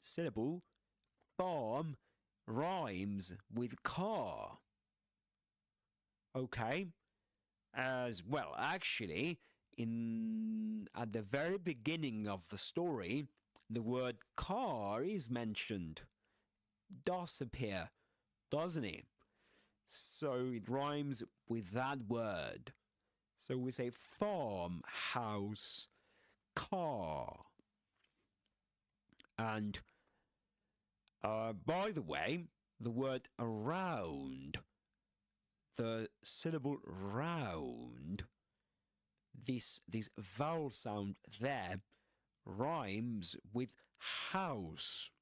syllable, farm, rhymes with car. Okay? As well, actually, at the very beginning of the story, the word car is mentioned. Does appear, doesn't it? So it rhymes with that word. So we say farm, house, car. And by the way, the word around, the syllable round, this vowel sound there rhymes with house.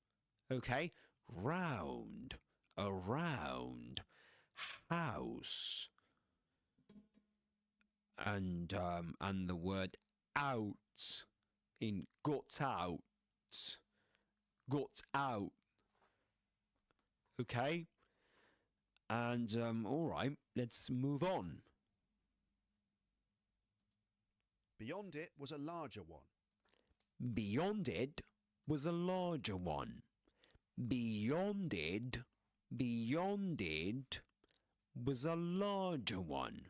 Okay? Round, around, house. And the word out in got out. Okay? And all right, let's move on. Beyond it was a larger one. Beyond it was a larger one. Beyond it was a larger one.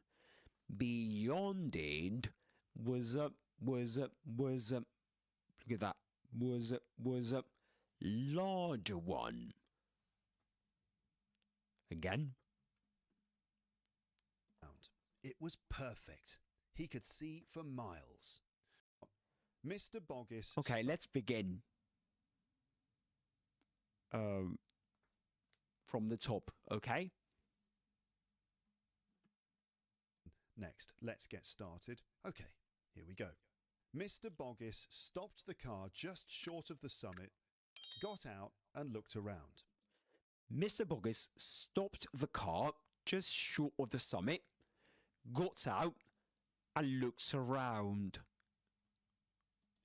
Beyond it was a look at that, was a larger one. Again. It was perfect. He could see for miles. Mr. Boggis... Okay, let's begin. From the top, okay? Next, let's get started. Okay, here we go. Mr. Boggis stopped the car just short of the summit, got out and looked around. Mr. Boggis stopped the car just short of the summit, got out and looked around.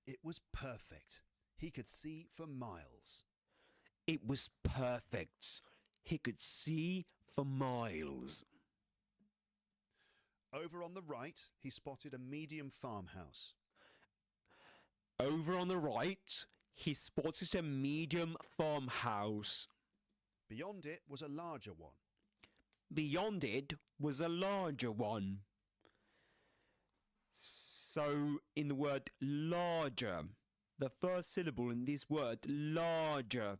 It was perfect. He could see for miles. It was perfect. He could see for miles. Over on the right, he spotted a medium farmhouse. Over on the right, he spotted a medium farmhouse. Beyond it was a larger one. Beyond it was a larger one. So, in the word larger, the first syllable in this word, larger,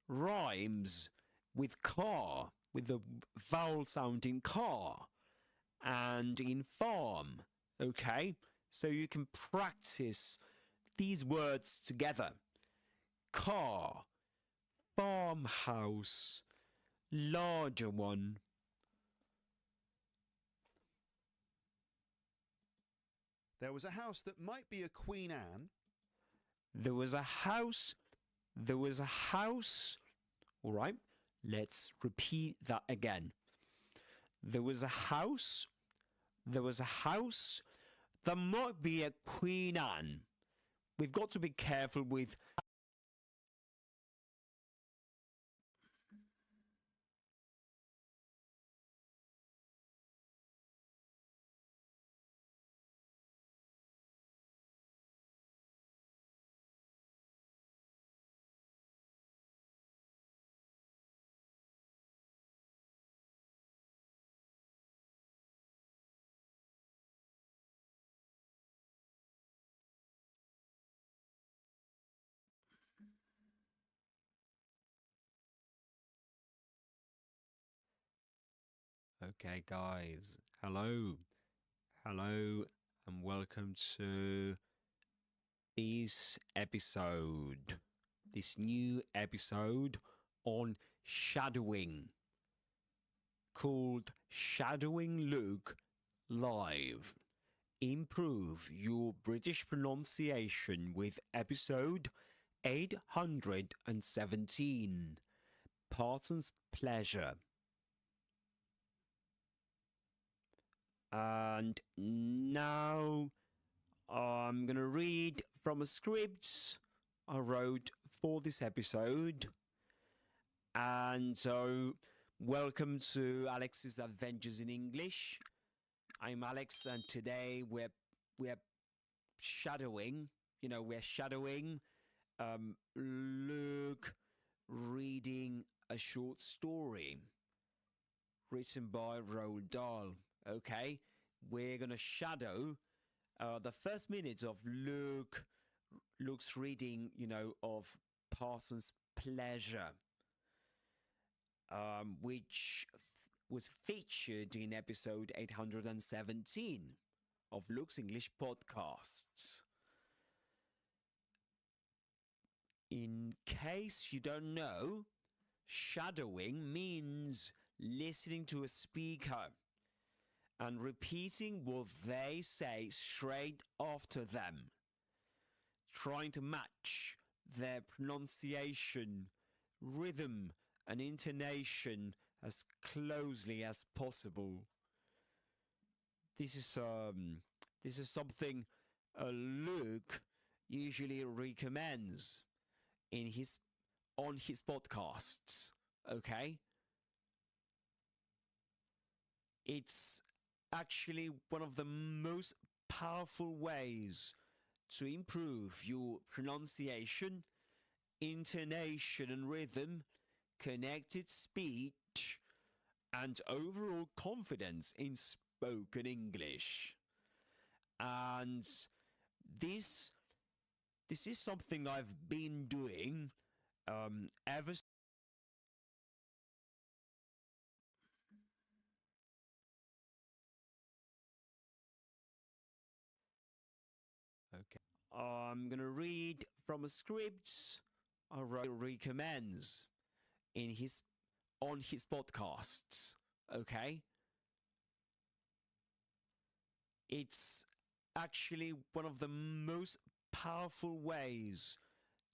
rhymes with car, with the vowel sound in car, and in farm, okay? So you can practice these words together. Car, farmhouse, larger one. There was a house that might be a Queen Anne. There was a house. All right, let's repeat that again. There was a house that might be a Queen Anne. We've got to be careful with... Okay, guys. Hello, and welcome to this episode. This new episode on shadowing, called Shadowing Luke Live. Improve your British pronunciation with episode 817. Parton's Pleasure. And now I'm going to read from a script I wrote for this episode. And so, welcome to Alex's Adventures in English. I'm Alex, and today we're shadowing. We're shadowing Luke reading a short story written by Roald Dahl. Okay, we're gonna shadow the first minutes of Luke's reading, of Parsons Pleasure, which was featured in episode 817 of Luke's English podcasts. In case you don't know, shadowing means listening to a speaker and repeating what they say straight after them, trying to match their pronunciation, rhythm, and intonation as closely as possible. This is something Luke usually recommends on his podcasts. Okay, it's actually one of the most powerful ways to improve your pronunciation, intonation and rhythm, connected speech, and overall confidence in spoken English. And this is something I've been doing ever. Okay, I'm gonna read from a script recommends on his podcasts. Okay, it's actually one of the most powerful ways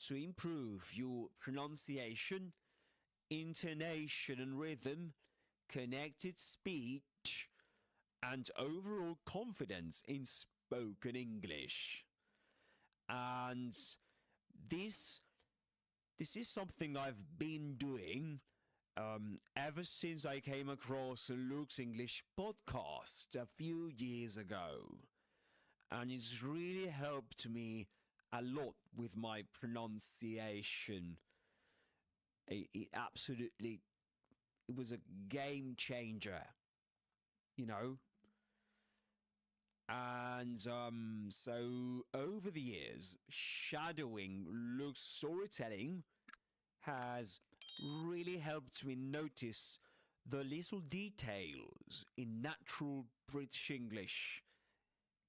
to improve your pronunciation, intonation and rhythm, connected speech, and overall confidence in spoken English. And this is something I've been doing ever since I came across Luke's English podcast a few years ago. And it's really helped me a lot with my pronunciation. It was a game changer, And so over the years, shadowing Luke's storytelling has really helped me notice the little details in natural British English,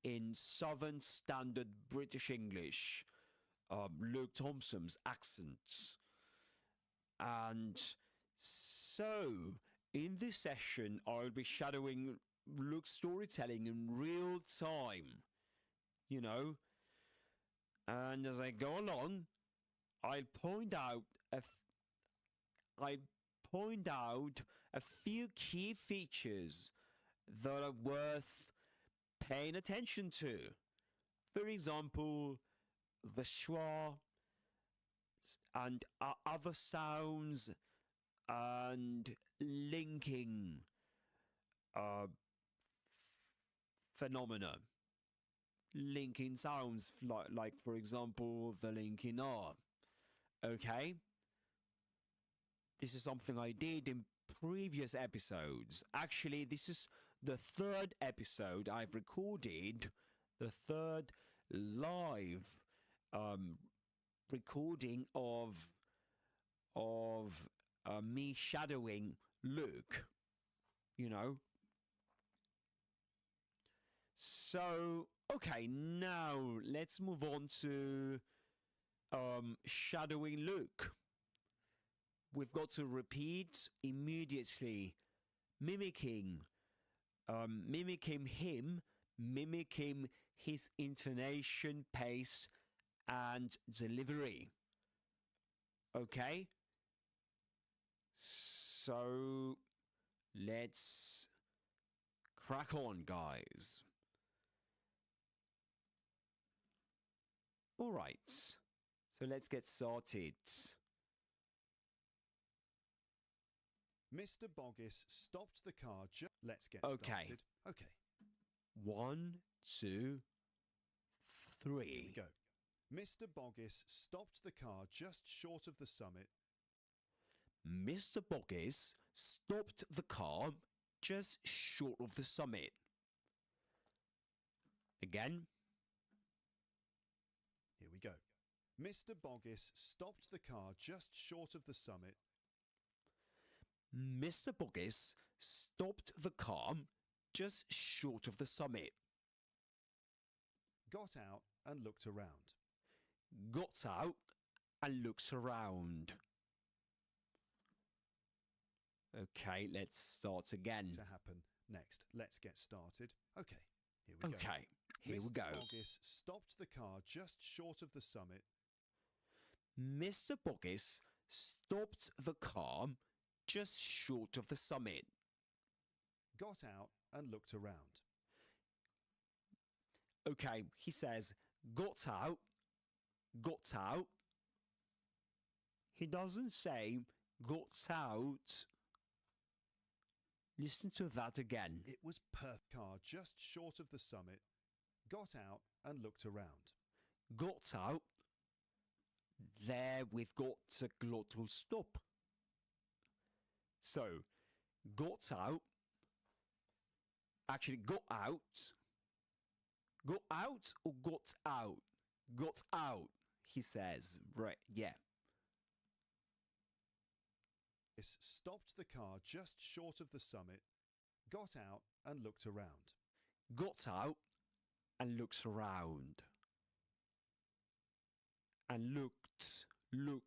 in Southern Standard British English, Luke Thompson's accents. And so, in this session, I'll be shadowing Luke's storytelling in real time, And as I go along, I'll point out a few key features that are worth paying attention to. For example, the schwa and other sounds and linking phenomena. Linking sounds like for example, the linking R. Okay? This is something I did in previous episodes. Actually, this is the third episode I've recorded, the third live recording of me shadowing Luke, So, okay, now let's move on to shadowing Luke. We've got to repeat immediately, mimicking him, mimicking his intonation, pace, and delivery. Okay? So, let's crack on, guys. All right, so let's get started. Mr. Boggis stopped the car Let's get Okay. started. Okay. 1, 2, 3. Here we go. Mr. Boggis stopped the car just short of the summit, Mr. Boggis stopped the car just short of the summit. Again. Here we go. Mr. Boggis stopped the car just short of the summit. Mr. Boggis stopped the car just short of the summit. Got out and looked around. Got out and looks around. Okay, let's start again. To happen next. Let's get started. Okay, here we go. Okay, here we Mr. go. Boggis stopped the car just short of the summit. Mr. Boggis stopped the car just short of the summit. Got out and looked around. Okay, he says, got out. Got out. He doesn't say, got out. Listen to that again. It was per car just short of the summit. Got out and looked around. Got out. There we've got a glottal stop. So, got out. Actually, got out. Got out or got out? Got out, he says. Right, yeah. Stopped the car just short of the summit, got out and looked around. Got out and looks around. And looked. Look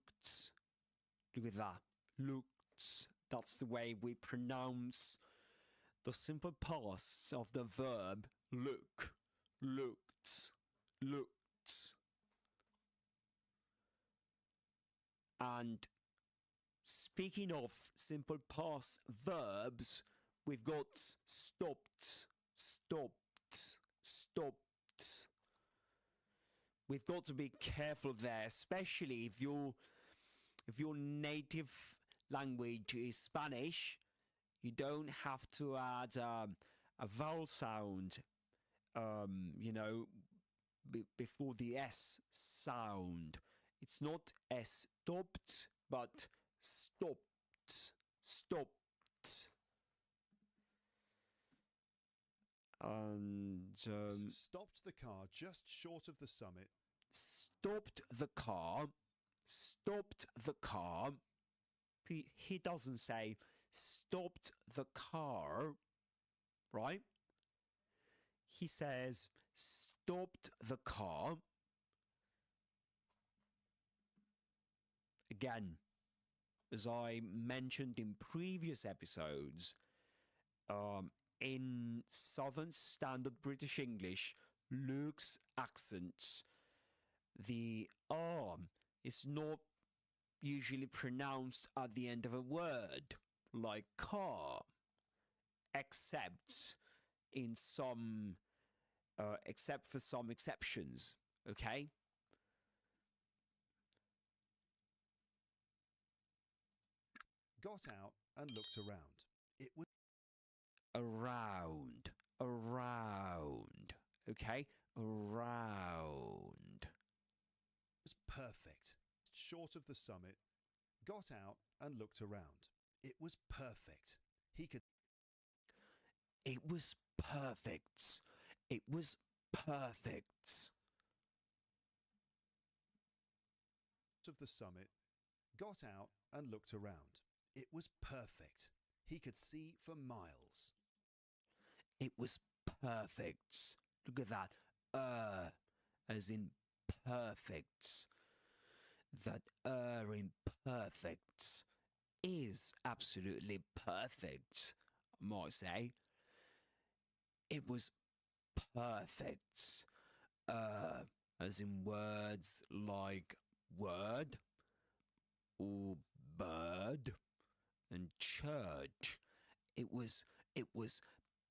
at that. Looked. That's the way we pronounce the simple past of the verb look. Looked. And speaking of simple past verbs, we've got stopped. We've got to be careful there, especially if your native language is Spanish. You don't have to add a vowel sound, before the S sound. It's not stopped, but stopped. And stopped the car just short of the summit. Stopped the car. He doesn't say stopped the car, right? He says stopped the car. Again, as I mentioned in previous episodes, in Southern Standard British English, Luke's accent, the R is not usually pronounced at the end of a word, like car, except for some exceptions, okay? Got out and looked around. It was around, okay? Around. It was perfect. Short of the summit. Got out and looked around. It was perfect. It was perfect. It was perfect. Of the summit. Got out and looked around. It was perfect. He could see for miles. It was perfect. Look at that. As in perfect. That in perfect is absolutely perfect, I might say. It was perfect. As in words like word or bird and church. It was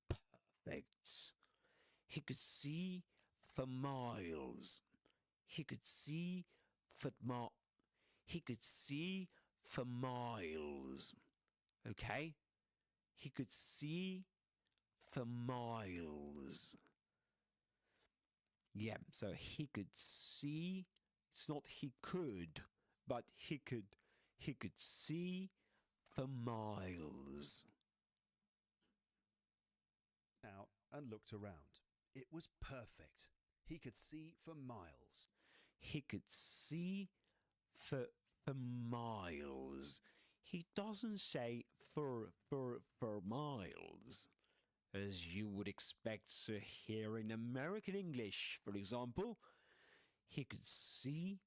perfect. He could see for miles. He could see for miles. Okay? He could see for miles. Yeah, so he could see. It's not he could, but he could see for miles. Out and looked around. It was perfect. He could see for miles. He could see for miles. He doesn't say for miles, as you would expect to hear in American English, for example. He could see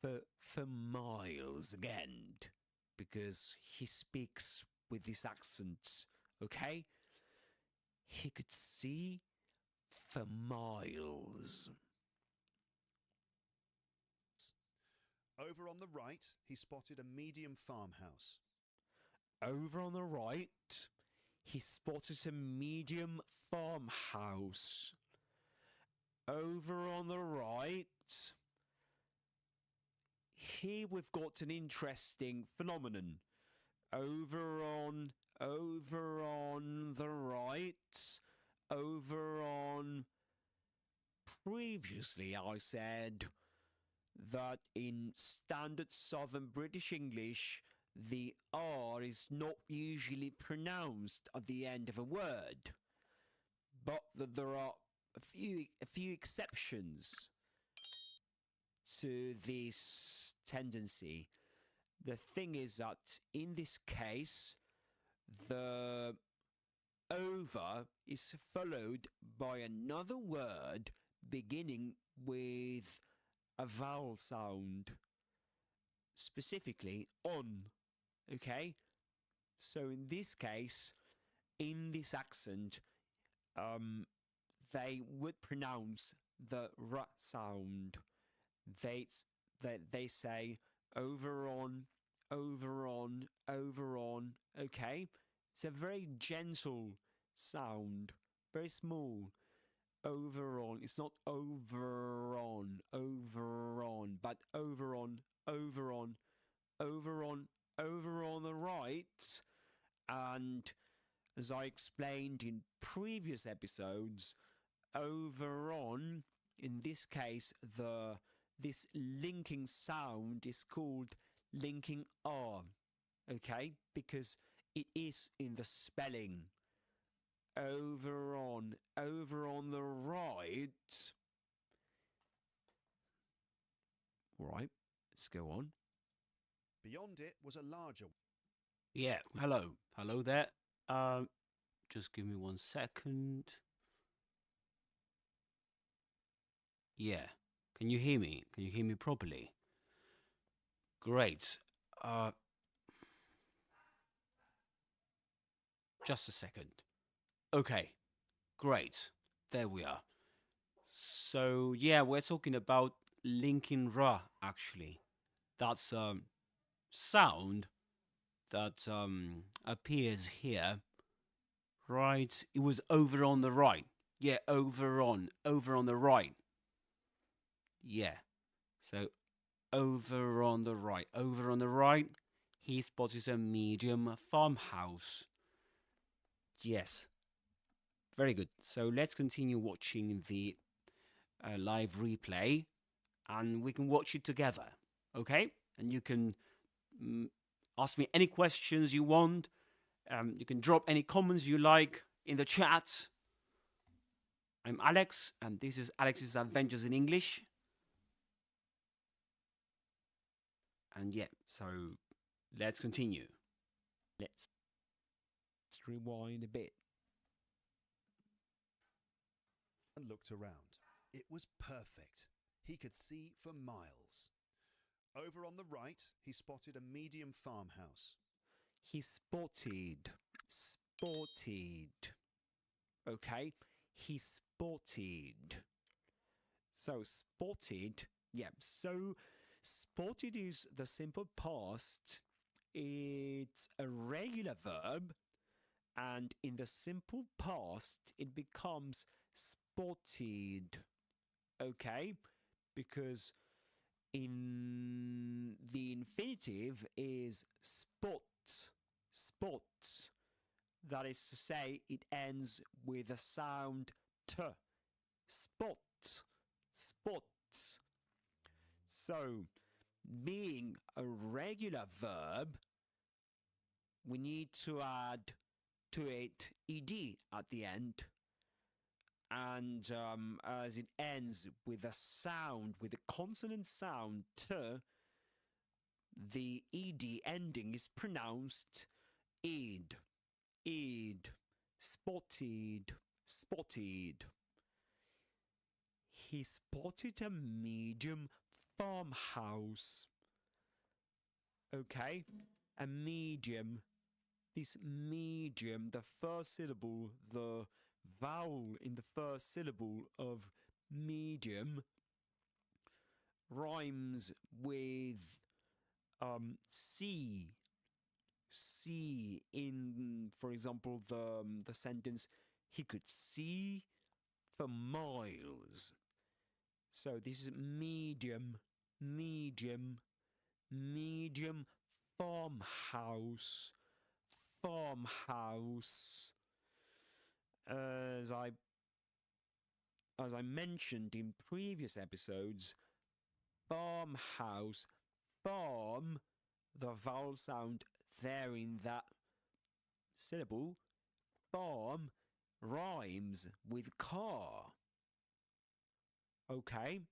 for miles again, because he speaks with this accent, okay? He could see for miles. Over on the right, he spotted a medium farmhouse. Over on the right, he spotted a medium farmhouse. Over on the right, here we've got an interesting phenomenon. Over on the right, over on... Previously I said that in standard Southern British English, the R is not usually pronounced at the end of a word, but that there are a few exceptions to this tendency. The thing is that in this case, the over is followed by another word beginning with a vowel sound, specifically on, okay? So in this case, in this accent, they would pronounce the R sound. They say over on, okay? It's a very gentle sound, very small. Over on, it's not over on, but over on the right. And as I explained in previous episodes, over on, in this case, this linking sound is called linking R, okay? Because it is in the spelling. Over on the right. Right, let's go on. Beyond it was a larger one. Yeah, hello there. Just give me 1 second. Yeah, can you hear me? Can you hear me properly? Great. Just a second. Okay, great. There we are. So yeah, we're talking about linking ra, actually. That's sound that appears here, right? It was over on the right. Yeah, over on the right. Yeah. So over on the right, he spotted a medium farmhouse. Yes. Very good. So let's continue watching the live replay, and we can watch it together, okay? And you can ask me any questions you want. You can drop any comments you like in the chat. I'm Alex, and this is Alex's Adventures in English. And yeah, so let's continue. Let's rewind a bit. And looked around. It was perfect. He could see for miles. Over on the right, he spotted a medium farmhouse. He spotted. Okay, he spotted. So spotted, yeah, so spotted is the simple past. It's a regular verb, and in the simple past it becomes spotted, okay? Because in the infinitive is spot. That is to say, it ends with a sound t. Spot. So, being a regular verb, we need to add to it ed at the end. And as it ends with a sound, with a consonant sound, t, the ed ending is pronounced id, id, spotted, spotted. He spotted a medium farmhouse. Okay, a medium. This medium, the first syllable, the vowel in the first syllable of medium rhymes with see. See in, for example, the sentence, he could see for miles. So this is medium, medium, medium farmhouse, farmhouse. As I mentioned in previous episodes, farmhouse, farm, the vowel sound there in that syllable, farm, rhymes with car. Okay?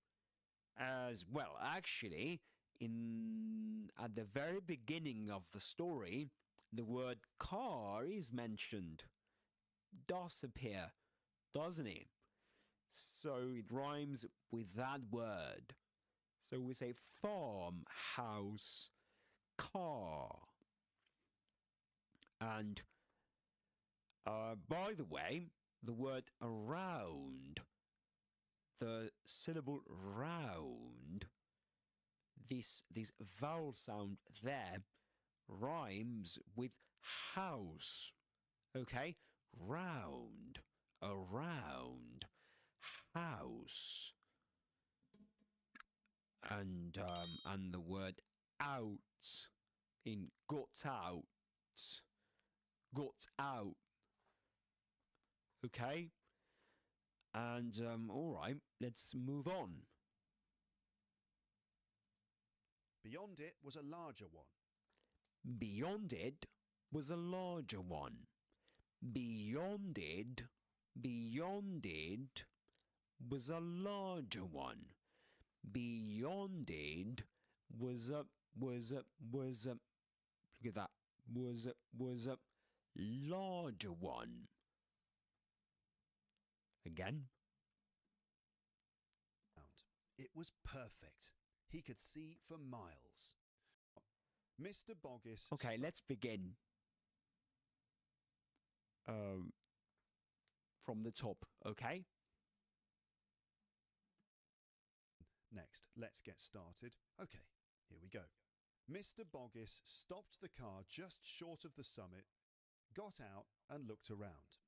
As well, actually, at the very beginning of the story, the word car is mentioned. Does appear, doesn't it? So it rhymes with that word. So we say farm, house, car. And by the way, the word around, the syllable round, this vowel sound there rhymes with house. Okay? Round, around, house. And the word out in got out, got out. Okay? And all right, let's move on. Beyond it was a larger one. Beyond it was a larger one. Beyond it was a larger one. Beyond it was a look at that, was a larger one. Again. It was perfect. He could see for miles. Mr. Boggis. Okay, let's begin. From the top, okay? Next, let's get started. Okay, here we go. Mr. Boggis stopped the car just short of the summit, got out and looked around.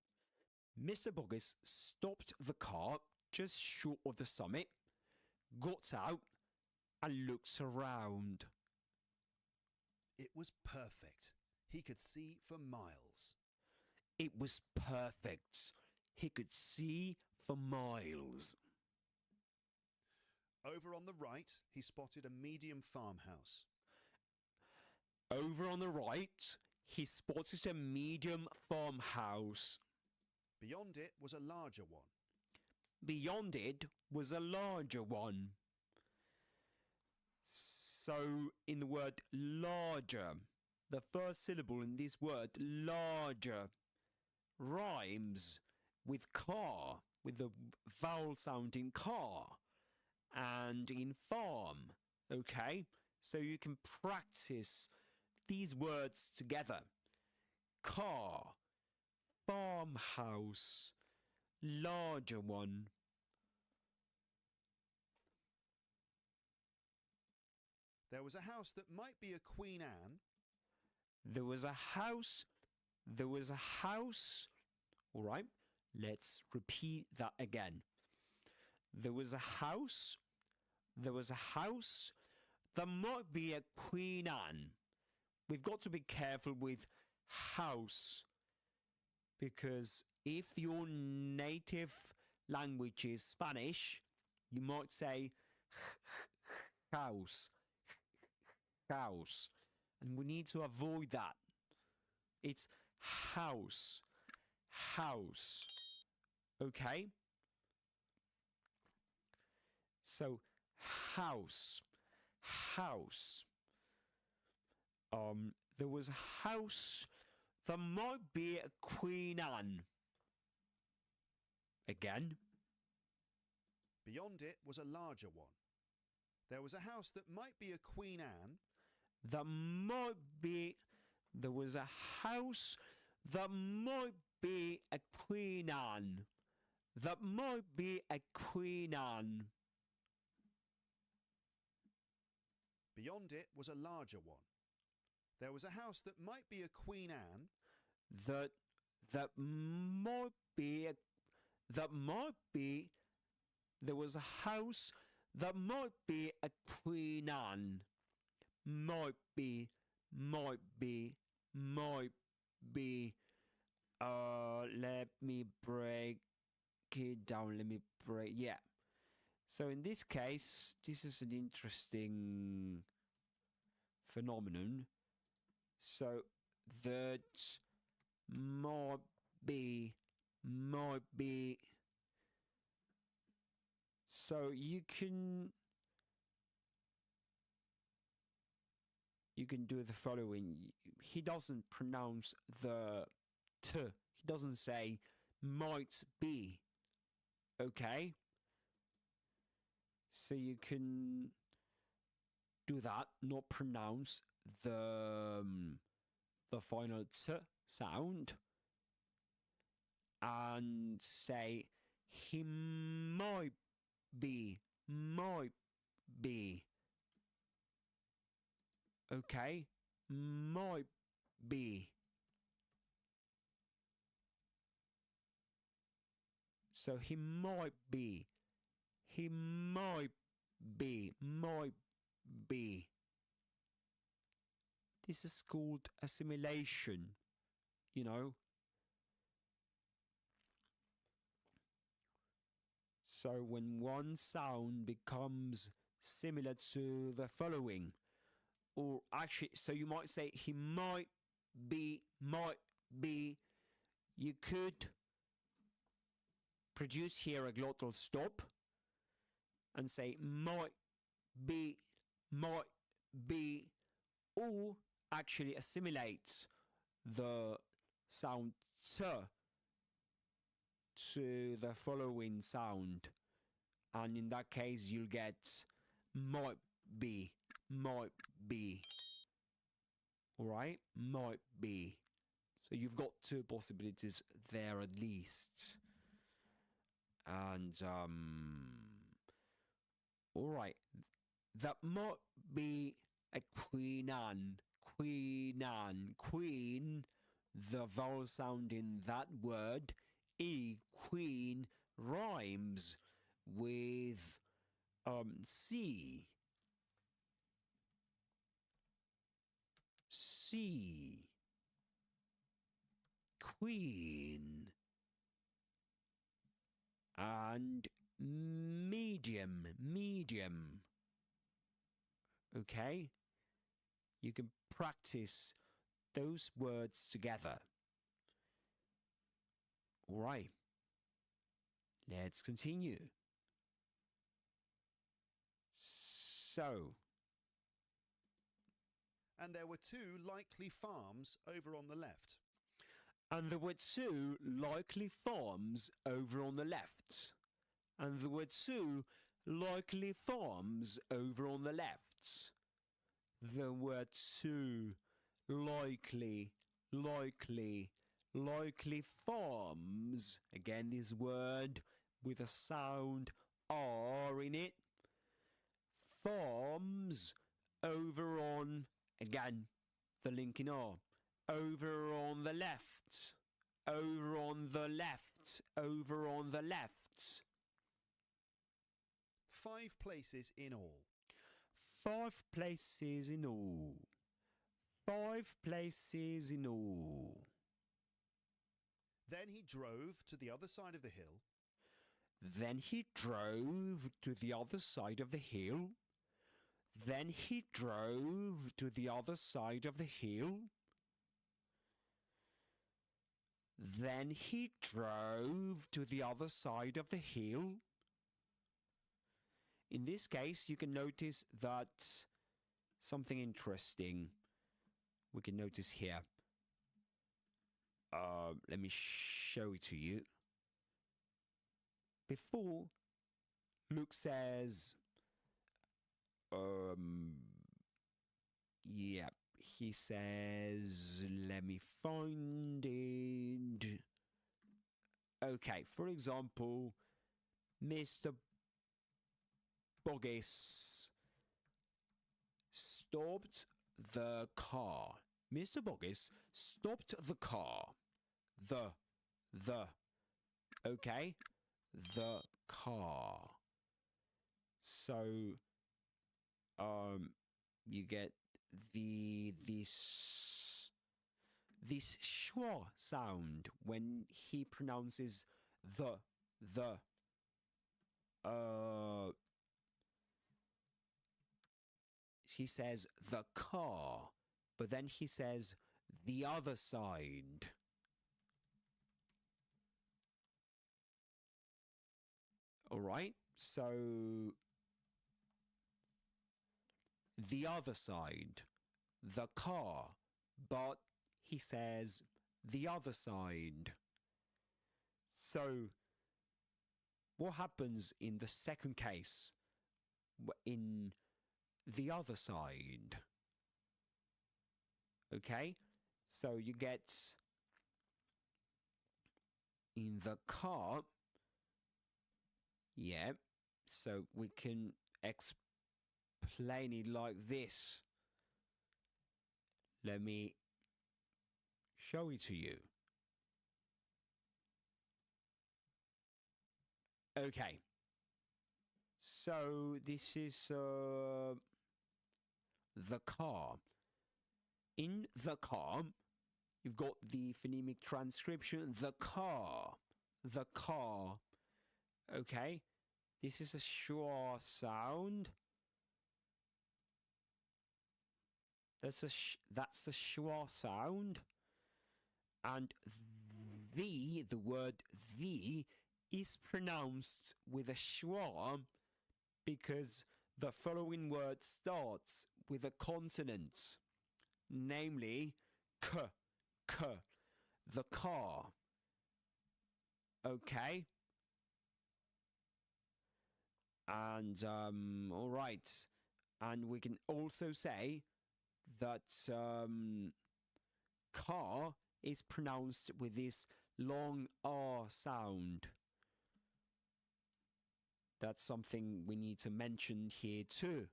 Mr. Boggis stopped the car just short of the summit, got out and looked around. It was perfect. He could see for miles. It was perfect. He could see for miles. Over on the right, he spotted a medium farmhouse. Over on the right, he spotted a medium farmhouse. Beyond it was a larger one. Beyond it was a larger one. So, in the word larger, the first syllable in this word, larger, rhymes with car, with the vowel sound in car, and in farm, okay? So you can practice these words together. Car, farmhouse, larger one. There was a house that might be a Queen Anne. There was a house. All right, let's repeat that again. There was a house that might be a Queen Anne. We've got to be careful with house, because if your native language is Spanish, you might say house, house, and we need to avoid that. It's house. House. Okay? So, house. House. There was a house. There might be a Queen Anne. Again. Beyond it was a larger one. There was a house that might be a Queen Anne. There was a house that might be a Queen Anne. That might be a Queen Anne. Beyond it was a larger one. There was a house that might be a Queen Anne. There was a house that might be a Queen Anne. Might be. Let me break it down. Yeah. So in this case, this is an interesting phenomenon. So that might be. So you can do the following. He doesn't pronounce the t. He doesn't say might be. Okay? So you can do that, not pronounce the final t sound, and say he might be. Okay? Might be. So he might be. Might be. This is called assimilation, you know. So when one sound becomes similar to the following, or actually, so you might say he might be. You could produce here a glottal stop and say might be, or actually assimilate the sound t to the following sound, and in that case you'll get might be. Alright? Might be. So you've got two possibilities there at least. And alright, that might be a Queen Anne. Queen, the vowel sound in that word, queen, rhymes with C. Queen. And medium. Okay? You can practice those words together. Alright. Let's continue. So. And there were two likely farms over on the left. And there were two likely farms over on the left. And there were two likely farms over on the left. There were two likely farms. Again, this word with a sound R in it. Farms over on, again, the linking R. Over on the left. Over on the left. Over on the left. 5 places in all. 5 places in all. 5 places in all. Then he drove to the other side of the hill. Then he drove to the other side of the hill. Then he drove to the other side of the hill. Then he drove to the other side of the hill. In this case, you can notice that something interesting we can notice here. Let me show it to you. Before, Luke says, yeah, he says, let me find it. Okay, for example, Mr. Boggis stopped the car. Mr. Boggis stopped the car. Okay, the car. So, you get this schwa sound when he pronounces the. He says the car, but then he says the other side. All right, so the other side, the car, but he says the other side. So what happens in the second case? In the other side. Okay, so you get in the car. Yeah, so we can explain it like this. Let me show it to you. Okay, so this is the car. In the car, you've got the phonemic transcription, the car. The car. Okay, this is a schwa sound. That's a schwa sound. And the word the, is pronounced with a schwa because the following word starts with a consonant, namely k, the car. Okay. And all right, and we can also say that car is pronounced with this long R sound. That's something we need to mention here too.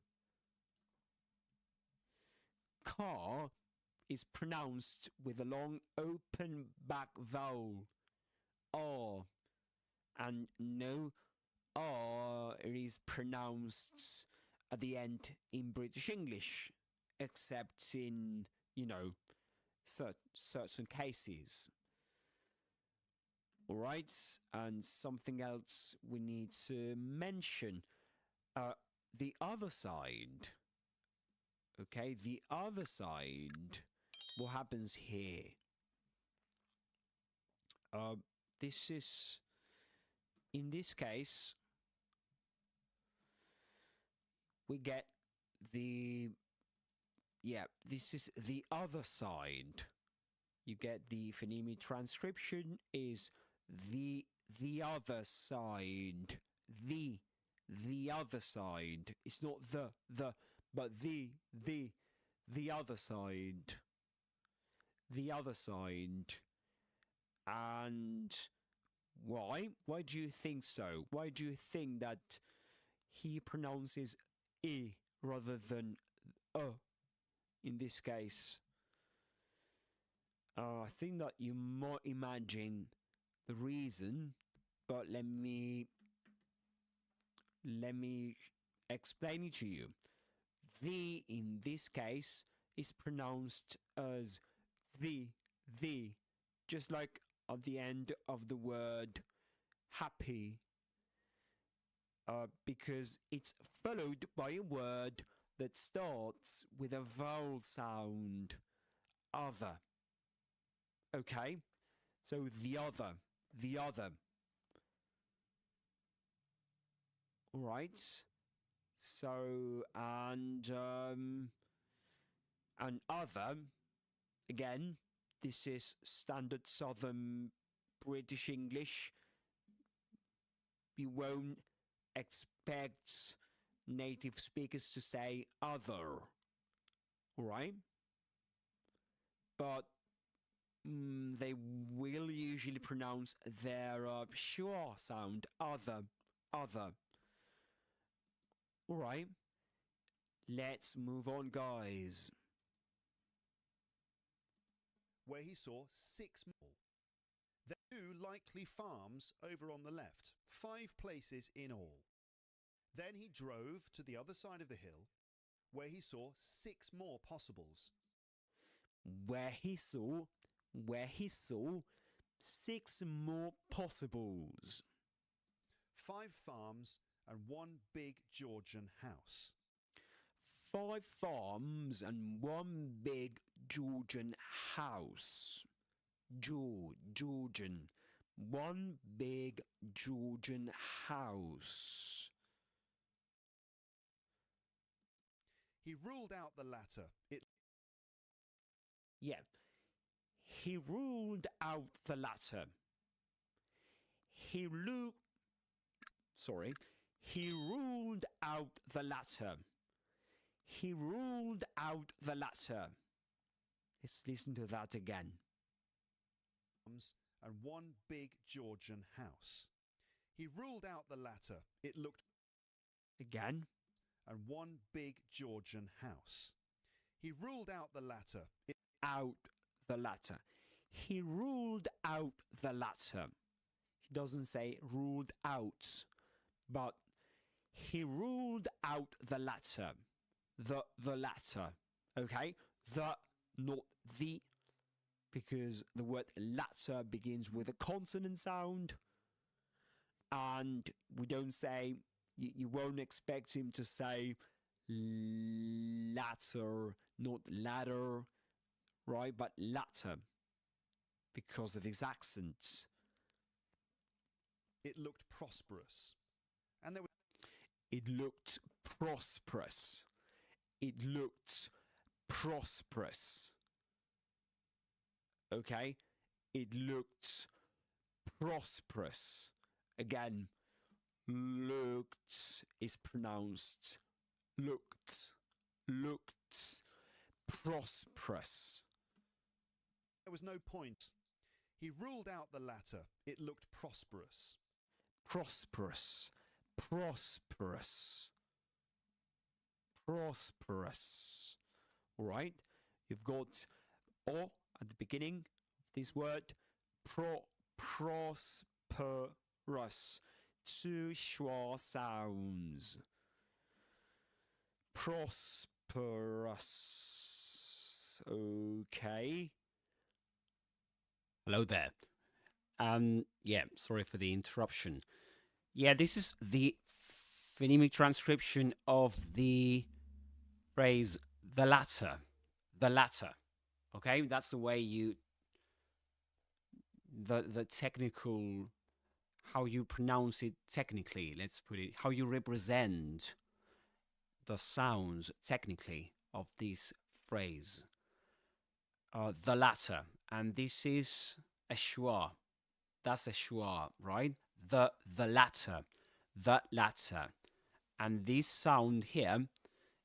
Car is pronounced with a long open back vowel, R, and no R is pronounced at the end in British English, except in, certain cases. All right, and something else we need to mention. The other side. Okay, the other side. What happens here? This is, in this case, we get this is the other side. You get the phonemic transcription is the other side. The other side. It's not the, but the other side. The other side. And why? Why do you think so? Why do you think that he pronounces I rather than in this case? I think that you might imagine the reason, but let me explain it to you. The in this case is pronounced as the, just like at the end of the word happy, because it's followed by a word that starts with a vowel sound, other. Okay, So the other. All right. So and other. Again, this is standard Southern British English. You won't expect native speakers to say other, all right? But they will usually pronounce their schwa sound, other. All right, let's move on, guys. Where he saw 6 more. There are 2 likely farms over on the left, 5 places in all. Then he drove to the other side of the hill, where he saw 6 more possibles. Where he saw 6 more possibles. 5 farms and 1 big Georgian house. 5 farms and 1 big Georgian house. Georgian. 1 big Georgian house. He ruled out the latter. He ruled out the latter. He ruled out the latter. He ruled out the latter. Let's listen to that again. And 1 big Georgian house. He ruled out the latter. It looked again. And 1 big Georgian house. He ruled out the latter. Out the latter. He ruled out the latter. He doesn't say ruled out, but he ruled out the latter. The latter. Okay? The, not the, because the word latter begins with a consonant sound, and we don't say, you won't expect him to say latter, not ladder, right? But latter, because of his accent. It looked prosperous. And there was It looked prosperous. It looked prosperous. Okay? It looked prosperous. Again, looked is pronounced looked. Looked prosperous. There was no point. He ruled out the latter. It looked prosperous. Prosperous. Prosperous. Prosperous. All right? You've got o at the beginning of this word. Prosperous. 2 schwa sounds. Prosperous. Okay. Hello there. Yeah, sorry for the interruption. Yeah, this is the phonemic transcription of the phrase the latter. The latter. Okay, that's the way you the technical, how you pronounce it technically, let's put it, how you represent the sounds technically of this phrase. The latter, and this is a schwa. That's a schwa, right? The latter, and this sound here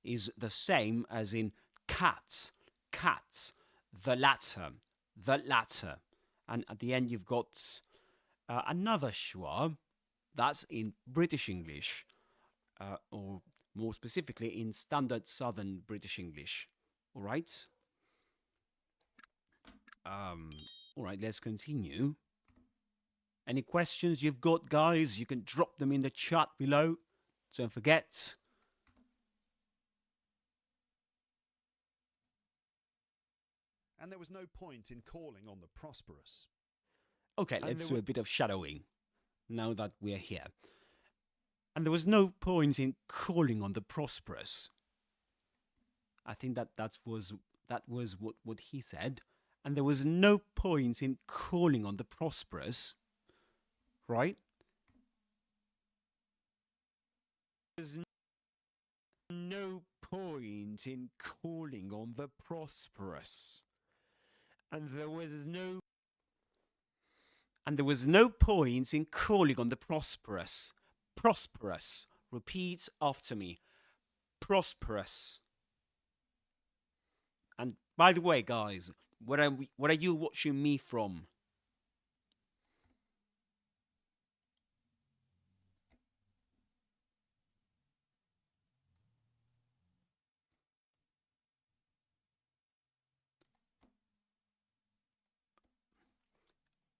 is the same as in cats, the latter, and at the end you've got another schwa. That's in British English, or more specifically in standard Southern British English. All right. All right, let's continue. Any questions you've got, guys? You can drop them in the chat below. Don't forget. And there was no point in calling on the prosperous. Okay, let's do a bit of shadowing now that we're here. And there was no point in calling on the prosperous. I think that was what he said. and there was no point in calling on the prosperous, right? There's no point in calling on the prosperous. And there was no point in calling on the prosperous. Prosperous. Repeat after me. Prosperous. And by the way, guys, what are you watching me from?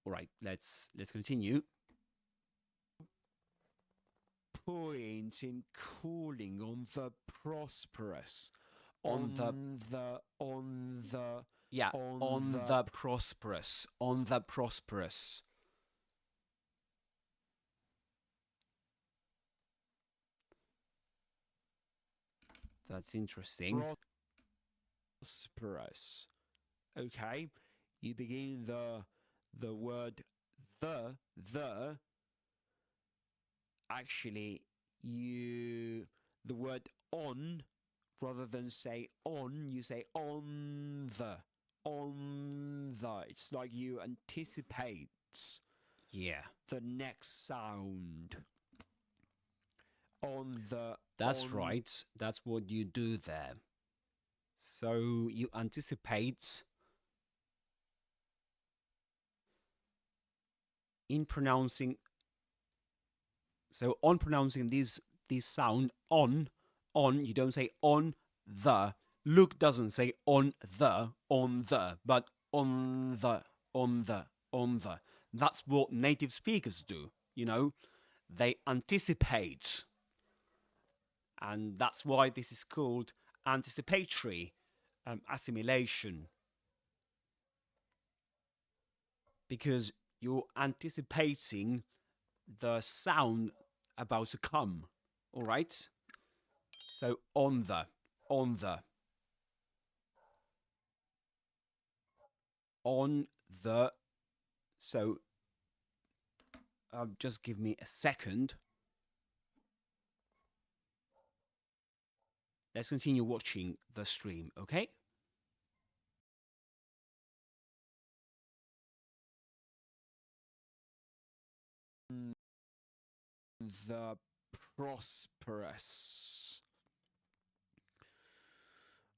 All right, let's continue. point in calling on the prosperous. On the prosperous. On the prosperous. That's interesting. Prosperous. Okay, you begin the word the. Actually, the word on, rather than say on, you say on the. It's like you anticipate the next sound. That's right. That's what you do there. So you anticipate in pronouncing. So on pronouncing this sound on, you don't say on the. Luke doesn't say on the, but on the. That's what native speakers do, you know. They anticipate. And that's why this is called anticipatory assimilation. Because you're anticipating the sound about to come. All right? So on the. So just give me a second. Let's continue watching the stream, okay? The prosperous.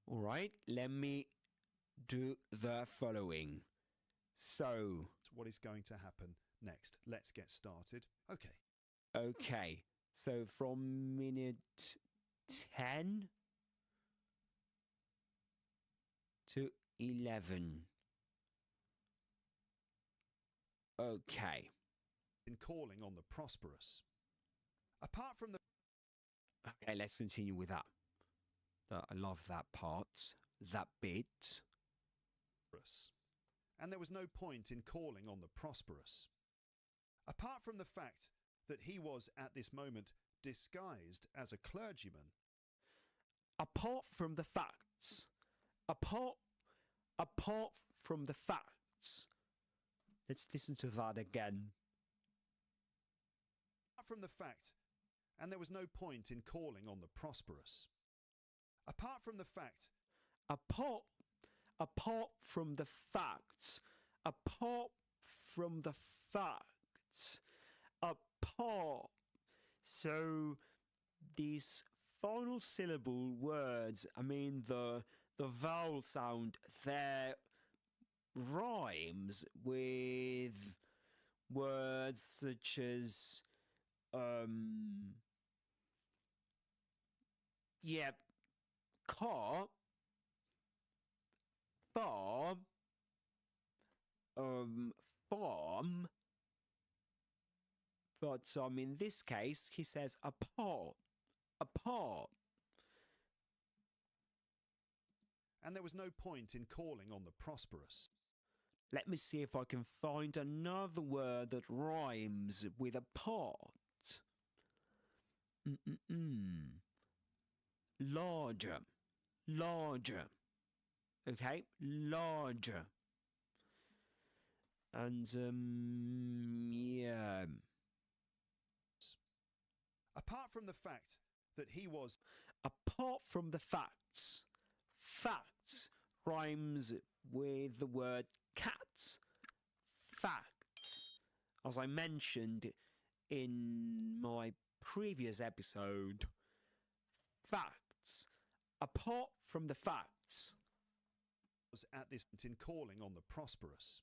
All right, let me do the following. So, what is going to happen next? Let's get started. Okay, so from minute 10 to 11. Okay. In calling on the prosperous. Apart from the... Okay, let's continue with that. I love that part, that bit. And there was no point in calling on the prosperous. Apart from the fact that he was at this moment disguised as a clergyman. Apart from the facts. Apart from the facts. Let's listen to that again. Apart from the fact, and there was no point in calling on the prosperous. Apart from the fact. Apart from the facts. Apart from the facts. Apart. So these final syllable words, I mean the vowel sound, there rhymes with words such as car, farm, farm. But in this case, he says apart. And there was no point in calling on the prosperous. Let me see if I can find another word that rhymes with apart. Larger. Okay, larger. And yeah. Apart from the fact that he was Apart from the facts, facts rhymes with the word cat. Facts, as I mentioned in my previous episode. Facts. Apart from the facts. at this point in calling on the prosperous.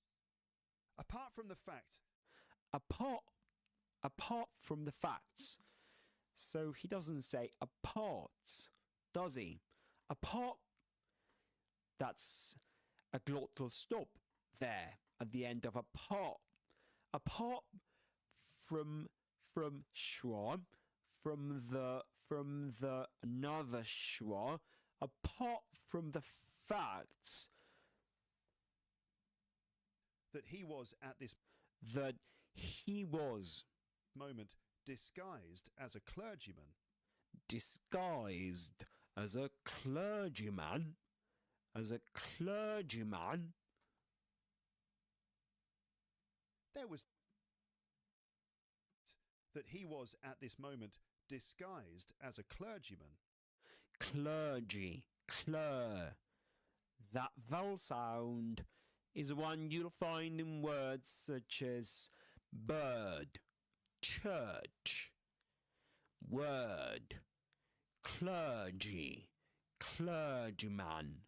Apart from the fact Apart from the facts. So he doesn't say apart, does he? Apart, that's a glottal stop there at the end of apart. Apart from schwa, from the another schwa, apart from the facts that he was at this that he was moment disguised as a clergyman. disguised as a clergyman, There was that he was at this moment disguised as a clergyman. clergy, cler. That vowel sound is one you'll find in words such as bird, church, word, clergy, clergyman.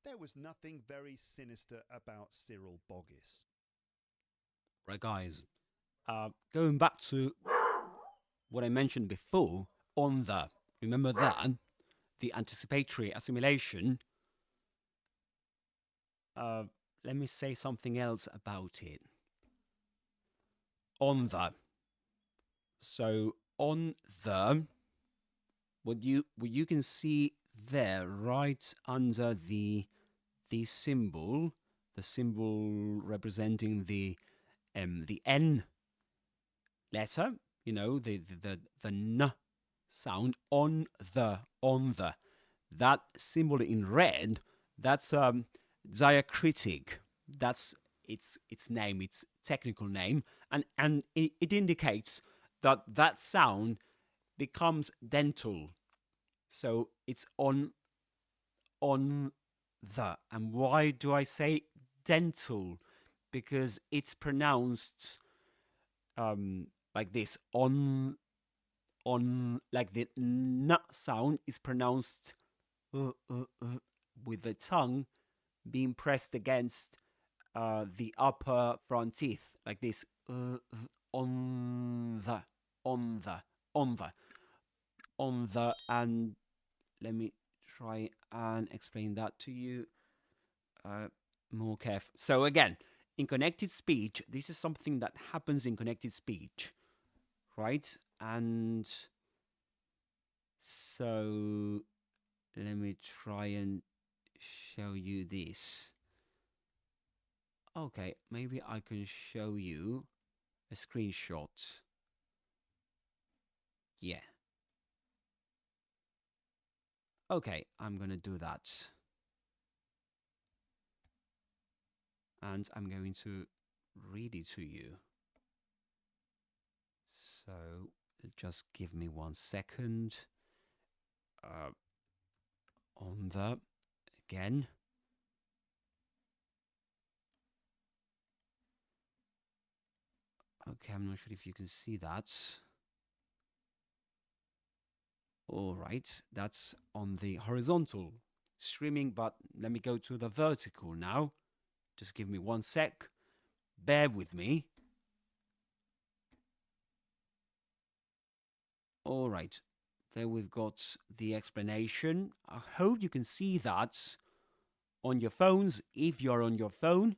There was nothing very sinister about Cyril Boggis. Right, guys. Going back to what I mentioned before on the, remember that? The anticipatory assimilation. Let me say something else about it. On the. So on the, what you can see there, right under the symbol, the symbol representing the N letter, you know, the N sound on the. That symbol in red, that's diacritic. That's its name, its technical name, and it indicates that sound becomes dental. So it's on the. And why do I say dental? Because it's pronounced like this, on, like the n sound is pronounced with the tongue being pressed against the upper front teeth, like this, on the, and let me try and explain that to you more carefully. So again, in connected speech, this is something that happens in connected speech, right? And so let me try and show you this. Okay, maybe I can show you a screenshot. Yeah. Okay, I'm gonna do that. And I'm going to read it to you. So just give me 1 second. On the, again. Okay, I'm not sure if you can see that. All right, that's on the horizontal streaming, but let me go to the vertical now. Just give me 1 sec. Bear with me. All right, there we've got the explanation. I hope you can see that on your phones. If you're on your phone,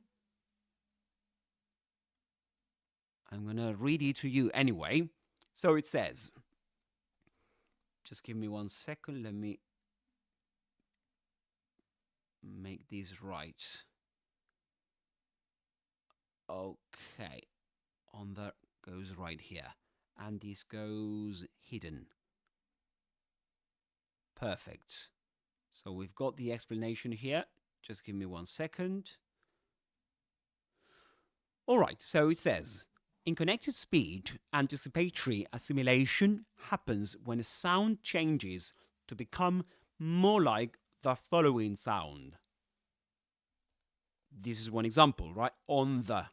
I'm going to read it to you anyway. So it says, just give me 1 second. Let me make this right. Okay. On that goes right here. And this goes hidden. Perfect. So we've got the explanation here. Just give me 1 second. All right, so it says, in connected speech, anticipatory assimilation happens when a sound changes to become more like the following sound. This is one example, right? On the.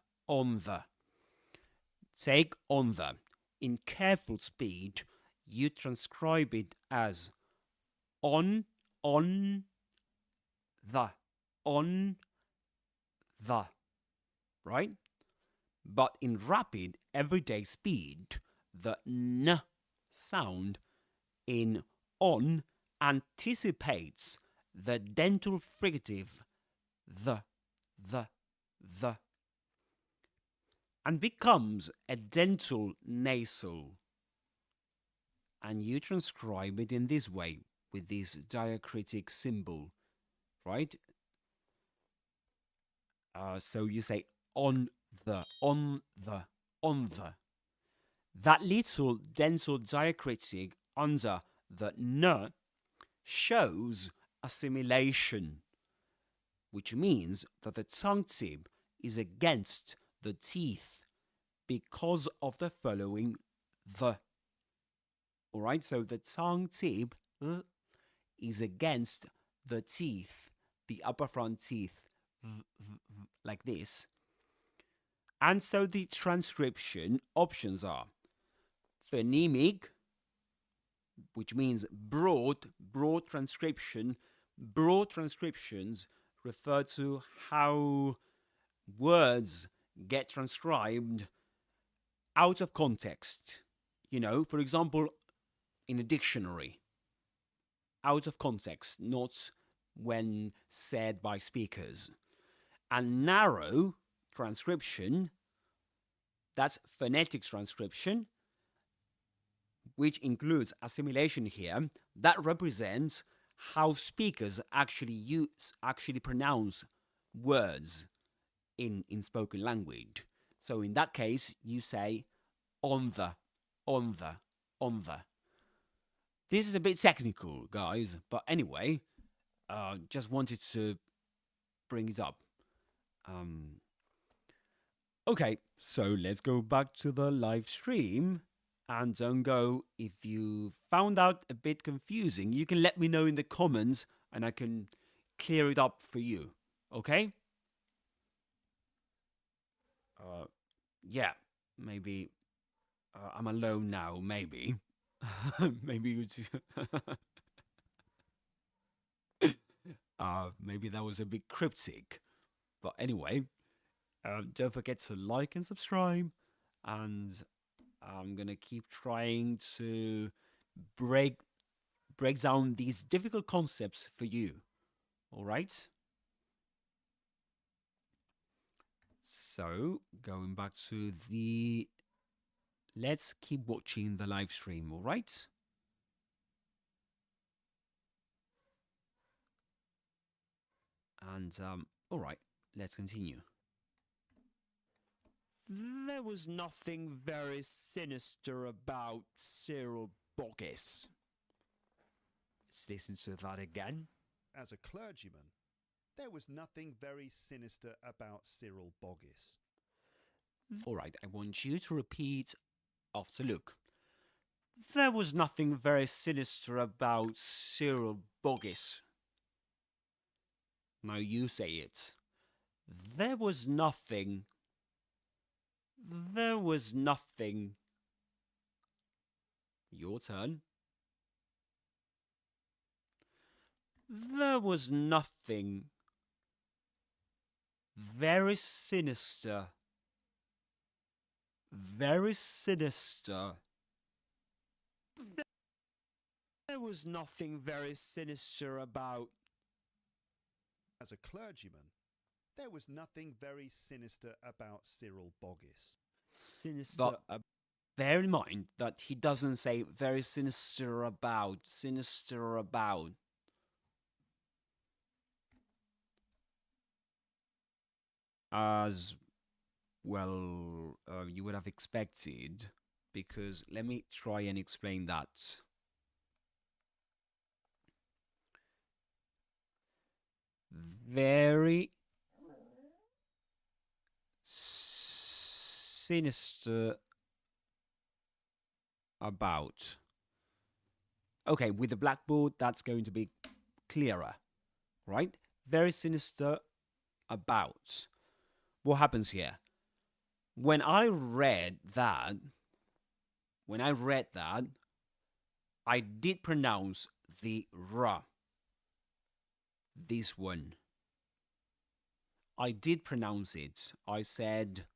Take on the. In careful speech, you transcribe it as on the, right? But in rapid, everyday speech, the n sound in on anticipates the dental fricative the, and becomes a dental nasal. And you transcribe it in this way, with this diacritic symbol, right? So you say on the. That little dental diacritic under the n shows assimilation, which means that the tongue tip is against the teeth because of the following the. Alright, so the tongue tip is against the teeth, the upper front teeth, like this. And so the transcription options are phonemic, which means broad transcription. Broad transcriptions refer to how words get transcribed out of context. You know, for example, in a dictionary. Out of context, not when said by speakers. And narrow transcription, that's phonetic transcription, which includes assimilation here, that represents how speakers actually pronounce words in spoken language. So in that case, you say on the. This is a bit technical, guys, but anyway, just wanted to bring it up. Okay, so let's go back to the live stream. And don't go, if you found out a bit confusing, you can let me know in the comments and I can clear it up for you. Okay? Yeah, maybe I'm alone now, maybe. Maybe it's maybe that was a bit cryptic. But anyway, don't forget to like and subscribe, and I'm gonna keep trying to break down these difficult concepts for you. All right? So, going back to the... Let's keep watching the live stream, all right? And, all right, let's continue. There was nothing very sinister about Cyril Boggis. Let's listen to that again. As a clergyman, there was nothing very sinister about Cyril Boggis. All right, I want you to repeat after Luke. There was nothing very sinister about Cyril Boggis. Now you say it. There was nothing. There was nothing. Your turn. There was nothing very sinister. Very sinister. There was nothing very sinister about... As a clergyman, there was nothing very sinister about Cyril Boggis. Sinister... But bear in mind that he doesn't say very sinister about. Sinister about. As well, you would have expected, because let me try and explain that. Very sinister about. Okay, with the blackboard, that's going to be clearer, right? Very sinister about. What happens here? When I read that, I did pronounce the R. This one. I did pronounce it. I said,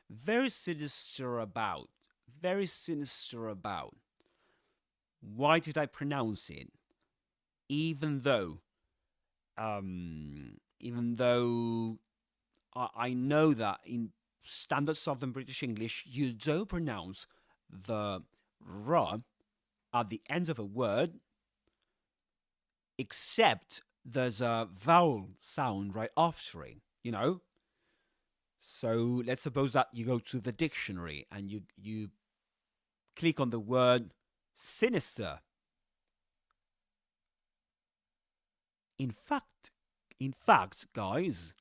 very sinister about. Very sinister about. Why did I pronounce it? Even though I know that in standard Southern British English, you don't pronounce the R at the end of a word, except there's a vowel sound right after it, you know? So let's suppose that you go to the dictionary and you click on the word sinister. In fact, guys,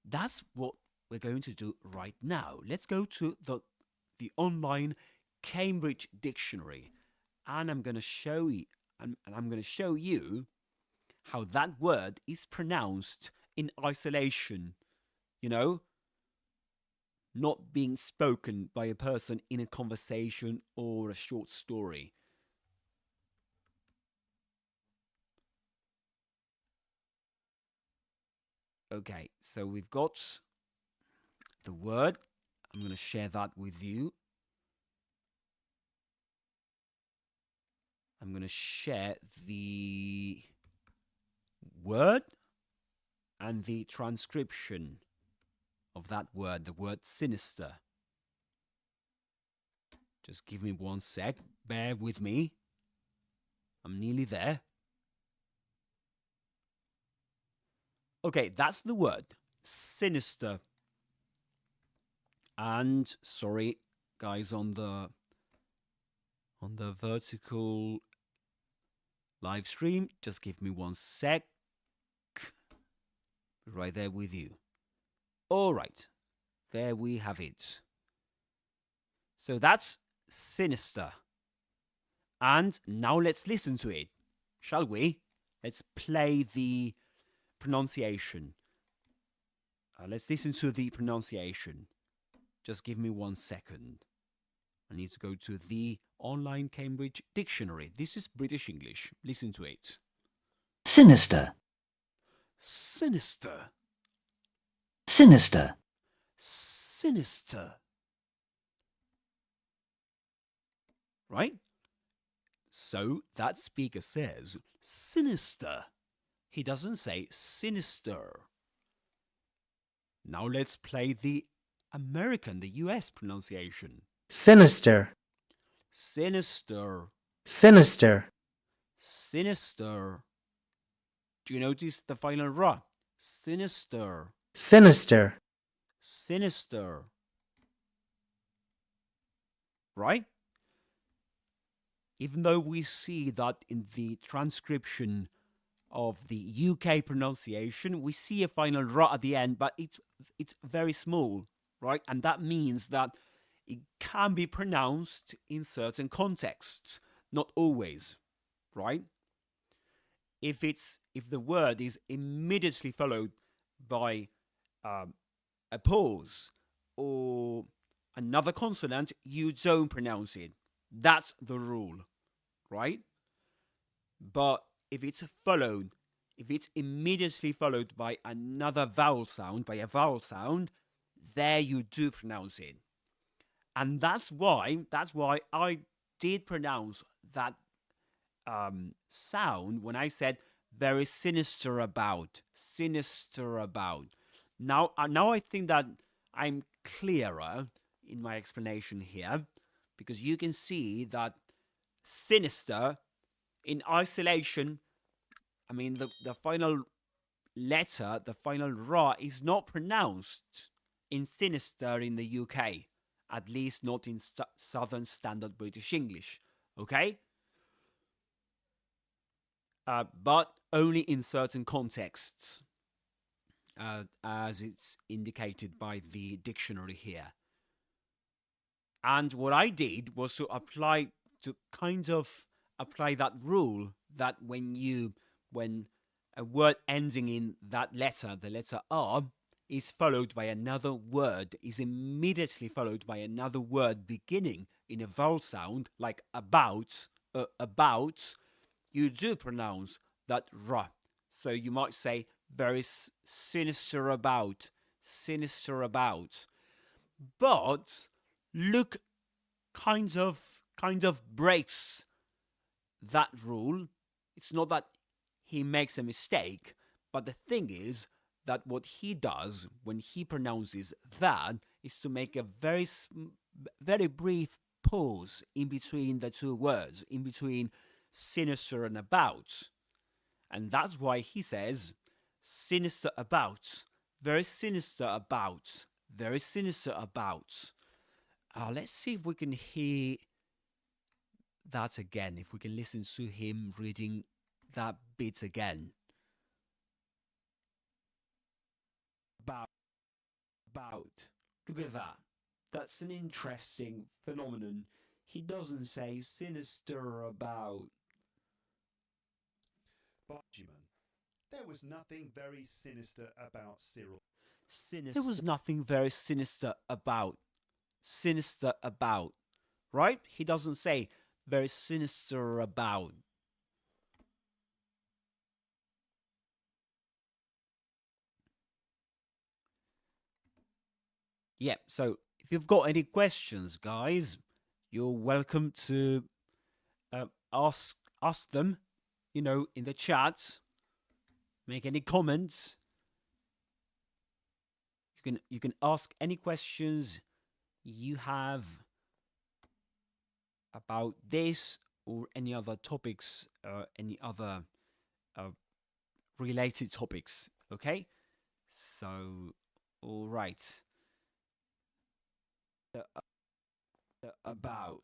that's what we're going to do right now. Let's go to the online Cambridge Dictionary, and I'm going to show you, and I'm going to show you how that word is pronounced in isolation. You know, not being spoken by a person in a conversation or a short story. Okay, so we've got the word. I'm going to share that with you. I'm going to share the word and the transcription of that word, the word sinister. Just give me 1 sec. Bear with me. I'm nearly there. Okay, that's the word. Sinister. And sorry, guys, on the vertical live stream, just give me 1 sec. Right there with you. All right, there we have it. So that's sinister. And now let's listen to it, shall we? Let's play the pronunciation. Let's listen to the pronunciation. Just give me 1 second. I need to go to the online Cambridge Dictionary. This is British English. Listen to it. Sinister. Sinister. Sinister. Sinister. Right? So that speaker says sinister. He doesn't say sinister. Now let's play the American, the US pronunciation. Sinister. Sinister. Sinister. Sinister. Do you notice the final R? Sinister. Sinister. Sinister. Right? Even though we see that in the transcription of the UK pronunciation, we see a final R at the end, but it's very small, right? And that means that it can be pronounced in certain contexts, not always, right? If the word is immediately followed by a pause or another consonant, you don't pronounce it. That's the rule, right? But if it's immediately followed by another vowel sound, by a vowel sound, there you do pronounce it. And that's why I did pronounce that sound when I said very sinister about. Now I think that I'm clearer in my explanation here, because you can see that sinister in isolation, I mean the final letter, the final R is not pronounced in sinister in the UK, at least not in Southern Standard British English, okay? But only in certain contexts. as it's indicated by the dictionary here. And what I did was to kind of apply that rule that when a word ending in that letter, the letter R, is followed by another word, is immediately followed by another word beginning in a vowel sound, like about, you do pronounce that R. So you might say, very sinister about. But Luke kind of breaks that rule. It's not that he makes a mistake, but the thing is that what he does when he pronounces that is to make a very brief pause in between the two words, in between sinister and about. And that's why he says sinister about, very sinister about, very sinister about. Let's see if we can hear that again, if we can listen to him reading that bit again. About. Look at that. That's an interesting phenomenon. He doesn't say sinister about. Clergyman. There was nothing very sinister about Cyril. There was nothing very sinister about. Sinister about. Right? He doesn't say very sinister about. Yeah, so if you've got any questions, guys, you're welcome to ask them, in the chat. Make any comments. You can ask any questions you have about this or any other topics, any other related topics. Okay, so all right. About.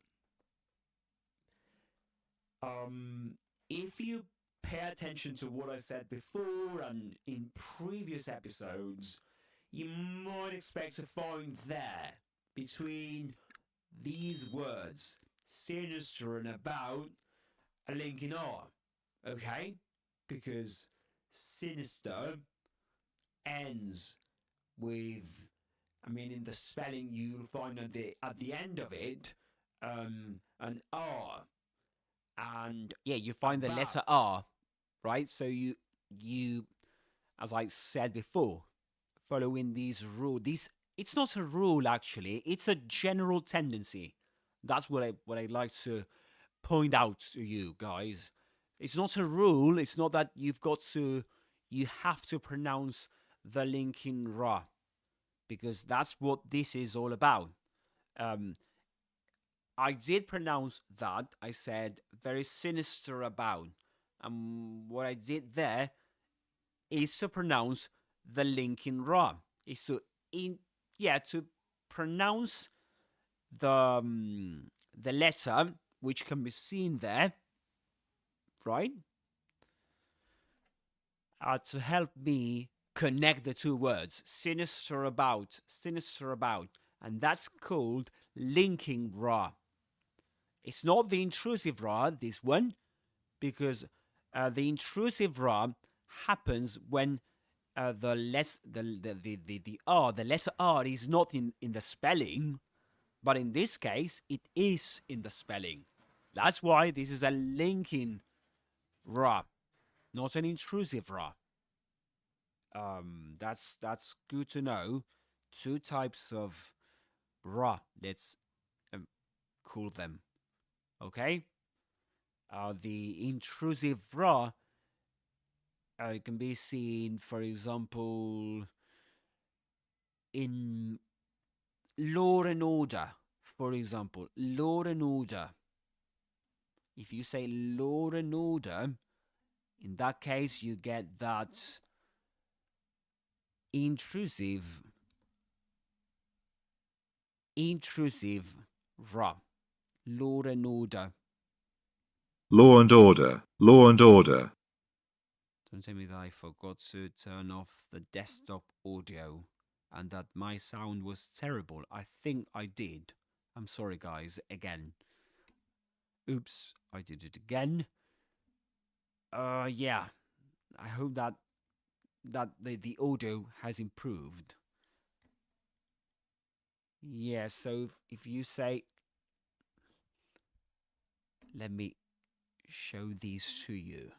If you pay attention to what I said before and in previous episodes, you might expect to find there, between these words, sinister and about, a link in R. Okay? Because sinister ends with, in the spelling you'll find at the end of it, an R. And yeah, you find the letter R, right? So you, as I said before, following these rules. It's not a rule actually. It's a general tendency. That's what I like to point out to you guys. It's not a rule. It's not that you have to pronounce the linking ra, because that's what this is all about. I did pronounce that. I said very sinister about. What I did there is to pronounce the linking ra. Is to pronounce the letter which can be seen there, right? To help me connect the two words, sinister about, and that's called linking ra. It's not the intrusive ra, this one, because the intrusive ra happens when the letter R is not in the spelling, but in this case it is in the spelling. That's why this is a linking ra, not an intrusive ra. That's good to know. Two types of ra, let's call them. Okay? The intrusive ra can be seen, for example, in law and order. For example, law and order. If you say law and order, in that case you get that intrusive ra. Law and order. Law and order. Law and order. Don't tell me that I forgot to turn off the desktop audio and that my sound was terrible. I think I did. I'm sorry, guys, again. Oops, I did it again. Yeah. I hope that the audio has improved. Yeah, so if you say, let me show these to you.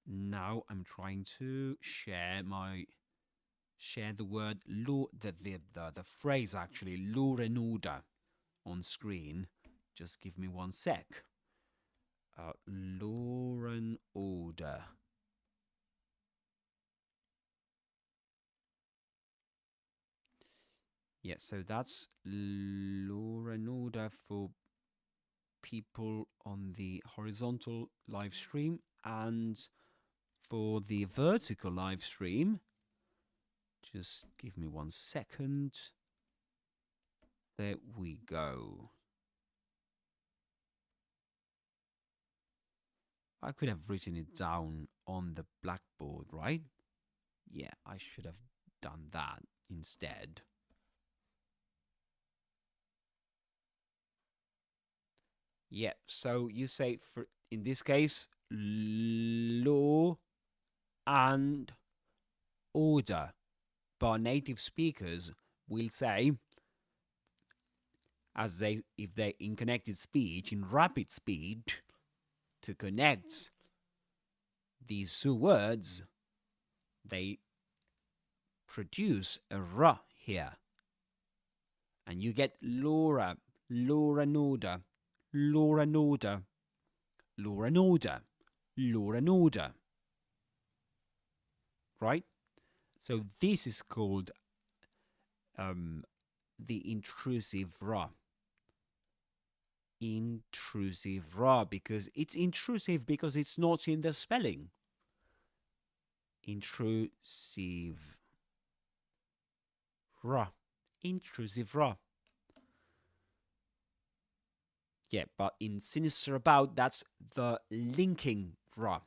Now I'm trying to share the word the phrase actually law and order on screen. Just give me one sec. Law and order. Yeah, so that's law and order for people on the horizontal live stream, and for the vertical live stream, just give me 1 second. There we go. I could have written it down on the blackboard, right? Yeah, I should have done that instead. Yeah, so you say, for in this case, law and order. But native speakers will say, if they're in connected speech, in rapid speech, to connect these two words, they produce a r here. And you get Laura, law and order, law and order, law and order, law and order. Right? So this is called the intrusive R. Intrusive R, because it's intrusive because it's not in the spelling. Intrusive R. Intrusive R. Yeah, but in sinister about, that's the linking R,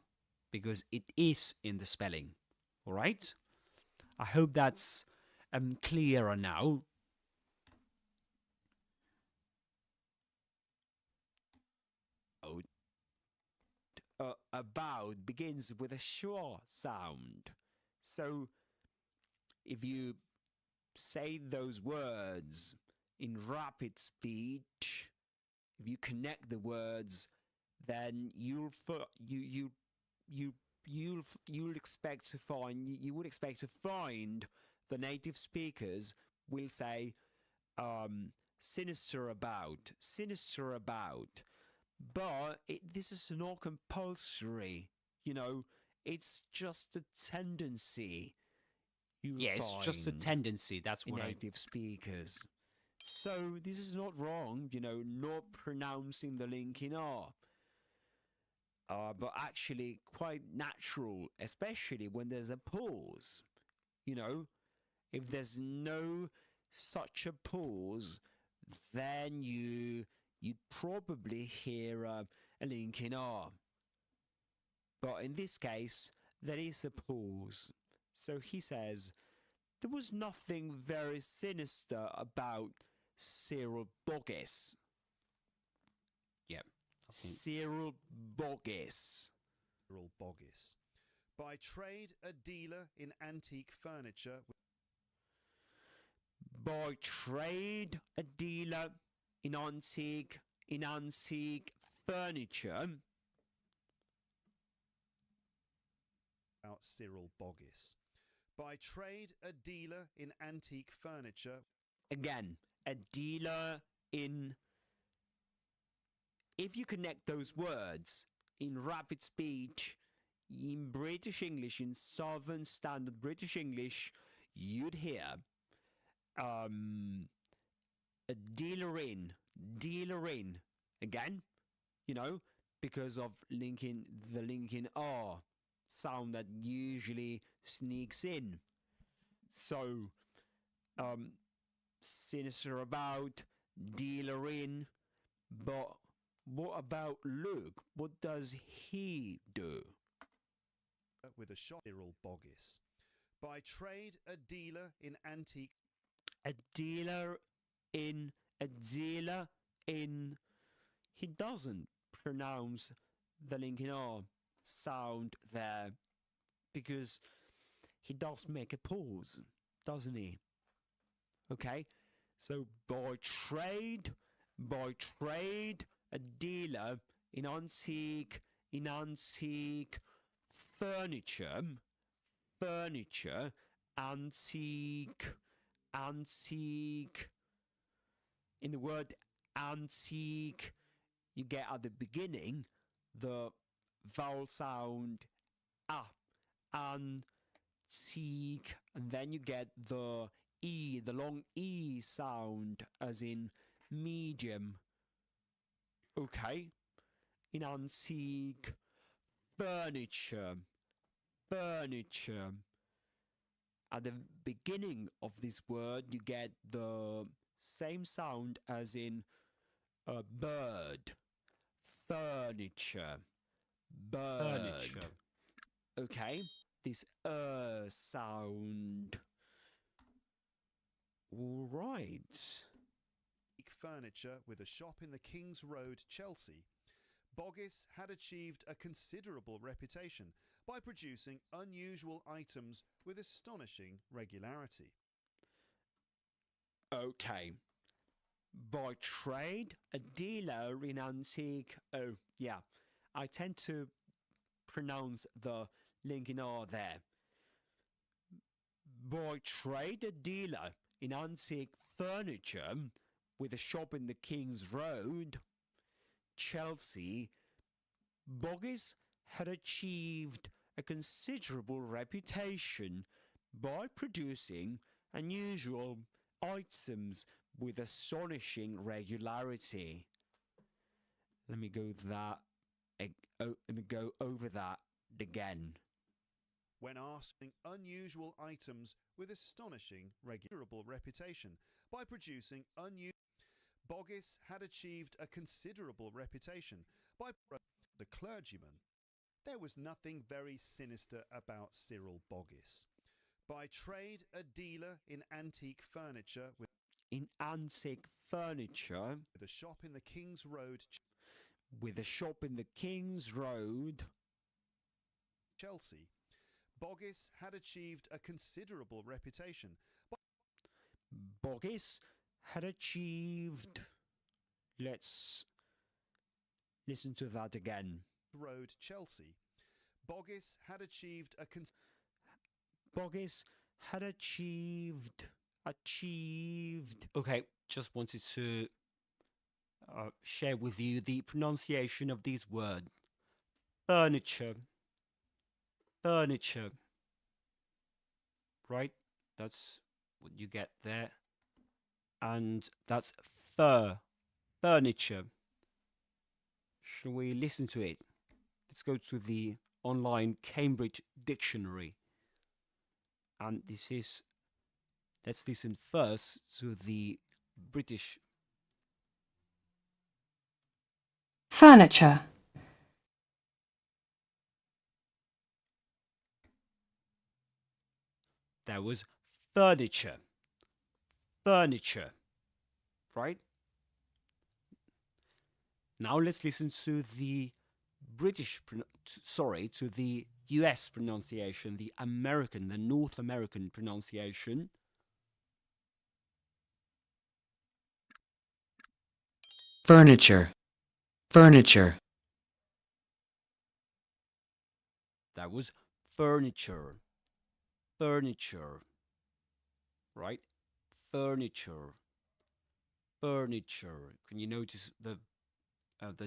because it is in the spelling. All right? I hope that's clearer now. About begins with a schwa sound. So if you say those words in rapid speech, if you connect the words, then you'll expect to find, you would expect to find the native speakers will say sinister about, but this is not compulsory, it's just a tendency. It's just a tendency, that's what native speakers. So this is not wrong, not pronouncing the linking R. But actually quite natural, especially when there's a pause. If there's no such a pause, then you'd probably hear a linking R. But in this case, there is a pause. So he says, there was nothing very sinister about Cyril Boggis. Yeah. Cyril Boggis. Cyril Boggis. By trade, a dealer in antique furniture. By trade, a dealer in antique furniture. About Cyril Boggis. By trade, a dealer in antique furniture. Again, a dealer in... If you connect those words in rapid speech, in British English, in Southern Standard British English, you'd hear a dealer in. Again, because of the linking R sound that usually sneaks in. So, sinister about, dealer in, but What about Luke? What does he do? With a shop, Cyril Boggis. By trade, a dealer in antique. A dealer in. He doesn't pronounce the linking R sound there because he does make a pause, doesn't he? Okay, so by trade, a dealer in antique furniture, antique. In the word antique, you get at the beginning the vowel sound a, antique, and then you get the e, the long e sound, as in medium. Okay, in antique furniture. At the beginning of this word, you get the same sound as in a bird. Furniture. Okay, this sound. All right. Furniture with a shop in the King's Road, Chelsea. Boggis had achieved a considerable reputation by producing unusual items with astonishing regularity. Okay. By trade, a dealer in antique. Oh, yeah. I tend to pronounce the linking R there. By trade, a dealer in antique furniture with a shop in the King's Road, Chelsea, Boggis had achieved a considerable reputation by producing unusual items with astonishing regularity. Let me go over that again. When asking unusual items with astonishing regularable reputation by producing Boggis had achieved a considerable reputation by the clergyman. There was nothing very sinister about Cyril Boggis. By trade, a dealer in antique furniture with a shop in the King's Road, Chelsea. Boggis had achieved a considerable reputation. Boggis had achieved. Let's listen to that again. Road, Chelsea. Boggis had achieved a Okay, just wanted to share with you the pronunciation of these words. Furniture. Right? That's what you get there. And that's furniture. Shall we listen to it? Let's go to the online Cambridge Dictionary. And let's listen first to the British. Furniture. That was furniture. Right? Now let's listen to the to the US pronunciation, the North American pronunciation. Furniture. That was furniture. Right? Furniture. Can you notice the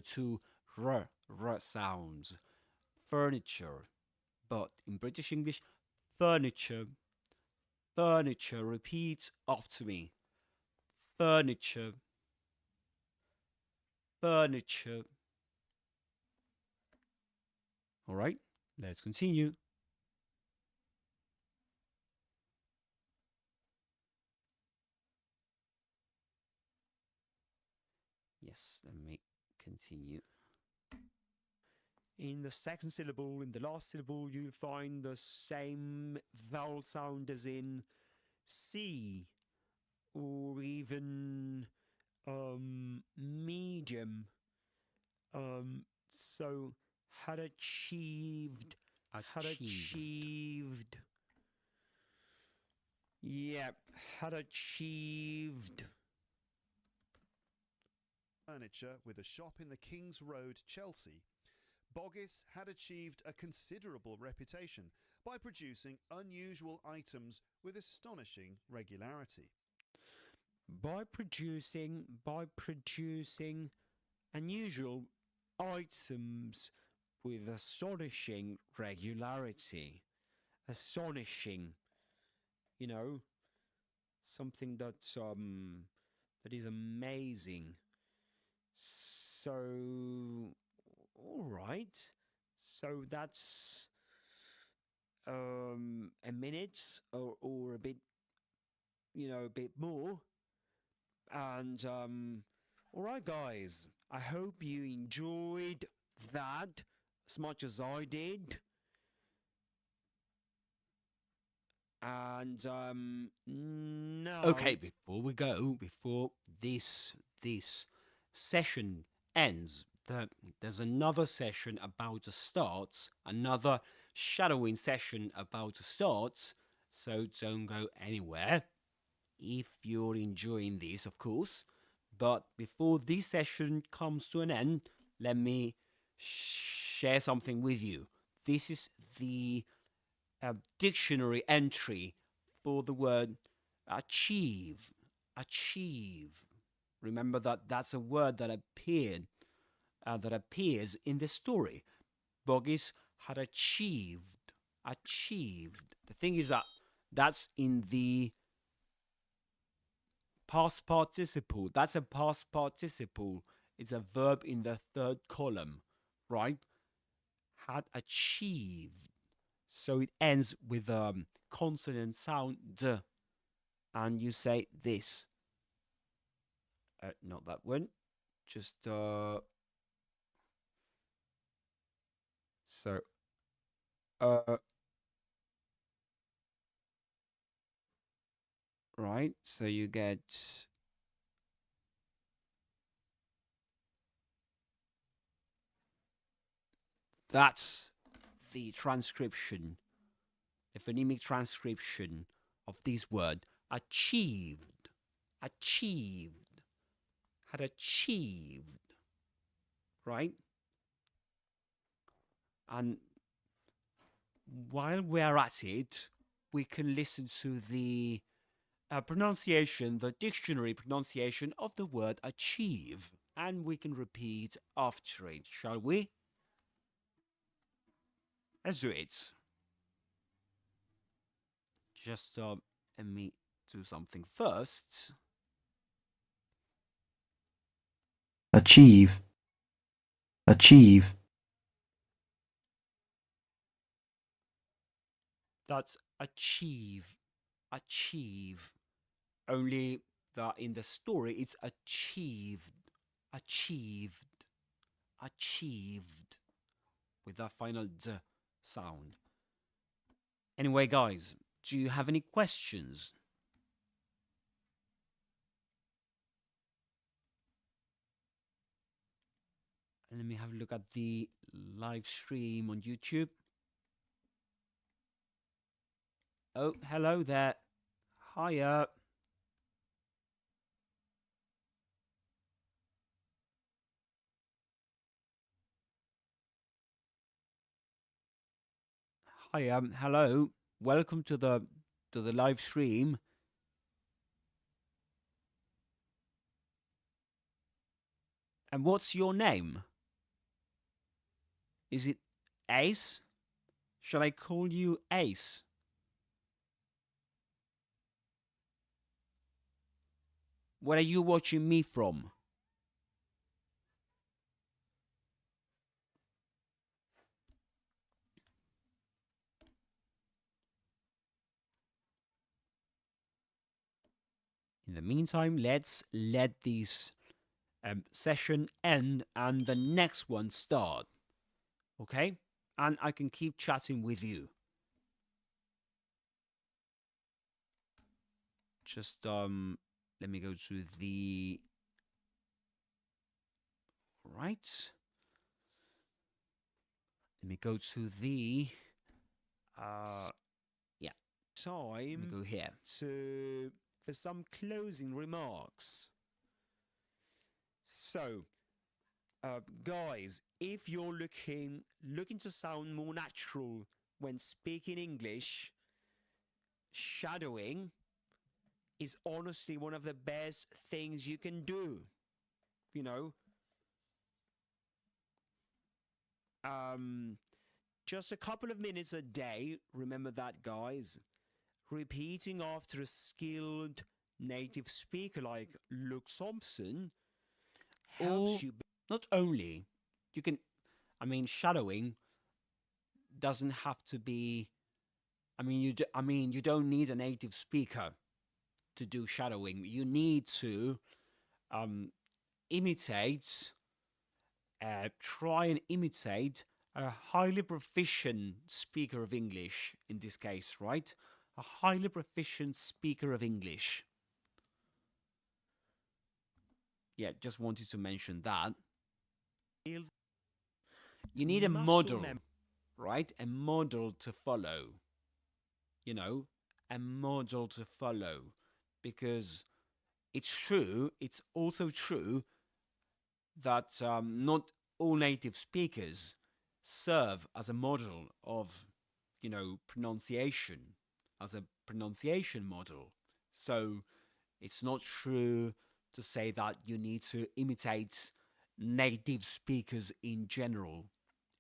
two r sounds? Furniture. But in British English, furniture repeats after me. Furniture. All right, let's continue. Yes, let me Continue. In the second syllable, in the last syllable, you'll find the same vowel sound as in C, or even medium. So had achieved. Yep, had achieved. Furniture with a shop in the King's Road, Chelsea, Boggis had achieved a considerable reputation by producing unusual items with astonishing regularity. By producing unusual items with astonishing regularity. Astonishing, you know, something that is amazing. So, all right. So that's a minute or a bit, a bit more. And all right, guys. I hope you enjoyed that as much as I did. And now. Okay, before we go, before this session ends, there's another session about to start, another shadowing session about to start. So don't go anywhere if you're enjoying this, of course. But before this session comes to an end, let me share something with you. This is the dictionary entry for the word achieve. Remember that's a word that appears in the story. Boggis had achieved. The thing is that's in the past participle. That's a past participle. It's a verb in the third column, right? Had achieved. So it ends with a consonant sound d, and you say this. Not that one. Just so right. So you get that's the transcription, the phonemic transcription of this word achieved. Had achieved, right? And while we're at it, we can listen to the pronunciation, the dictionary pronunciation of the word achieve, and we can repeat after it, shall we? Let's do it. Just let me do something first. Achieve. That's achieve. Only that in the story it's achieved. With that final d sound. Anyway, guys, do you have any questions? Let me have a look at the live stream on YouTube. Oh, hello there. Hiya. Hi, hello. Welcome to the live stream. And what's your name? Is it Ace? Shall I call you Ace? Where are you watching me from? In the meantime, let's let this session end and the next one start. Okay? And I can keep chatting with you. Just let me go to the right. Let me go to the yeah. Time Let me go here. for some closing remarks. So, guys, if you're looking to sound more natural when speaking English, shadowing is honestly one of the best things you can do. You know, just a couple of minutes a day. Remember that, guys. Repeating after a skilled native speaker like Luke Thompson helps you. Not only you can, I mean, shadowing doesn't have to be. I mean, you don't need a native speaker to do shadowing. You need to imitate, try and imitate a highly proficient speaker of English in this case, right? A highly proficient speaker of English. Yeah, just wanted to mention that. You need a model, right? A model to follow. You know, a model to follow. Because it's true, it's also true that not all native speakers serve as a model of, you know, pronunciation, as a pronunciation model. So it's not true to say that you need to imitate native speakers in general,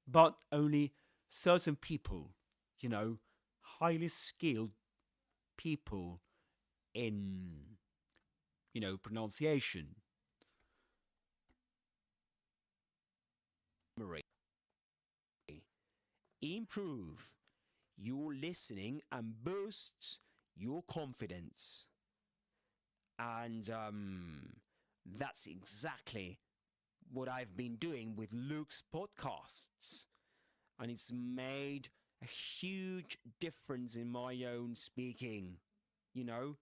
but only certain people, you know, highly skilled people in, you know, pronunciation. Improve your listening and boosts your confidence. And that's exactly what I've been doing with Luke's podcasts. And it's made a huge difference in my own speaking, you know.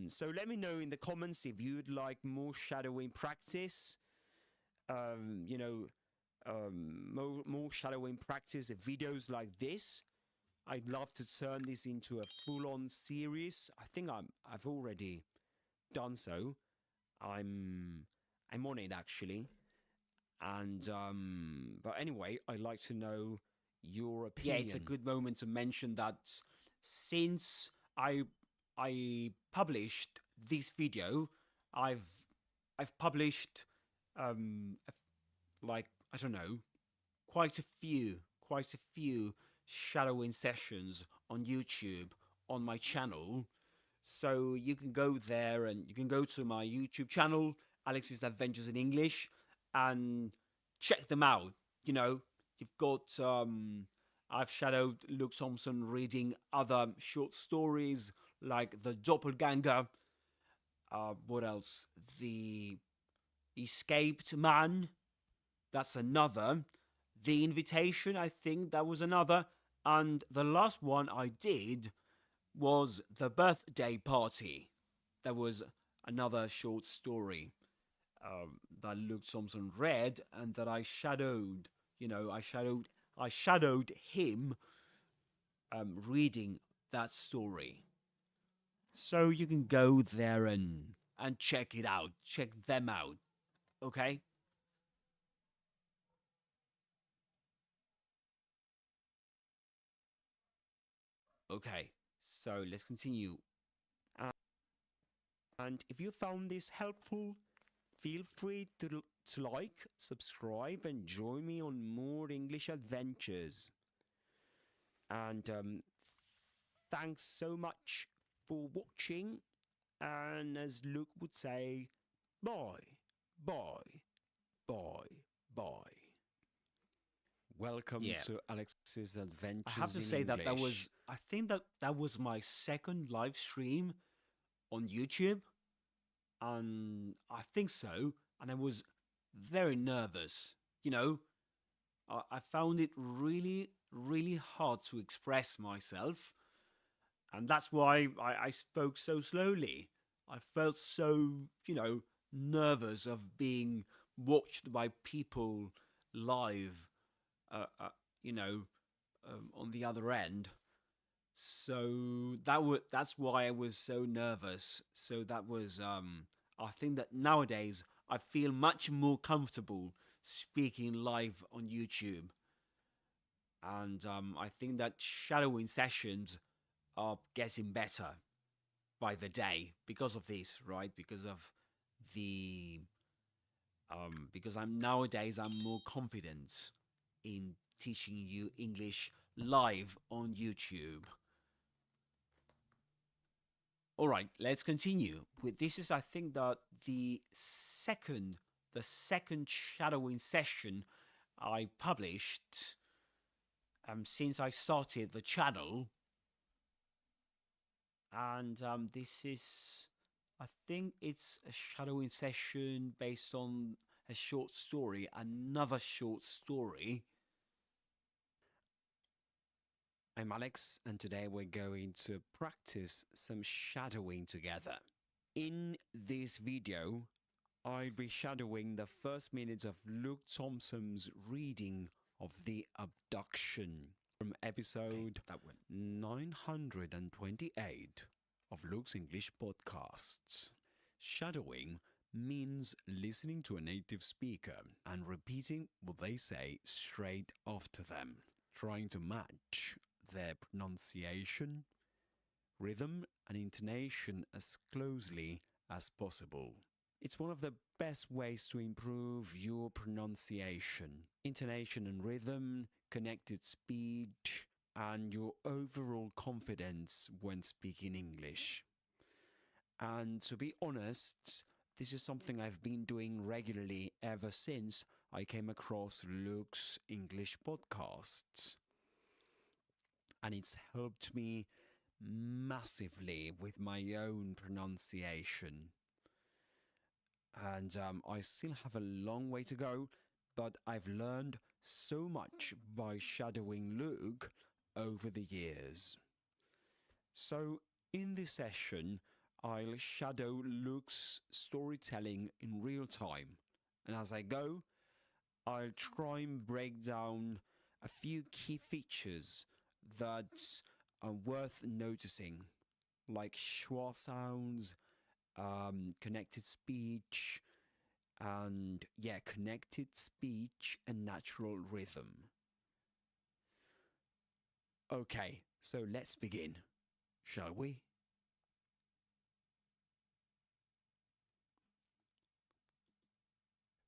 So let me know in the comments if you'd like more shadowing practice. You know, more shadowing practice videos like this. I'd love to turn this into a full-on series. I think I've already done so. I'm on it actually. And but anyway, I'd like to know your opinion. Yeah, it's a good moment to mention that since I published this video, I've published like, I don't know, quite a few shadowing sessions on YouTube on my channel. So you can go there and you can go to my YouTube channel, Alex's Adventures in English, and check them out. You know, you've got I've shadowed Luke Thompson reading other short stories like The Doppelganger. What else? The Escaped Man. That's another. The Invitation, I think that was another. And the last one I did was The Birthday Party. That was another short story that Luke Thompson read and that I shadowed. You know, I shadowed him reading that story. So you can go there and check it out. Check them out. Okay? Okay, so let's continue. And if you found this helpful, feel free to like, subscribe, and join me on more English adventures. And thanks so much for watching. And as Luke would say, bye, bye, bye, bye. Welcome to Alex's Adventures. I have to say that I think that was my second live stream on YouTube. And I think so. And I was very nervous. You know, I found it really, really hard to express myself. And that's why I spoke so slowly. I felt so, nervous of being watched by people live, uh, uh, you know, on the other end. So that's why I was so nervous. So that was I think that nowadays I feel much more comfortable speaking live on YouTube. And I think that shadowing sessions are getting better by the day because of this, right? Because of the because I'm more confident in teaching you English live on YouTube. All right, let's continue with this. Is I think that the second shadowing session I published since I started the channel, and this is, I think it's a shadowing session based on a short story, another short story. I'm Alex, and today we're going to practice some shadowing together. In this video, I'll be shadowing the first minutes of Luke Thompson's reading of The Abduction from episode 928 of Luke's English podcasts. Shadowing means listening to a native speaker and repeating what they say straight after them, trying to match their pronunciation, rhythm, and intonation as closely as possible. It's one of the best ways to improve your pronunciation, intonation and rhythm, connected speech, and your overall confidence when speaking English. And to be honest, this is something I've been doing regularly ever since I came across Luke's English podcasts. And it's helped me massively with my own pronunciation. And I still have a long way to go, but I've learned so much by shadowing Luke over the years. So in this session, I'll shadow Luke's storytelling in real time. And as I go, I'll try and break down a few key features that are worth noticing, like schwa sounds, connected speech, and connected speech and natural rhythm. Okay, so let's begin, shall we?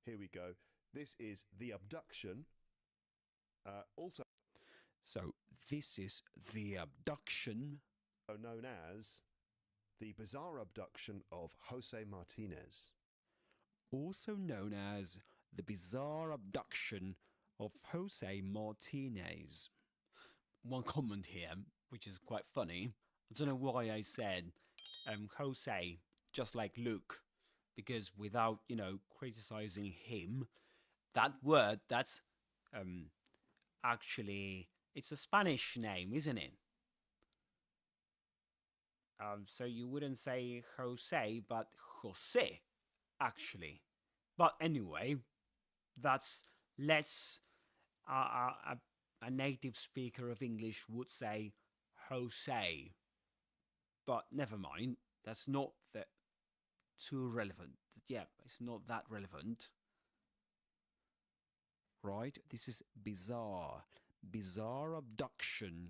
Here we go. This is The Abduction. So this is The Abduction, Known as The Bizarre Abduction of Jose Martinez. also known as The Bizarre Abduction of Jose Martinez. One comment here, which is quite funny. I don't know why I said Jose, just like Luke, because without, criticizing him, that word, that's actually, it's a Spanish name, isn't it? So you wouldn't say Jose, but Jose, actually. But anyway, that's less a native speaker of English would say Jose. But never mind, that's not that too relevant. Yeah, it's not that relevant. Right? This is bizarre. Bizarre abduction.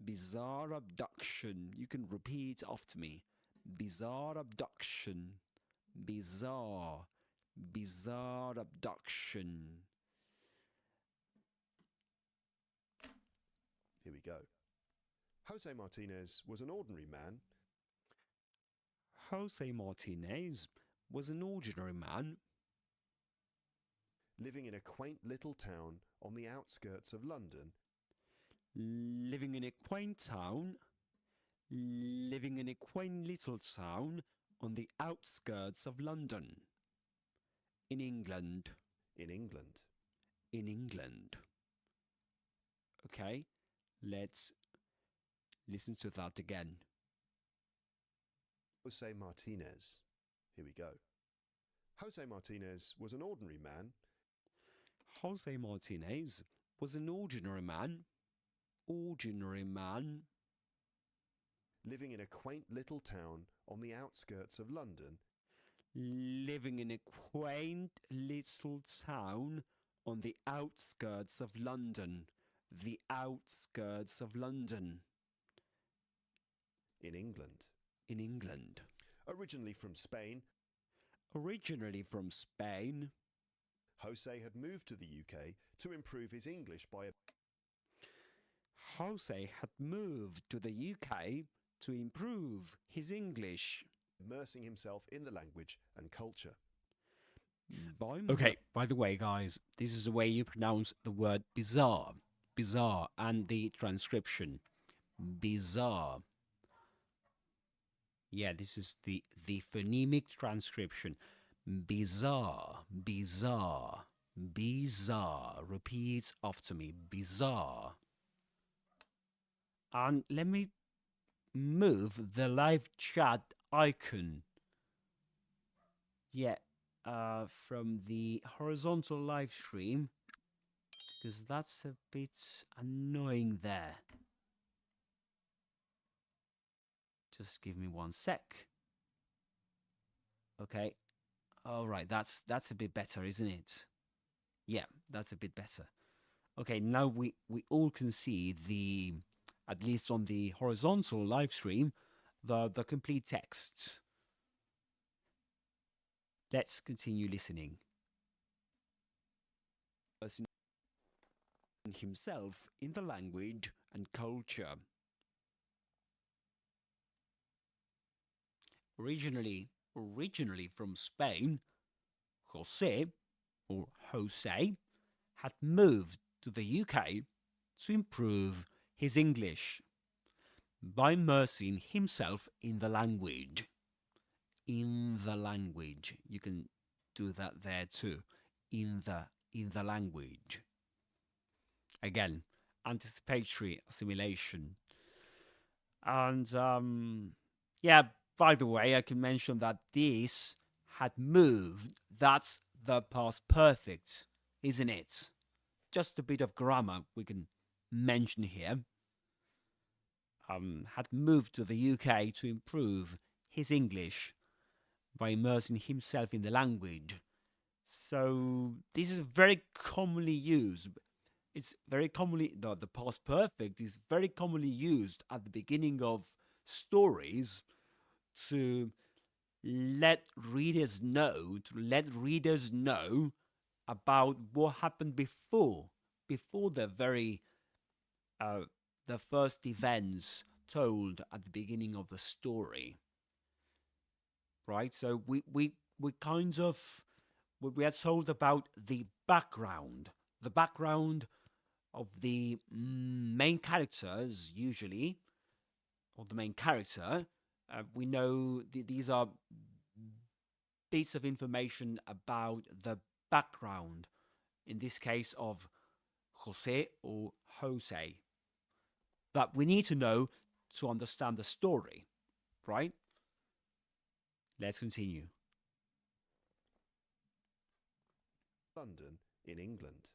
Bizarre abduction. You can repeat after me. Bizarre abduction. Bizarre. Bizarre abduction. Here we go. Jose Martinez was an ordinary man. Jose Martinez was an ordinary man Living in a quaint little town on the outskirts of London. living in a quaint little town On the outskirts of London. In England. In England. In England. Okay, let's listen to that again. Jose Martinez. Here we go. Jose Martinez was an ordinary man. Jose Martinez was an ordinary man. Ordinary man. Living in a quaint little town on the outskirts of London. Living in a quaint little town on the outskirts of London. The outskirts of London. In England. In England. Originally from Spain. Originally from Spain. Jose had moved to the UK to improve his English by... Jose had moved to the UK to improve his English. immersing himself in the language and culture. Okay, by the way, guys, this is the way you pronounce the word bizarre. Bizarre, and the transcription. Bizarre. Yeah, this is the phonemic transcription. Bizarre, bizarre, bizarre. Repeat after me. Bizarre. And let me move the live chat icon. Yeah, from the horizontal live stream, because that's a bit annoying there. Just give me 1 sec. Okay. All right, that's a bit better, isn't it? Yeah, that's a bit better. Okay, now we all can see the, at least on the horizontal live stream, the complete text. Let's continue listening. Himself in the language and culture. Originally from Spain, Jose had moved to the UK to improve his English by immersing himself in the language. In the language. You can do that there too. In the language. Again, anticipatory assimilation. And yeah, by the way, I can mention that this had moved. That's the past perfect, isn't it? Just a bit of grammar we can mention here. Had moved to the UK to improve his English by immersing himself in the language. So this is very commonly used. It's very commonly, the past perfect is very commonly used at the beginning of stories to let readers know about what happened before the very the first events told at the beginning of the story. Right? So we kind of we are told about the background of the main characters usually, or the main character. We know these are bits of information about the background, in this case of Jose or Jose, that we need to know to understand the story, right? Let's continue. London in England.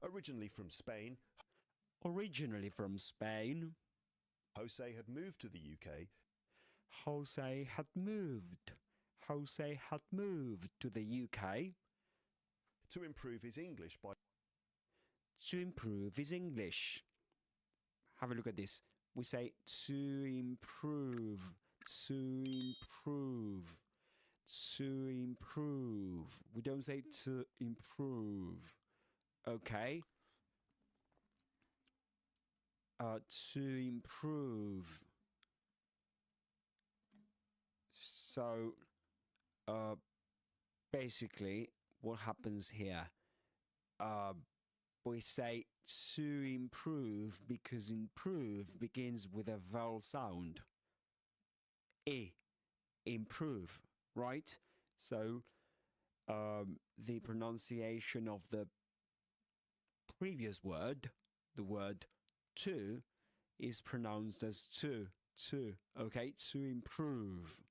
Originally from Spain. Originally from Spain. Jose had moved to the UK. Jose had moved to the UK to improve his English by... To improve his English. Have a look at this. We say to improve. We don't say to improve. Okay. To improve. So, basically, what happens here? We say to improve because improve begins with a vowel sound. E. improve, right? So the pronunciation of the previous word, the word to, is pronounced as to, okay, to improve.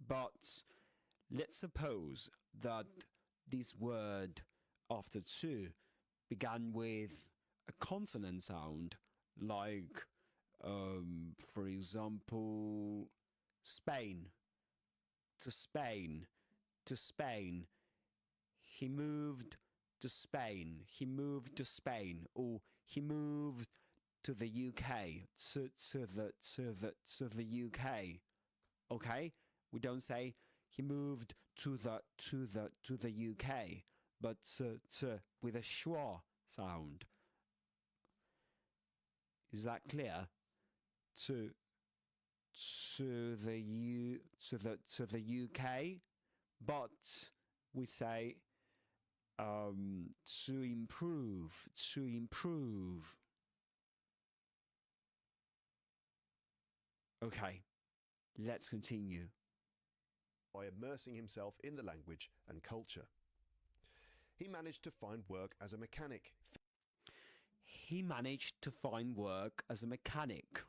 But let's suppose that this word after to began with a consonant sound, like, for example, Spain, to Spain, to Spain. He moved to Spain, he moved to Spain, or he moved to the UK, to the UK. Okay, we don't say he moved to the UK, but with a schwa sound. Is that clear? To the UK, but we say to improve, to improve. Okay, let's continue. By immersing himself in the language and culture. He managed to find work as a mechanic. He managed to find work as a mechanic.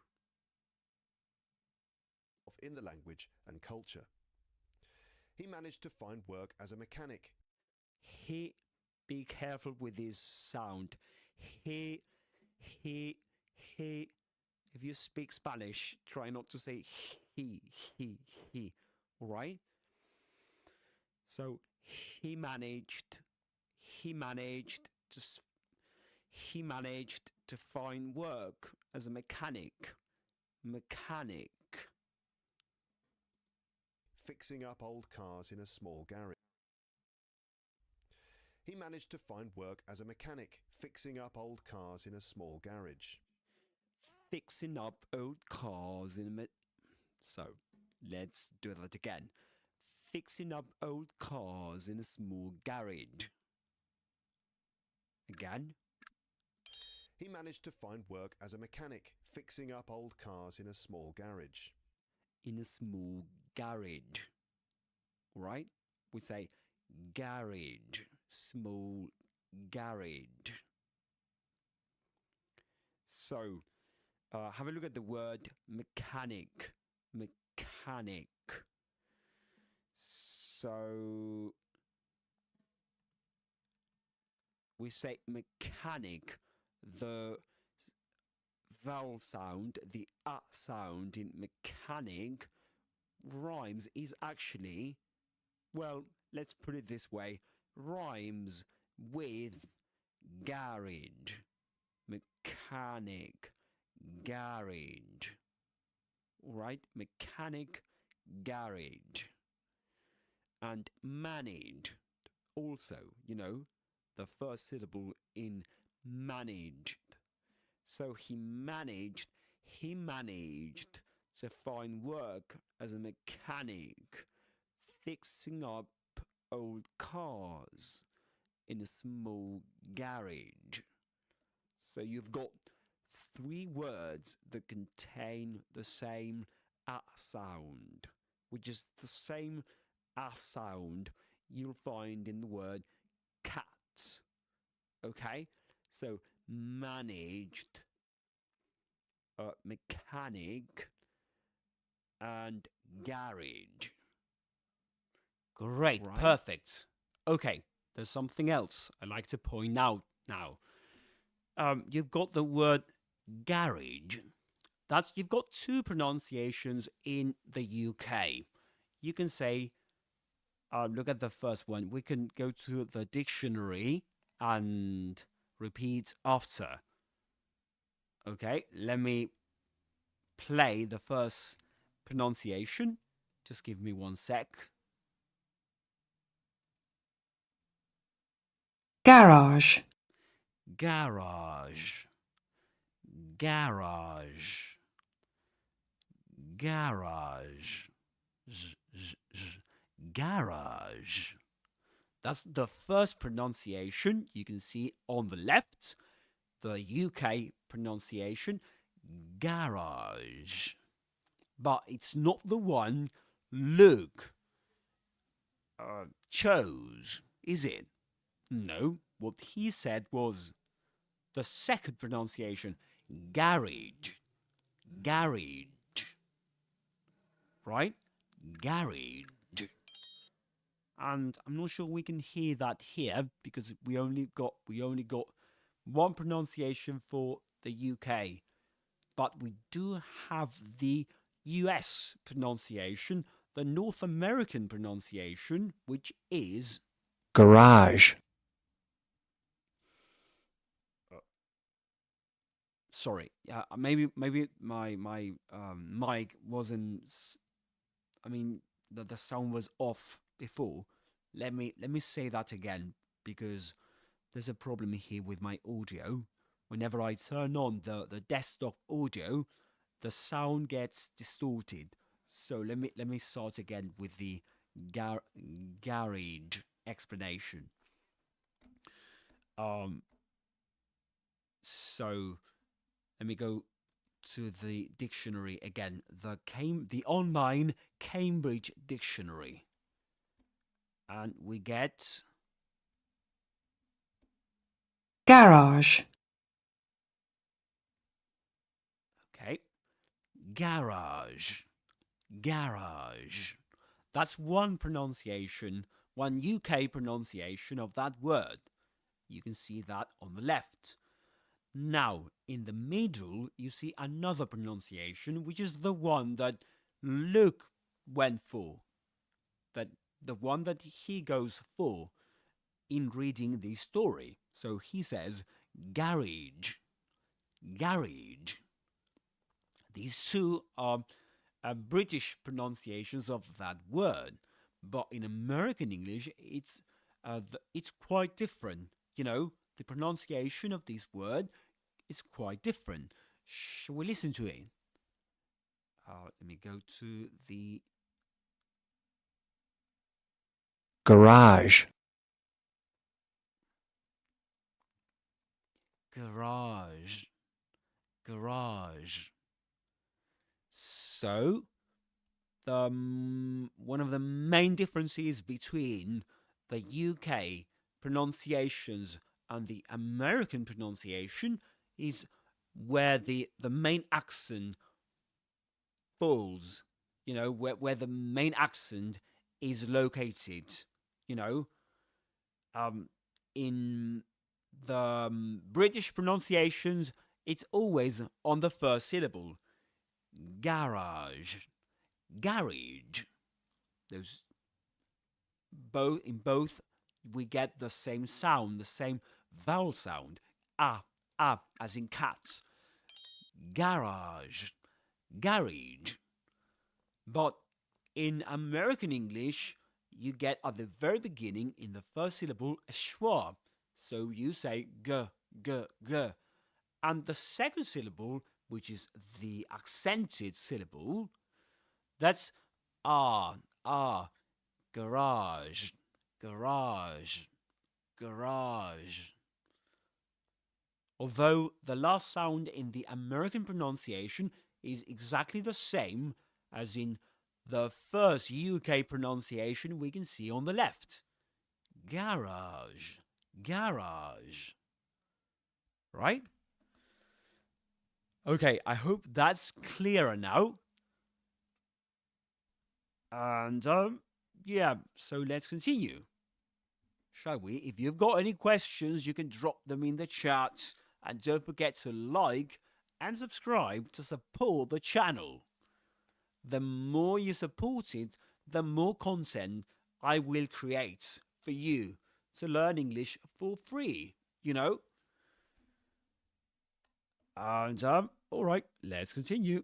In the language and culture. He managed to find work as a mechanic. Be careful with this sound. He. If you speak Spanish, try not to say he. All right? So he managed to find work as a mechanic. Fixing up old cars in a small garage. He managed to find work as a mechanic, fixing up old cars in a small garage. Fixing up old cars in a... So, let's do that again. Fixing up old cars in a small garage. Again. He managed to find work as a mechanic, fixing up old cars in a small garage. In a small garage. Right? We say garage, small garage. So, have a look at the word mechanic. Mechanic. So, we say mechanic. The vowel sound, the a sound in mechanic rhymes is actually, well, let's put it this way, rhymes with garage. Mechanic, garage. Right? Mechanic, garage. And managed, also, you know, the first syllable in managed. So he managed to find work as a mechanic, fixing up old cars in a small garage. So you've got 3 words that contain the same a sound, which is the same a sound you'll find in the word cat. Okay? So managed, mechanic, and garage. Great, Right? perfect. Okay, there's something else I'd like to point out now. You've got the word garage. You've got 2 pronunciations in the UK. You can say, look at the first one. We can go to the dictionary and repeat after. Okay, let me play the first pronunciation. Just give me 1 sec. Garage. Garage. Garage. Garage. Garage. That's the first pronunciation you can see on the left. The UK pronunciation, garage. But it's not the one look, chose, is it? No, what he said was the second pronunciation, garage, garage, right? Garage. And I'm not sure we can hear that here because we only got one pronunciation for the UK, but we do have the US pronunciation, the North American pronunciation, which is garage, sorry. Maybe my mic wasn't. I mean, the sound was off before. Let me say that again because there's a problem here with my audio. Whenever I turn on the desktop audio, the sound gets distorted. So let me start again with the garage explanation. So let me go to the dictionary again. The online Cambridge Dictionary, and we get garage, okay, garage, garage. That's one pronunciation, one UK pronunciation of that word. You can see that on the left. Now, in the middle, you see another pronunciation, which is the one that Luke went for. That the one that he goes for in reading the story. So he says garage, garage. These two are British pronunciations of that word, but in American English, it's quite different. You know, the pronunciation of this word is quite different. Shall we listen to it? Let me go to the garage, garage, garage. So, one of the main differences between the UK pronunciations and the American pronunciation is where the main accent falls, you know, where the main accent is located, you know. In the British pronunciations, it's always on the first syllable. Garage, garage. Those in both we get the same sound, the same vowel sound. As in cats. Garage, garage. But in American English, you get at the very beginning, in the first syllable, a schwa. So you say g, g, g. And the second syllable, which is the accented syllable, that's ah, garage, garage, garage. Although the last sound in the American pronunciation is exactly the same as in the first UK pronunciation we can see on the left. Garage, garage. Right? Okay, I hope that's clearer now. And, yeah, so let's continue. Shall we? If you've got any questions, you can drop them in the chat. And don't forget to like and subscribe to support the channel. The more you support it, the more content I will create for you to learn English for free, you know? And, all right, let's continue.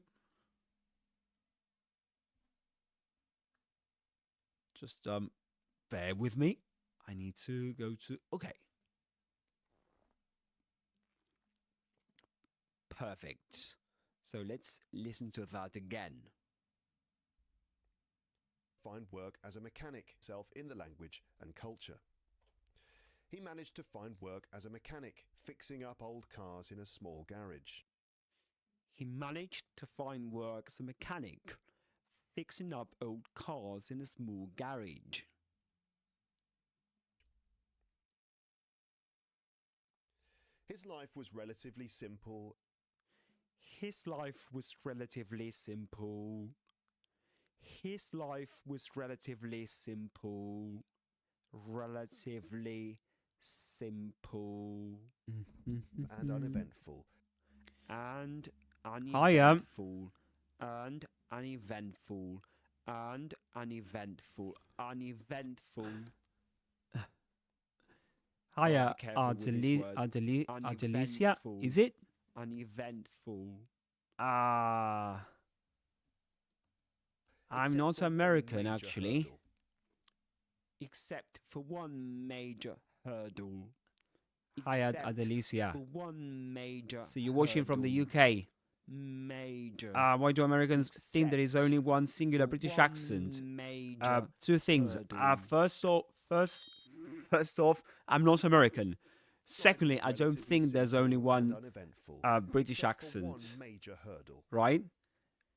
Just, bear with me. I need to go to, okay. Perfect. So let's listen to that again. Find work as a mechanic himself in the language and culture. He managed to find work as a mechanic, fixing up old cars in a small garage. He managed to find work as a mechanic, fixing up old cars in a small garage. His life was relatively simple. His life was relatively simple. His life was relatively simple. Relatively simple. And uneventful. And Hiya. uneventful. And uneventful. And uneventful. Uneventful. Hiya, be careful with this word. Adelicia, Uneventful. is it? Uneventful. I'm Except not for one American, major actually. hurdle. Except for one major hurdle. Hiya, Except Adelicia. for one major So you're watching from the hurdle. UK. Major. Why do Americans think there is Except only one singular for British one accent? Major Two things. hurdle. First off, I'm not American. Secondly, Life I was don't relatively think there's only simple and one uneventful, British except for one accent, major hurdle. right?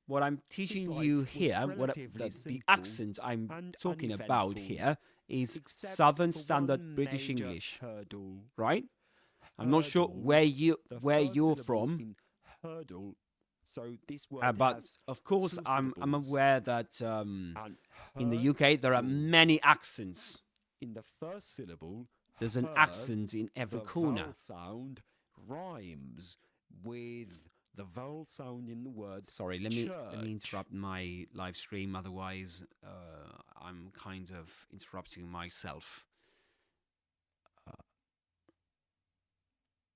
What I'm teaching life you was here, relatively the simple accent I'm and talking about uneventful, here is except Southern for Standard one British major English, hurdle. right? I'm not sure Hurdle, where the you're first syllable from, in hurdle. So this word but has of course two I'm syllables, aware that and in the UK there are hurdle. many accents. In the first syllable, There's an hurd, accent in every the corner. vowel sound rhymes with the vowel sound in the word. Sorry, let me church. interrupt my live stream. Otherwise, I'm kind of interrupting myself.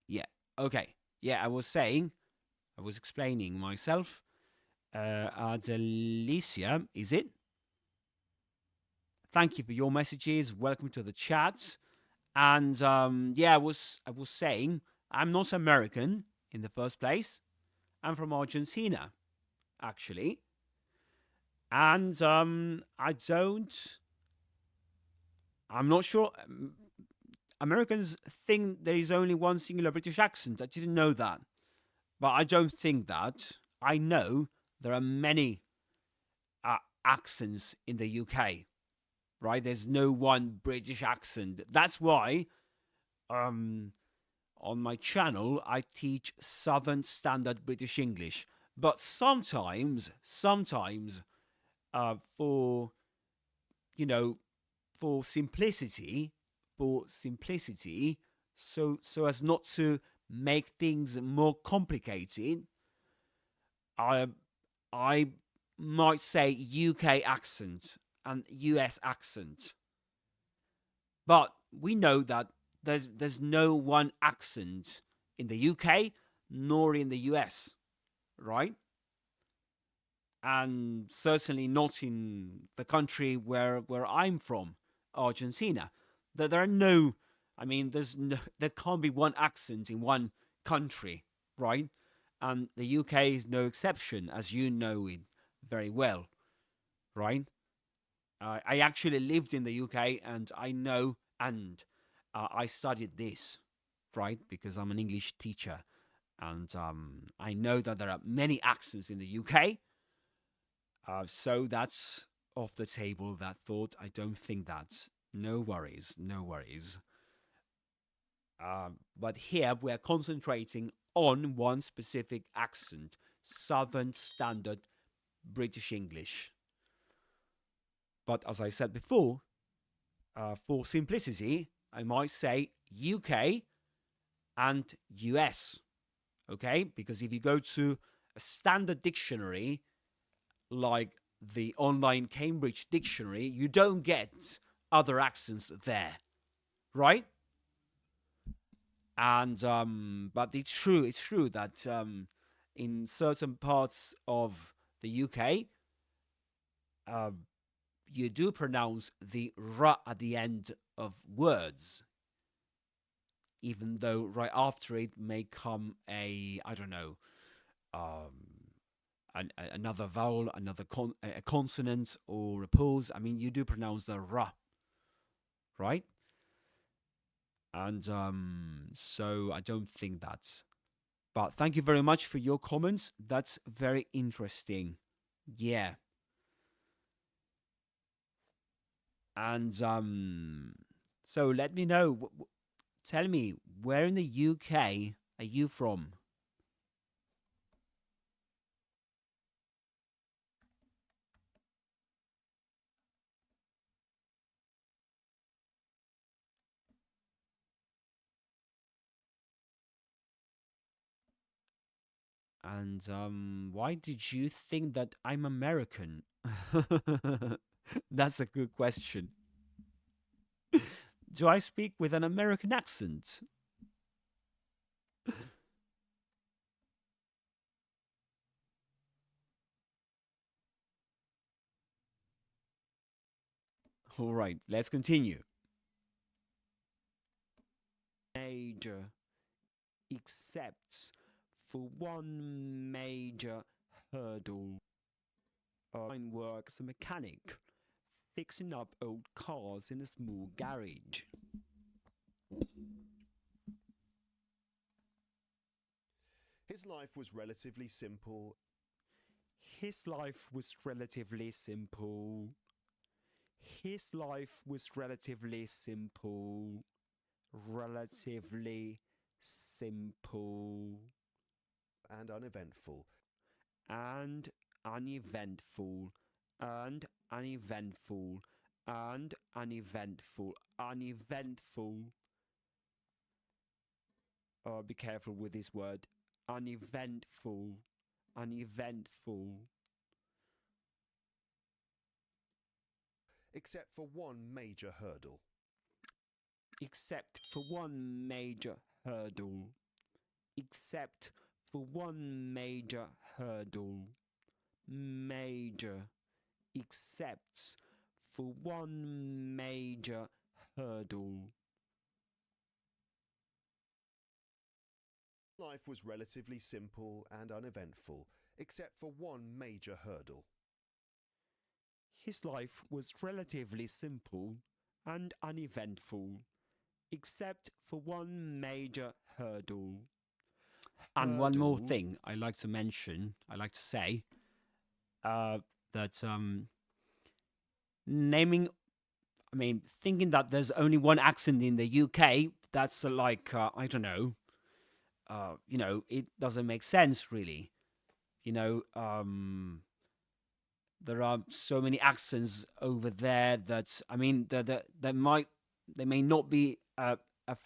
Yeah. Okay. Yeah, I was explaining myself. Adelicia, is it? Thank you for your messages. Welcome to the chat. And yeah, I was saying I'm not American in the first place. I'm from Argentina, actually. And I'm not sure. Americans think there is only one singular British accent. I didn't know that. But I don't think that. I know there are many accents in the UK, right? There's no one British accent. That's why on my channel, I teach Southern Standard British English. But sometimes, for simplicity, so as not to make things more complicated, I might say UK accent and US accent. But we know that there's no one accent in the UK nor in the US, right? And certainly not in the country where I'm from, Argentina. There are no, there can't be one accent in one country, right? And the UK is no exception, as you know it very well, right? I actually lived in the UK, and I know, and I studied this, right? Because I'm an English teacher, and I know that there are many accents in the UK. So that's off the table, that thought. I don't think that. No worries. But here we're concentrating on one specific accent, Southern Standard British English. But as I said before, for simplicity, I might say UK and US, okay? Because if you go to a standard dictionary, like the online Cambridge dictionary, you don't get other accents there, right? And but it's true that in certain parts of the UK, you do pronounce the r at the end of words, even though right after it may come a another vowel, a consonant or a pause. I mean, you do pronounce the r, right? And so I don't think that's. But thank you very much for your comments. That's very interesting. Yeah. And so let me know. Tell me, where in the UK are you from? And why did you think that I'm American? That's a good question. Do I speak with an American accent? All right, let's continue. Major, except for one major hurdle. I work as a mechanic, fixing up old cars in a small garage. His life was relatively simple. His life was relatively simple. His life was relatively simple. Relatively simple. And uneventful. And uneventful. And uneventful. And uneventful. Uneventful. Be careful with this word. Uneventful. Uneventful. Except for one major hurdle. Except for one major hurdle. Except for one major hurdle. Major. Except for one major hurdle. Life was relatively simple and uneventful, except for one major hurdle. His life was relatively simple and uneventful, except for one major hurdle. And one more thing I like to mention, I like to say, that thinking that there's only one accent in the UK, that's I don't know, it doesn't make sense really. There are so many accents over there that there may not be a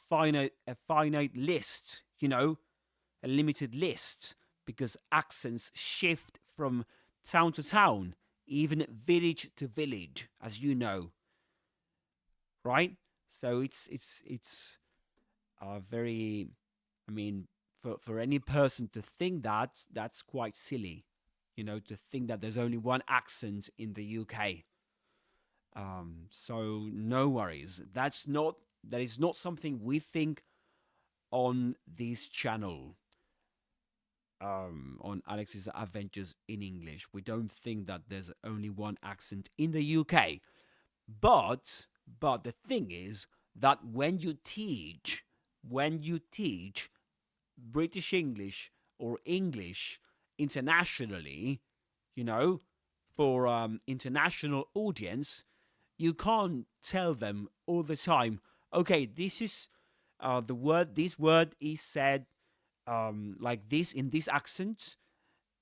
finite list, a limited list, because accents shift from town to town, even village to village, as you know, right? So it's very, for any person to think that, that's quite silly, to think that there's only one accent in the UK. So no worries. That is not something we think on this channel. On Alex's Adventures in English, we don't think that there's only one accent in the UK. But the thing is that when you teach British English or English internationally, for international audience, you can't tell them all the time, okay, this is this word is said like this in this accent,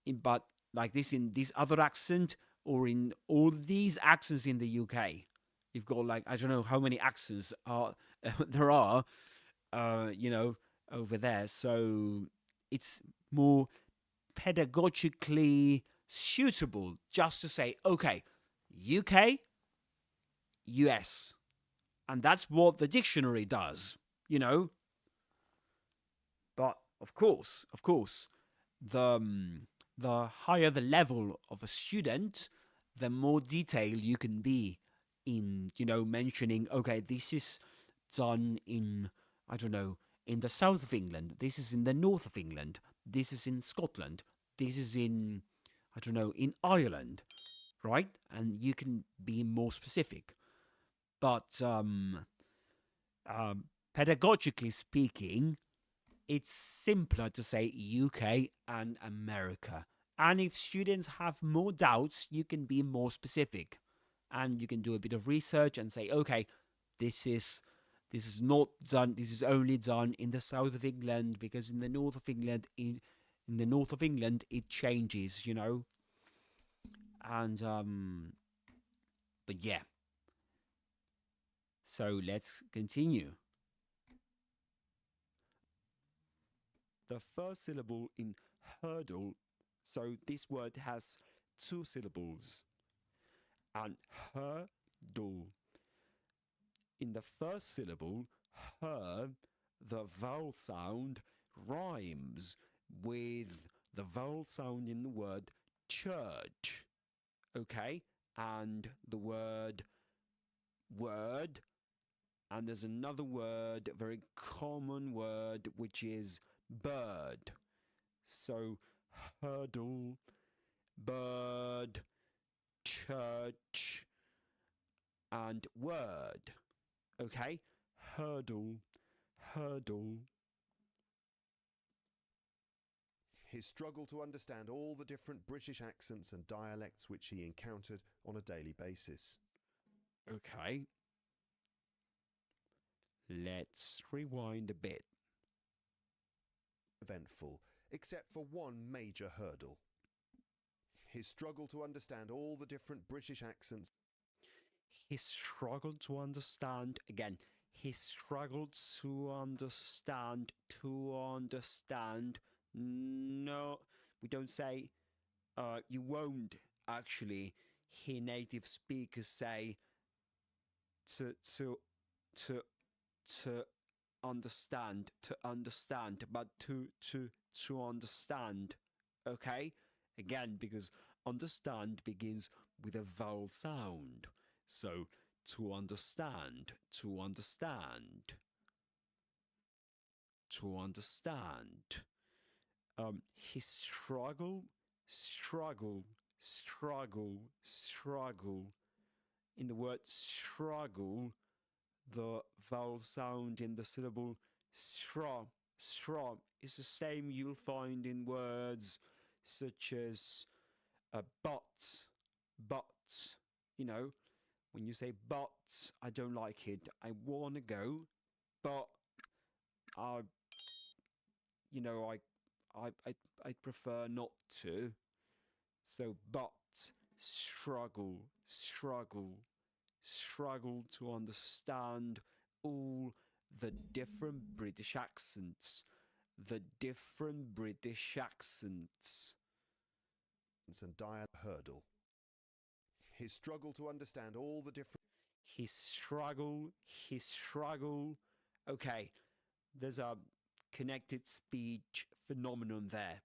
but like this in this other accent, or in all these accents in the UK. You've got I don't know how many accents there are, over there. So it's more pedagogically suitable just to say, okay, UK, US. And that's what the dictionary does, But of course, the higher the level of a student, the more detail you can be in, mentioning, okay, this is done in, I don't know, in the south of England, this is in the north of England, this is in Scotland, this is in, I don't know, in Ireland, right? And you can be more specific. But pedagogically speaking, it's simpler to say UK and America. And if students have more doubts, you can be more specific. and you can do a bit of research and say, okay, this is not done. This is only done in the south of England, because in the north of England, in the north of England, it changes, you know. And but yeah. So let's continue. The first syllable in hurdle, so this word has 2 syllables, and hurdle. In the first syllable, her, the vowel sound rhymes with the vowel sound in the word church. Okay? And the word word, and there's another word, a very common word, which is bird. So hurdle, bird, church, and word. Okay? Hurdle, hurdle. His struggle to understand all the different British accents and dialects which he encountered on a daily basis. Okay. Let's rewind a bit. Eventful, except for one major hurdle. His struggle to understand all the different British accents. He struggled to understand, again, he struggled to understand, no, we don't say, you won't actually hear native speakers say to understand, but to understand, okay? Again, because understand begins with a vowel sound. So, to understand, to understand, to understand. He struggle. In the word struggle, the vowel sound in the syllable stra is the same you'll find in words such as but, you know, when you say but, I don't like it, I want to go, but I, you know, I prefer not to. So but, struggle to understand all the different British accents. The different British accents. And hurdle. His struggle to understand all the different. His struggle. Okay, there's a connected speech phenomenon there.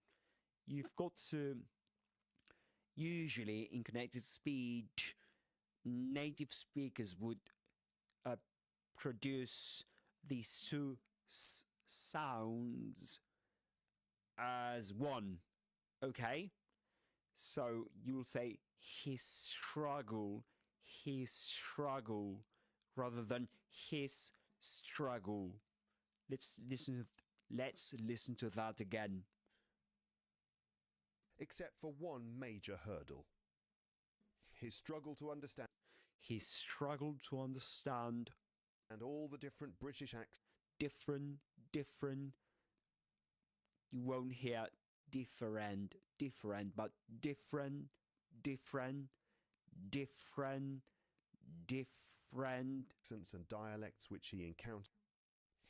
You've got to, usually in connected speech, native speakers would produce these two sounds as one. Okay? So you'll say his struggle, rather than his struggle. Let's listen to that again. Except for one major hurdle. His struggle to understand. He struggled to understand. And all the different British accents. Different. You won't hear different, but different. Accents and dialects which he encountered.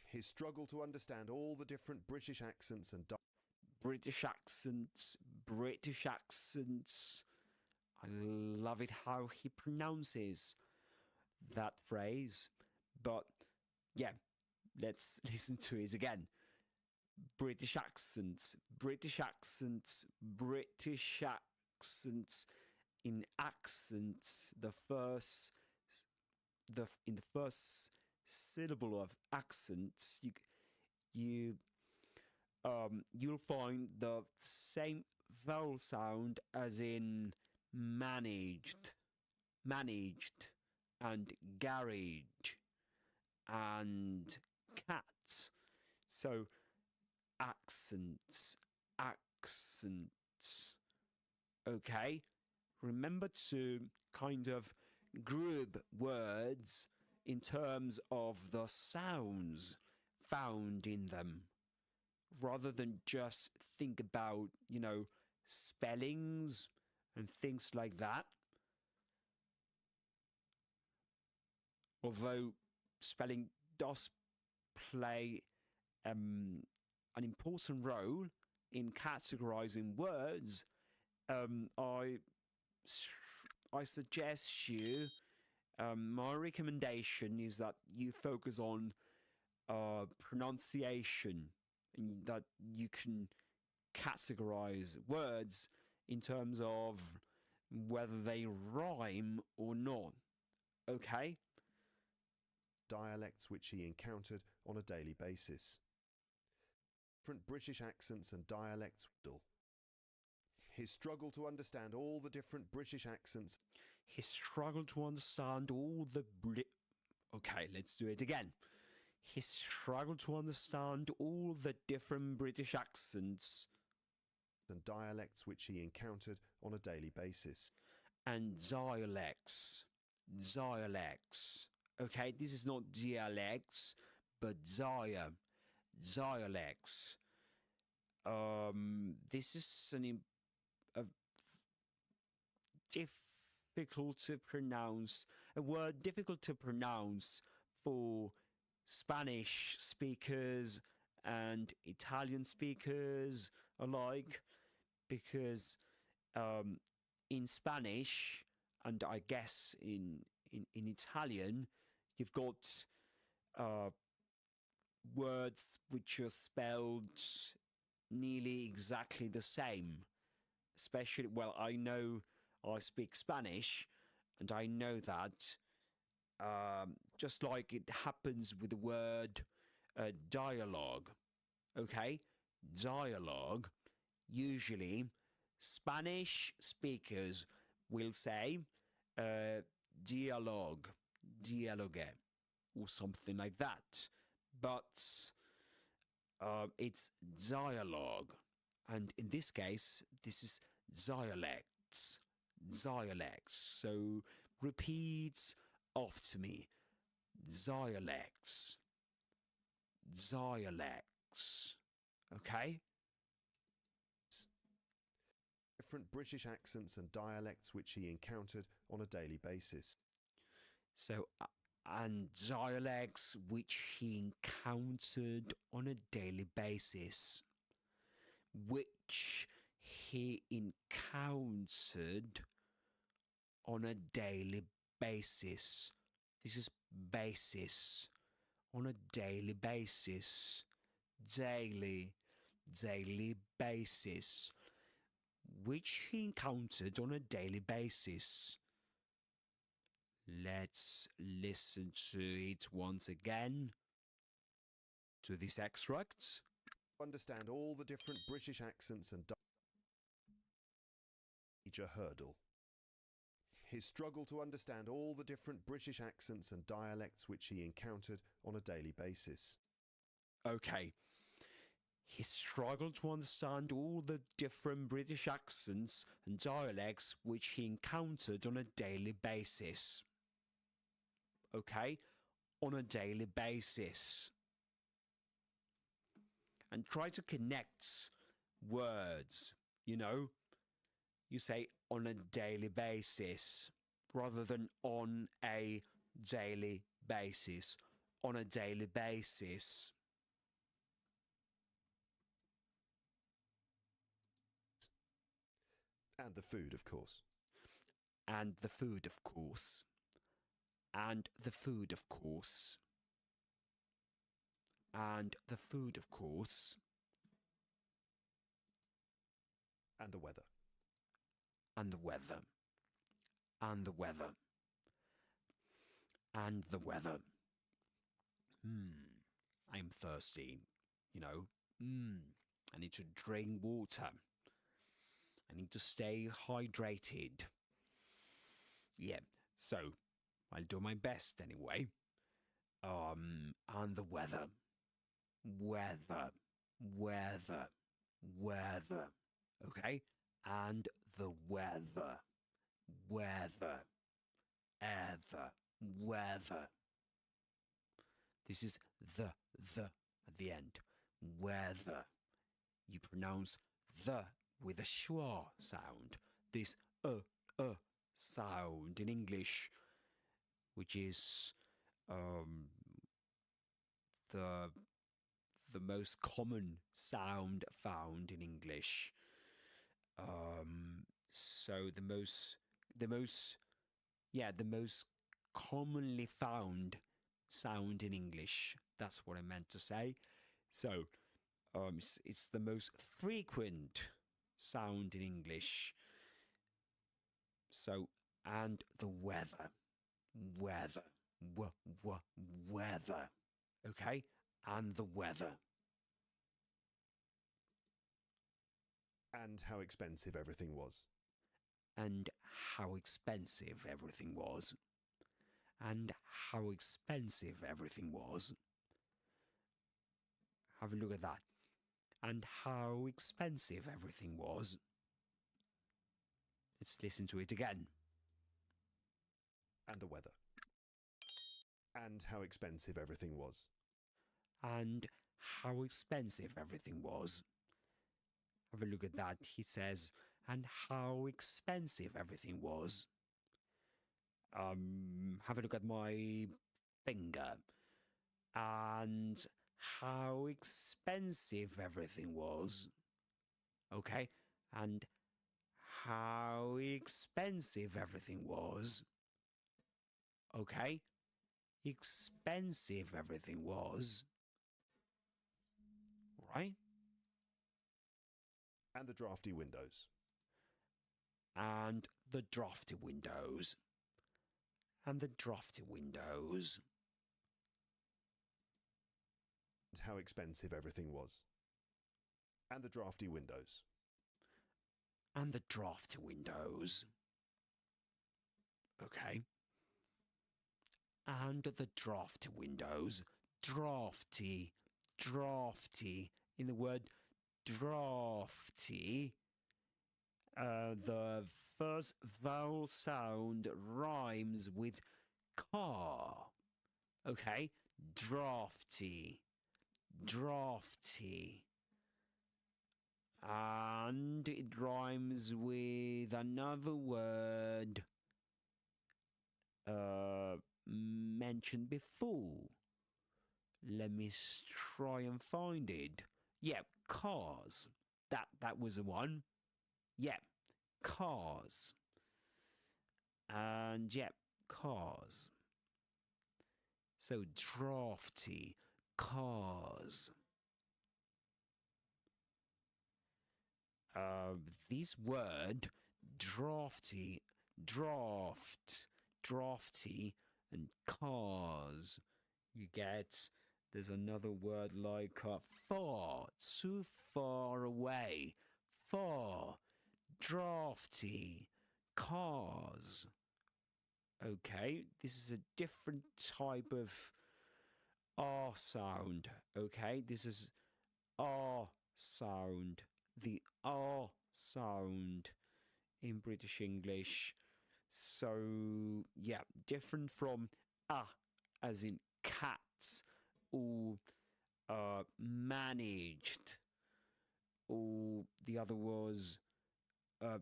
His struggle to understand all the different British accents and British accents. I love it how he pronounces that phrase. But yeah, let's listen to it again. British accents. In accents, in the first syllable of accents, you'll find the same vowel sound as in managed, and garage, and cat. So accents. Okay, remember to kind of group words in terms of the sounds found in them, rather than just think about, spellings and things like that. Although spelling does play an important role in categorizing words, I suggest you, my recommendation is that you focus on pronunciation, and that you can categorize words in terms of whether they rhyme or not. Okay? Dialects which he encountered on a daily basis. Different British accents and dialects. His struggle to understand all the different British accents. His struggle to understand all the Okay, let's do it again. His struggle to understand all the different British accents and dialects which he encountered on a daily basis. And dialects. Okay, this is not dialects, but dialects. This is a difficult to pronounce, a word difficult to pronounce for Spanish speakers and Italian speakers alike, because in Spanish, and I guess in Italian, you've got words which are spelled nearly exactly the same. Especially, well, I know I speak Spanish, and I know that just like it happens with the word dialogue, okay? Dialogue, usually Spanish speakers will say dialogue, dialogue, or something like that. But it's dialogue. And in this case, this is dialects. So repeat after me. Dialects. Okay? Different British accents and dialects which he encountered on a daily basis. So, and dialects which he encountered on a daily basis. Which he encountered on a daily basis. This is basis. On a daily basis. Daily basis. Which he encountered on a daily basis. Let's listen to it once again. To this extract. Understand all the different British accents and major hurdle. His struggle to understand all the different British accents and dialects which he encountered on a daily basis. Okay. He struggled to understand all the different British accents and dialects which he encountered on a daily basis. Okay? On a daily basis. And try to connect words, You say on a daily basis rather than on a daily basis. On a daily basis. And the food, of course. And the food, of course. And the food, of course. And the food, of course. And the weather. And the weather. And the weather. And the weather. I'm thirsty, I need to drink water. I need to stay hydrated. Yeah, so I'll do my best anyway. And the weather. Weather. Okay? And the weather. weather. This is the at the end. Weather. You pronounce the with a schwa sound. This sound in English, which is the most common sound found in English. So the most commonly found sound in English. That's what I meant to say. So it's the most frequent sound in English. So, and the weather. Weather. Okay? And the weather. And how expensive everything was. And how expensive everything was. And how expensive everything was. Have a look at that. And how expensive everything was. Let's listen to it again. And the weather. And how expensive everything was. And how expensive everything was. Have a look at that. He says, and how expensive everything was. Have a look at my finger. And how expensive everything was. Okay? And how expensive everything was. Okay? Expensive everything was. Right? And the drafty windows. And the drafty windows. And the drafty windows. And how expensive everything was. And the drafty windows. And the drafty windows. Okay. And the drafty windows. Drafty. In the word drafty, the first vowel sound rhymes with car. Okay? Drafty. And it rhymes with another word mentioned before. Let me try and find it. Yeah, cars. That was the one. Yeah, cars. And yeah, cars. So drafty, cars. This word drafty, drafty, and cars. You get, there's another word like far, too far away, far, drafty, cars. Okay, this is a different type of R sound. Okay, this is R sound, the R sound in British English. So, yeah, different from as in cats, or managed, or the other was I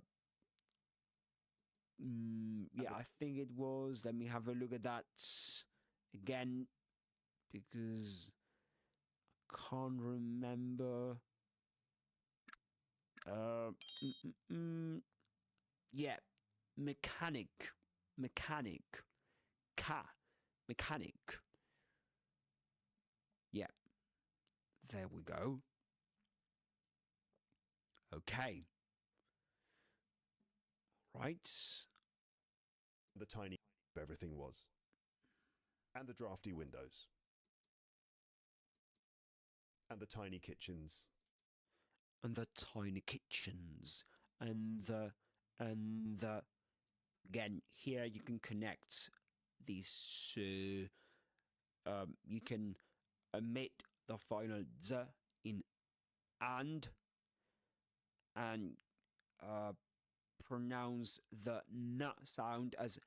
think it was, let me have a look at that again, because I can't remember. Yeah, mechanic, mechanic. Yeah, there we go. Okay. Right. The tiny everything was. And the drafty windows. And the tiny kitchens. And the tiny kitchens. And the again, here you can connect these you can omit the final z in and pronounce the n sound as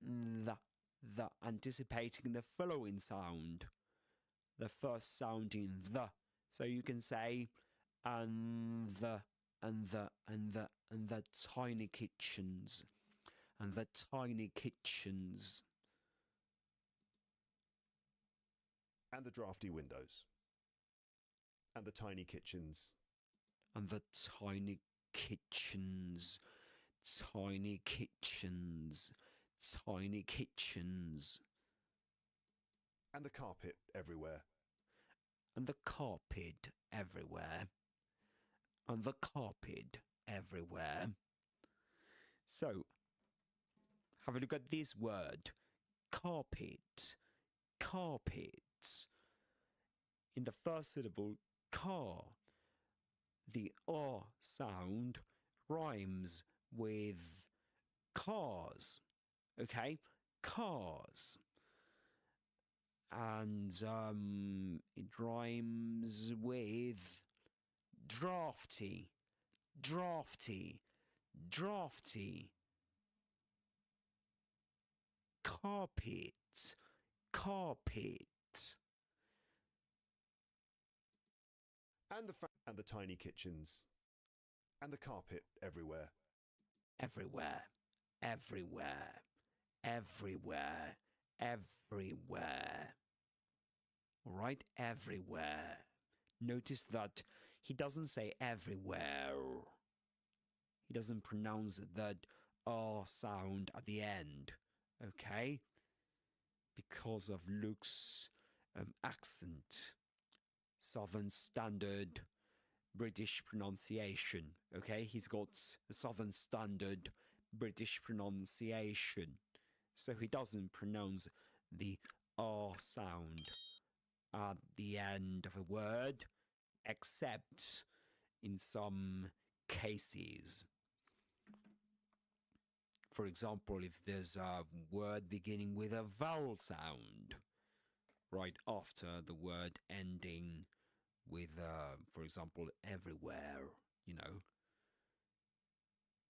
the, anticipating the following sound, the first sound in the. So you can say, and the tiny kitchens, and the tiny kitchens. And the drafty windows. And the tiny kitchens. And the tiny kitchens, tiny kitchens, tiny kitchens. And the carpet everywhere. And the carpet everywhere. And the carpet everywhere. So, have a look at this word. Carpet. Carpet. In the first syllable, car, the R sound rhymes with cars. Okay? Cars. And it rhymes with drafty, drafty, drafty. Carpet, carpet. And the tiny kitchens. And the carpet everywhere. Everywhere, everywhere, everywhere, everywhere. All right, everywhere. Notice that he doesn't say everywhere. He doesn't pronounce that R sound at the end, okay? Because of Luke's accent. Southern Standard British pronunciation, okay? He's got a Southern Standard British pronunciation. So he doesn't pronounce the R sound at the end of a word, except in some cases. For example, if there's a word beginning with a vowel sound right after the word ending with, for example, everywhere, you know,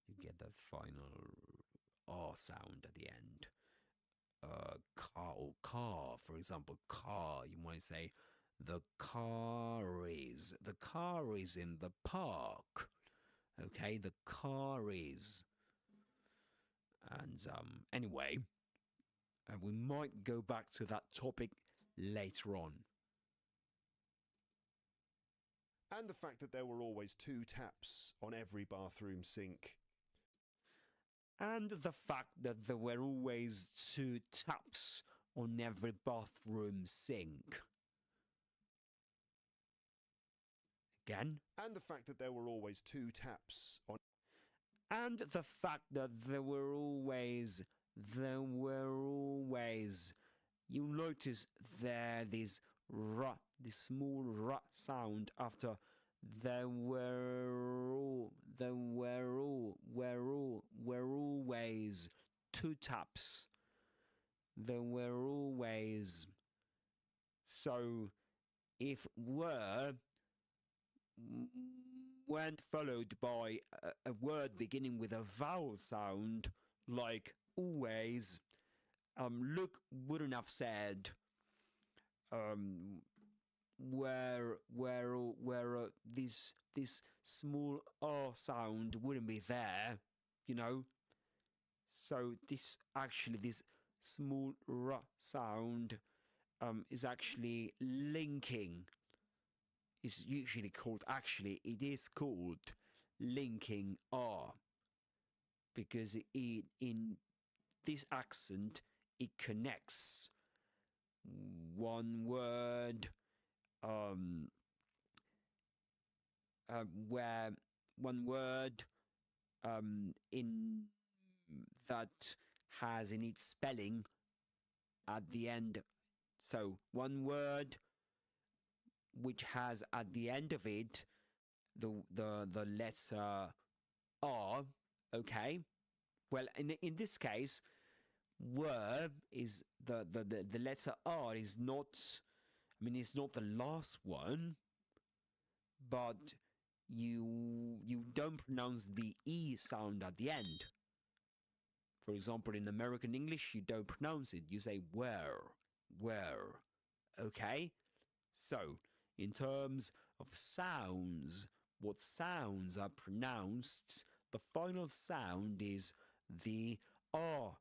you get the final R sound at the end. Car or car, for example, car, you might say, the car is in the park. Okay, the car is. And anyway, we might go back to that topic later on. And the fact that there were always 2 taps on every bathroom sink. And the fact that there were always 2 taps on every bathroom sink. Again. And the fact that there were always 2 taps on. And the fact that there were always, you'll notice there this small r sound after there were always 2 taps. There were always. So if weren't followed by a word beginning with a vowel sound like always, Luke wouldn't have said where this small R sound wouldn't be there, you know. So this small R sound is actually linking. Is usually called, it is called linking R, because in this accent it connects one word where one word in that has in its spelling at the end. So one word which has at the end of it the letter R, okay? Well, in this case, were is the letter R is not, I mean, it's not the last one, but you don't pronounce the E sound at the end. For example, in American English, you don't pronounce it. You say where. Okay? So, in terms of sounds, what sounds are pronounced, the final sound is the R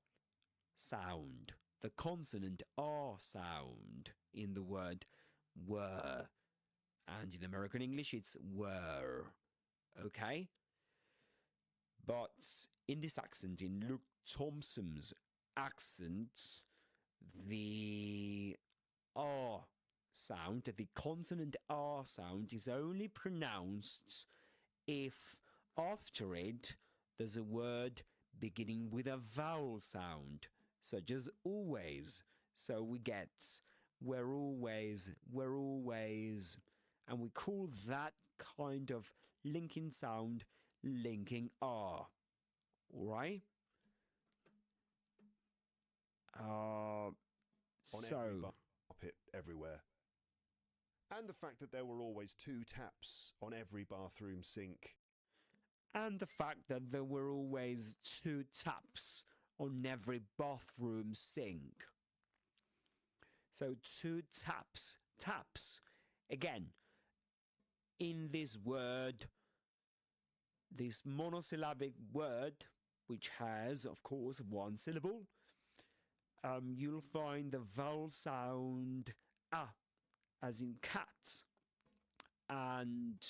sound, the consonant R sound in the word were. And in American English, it's were. Okay? But in this accent, in Luke Thompson's accent, the R sound, the consonant R sound, is only pronounced if after it there's a word beginning with a vowel sound, such as always. So we get we're always, and we call that kind of linking sound linking R. Alright? On So every carpet everywhere. And the fact that there were always 2 taps on every bathroom sink. and the fact that there were always 2 taps on every bathroom sink. So 2 taps. Taps. Again, in this word, this monosyllabic word, which has, of course, 1 syllable, you'll find the vowel sound A, as in cat. And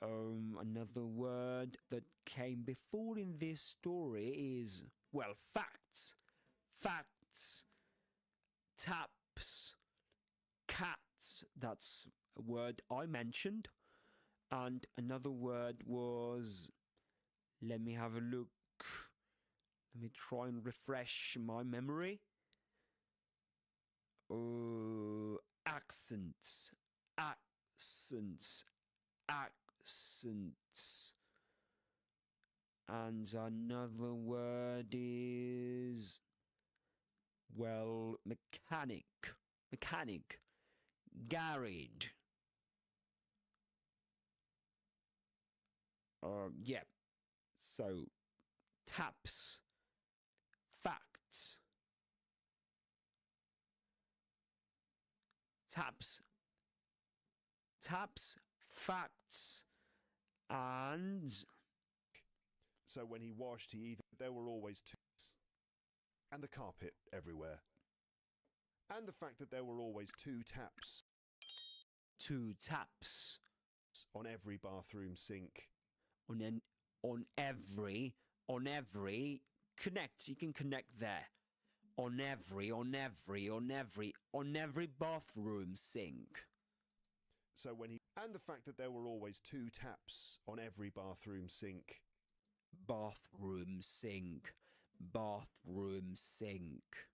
another word that came before in this story is, well, facts. Facts. Taps. Cats. That's a word I mentioned. And another word was, let me have a look. Let me try and refresh my memory. Accents. Accents. Accents. And another word is, well, mechanic. Mechanic. Garage. Yeah. So, taps. Facts. Taps. Taps. Facts. And So when he washed, there were always 2 and the carpet everywhere. And the fact that there were always 2 taps 2 taps on every bathroom sink. on every connect. You can connect there. On every bathroom sink. So and the fact that there were always 2 taps on every bathroom sink. Bathroom sink. Bathroom sink.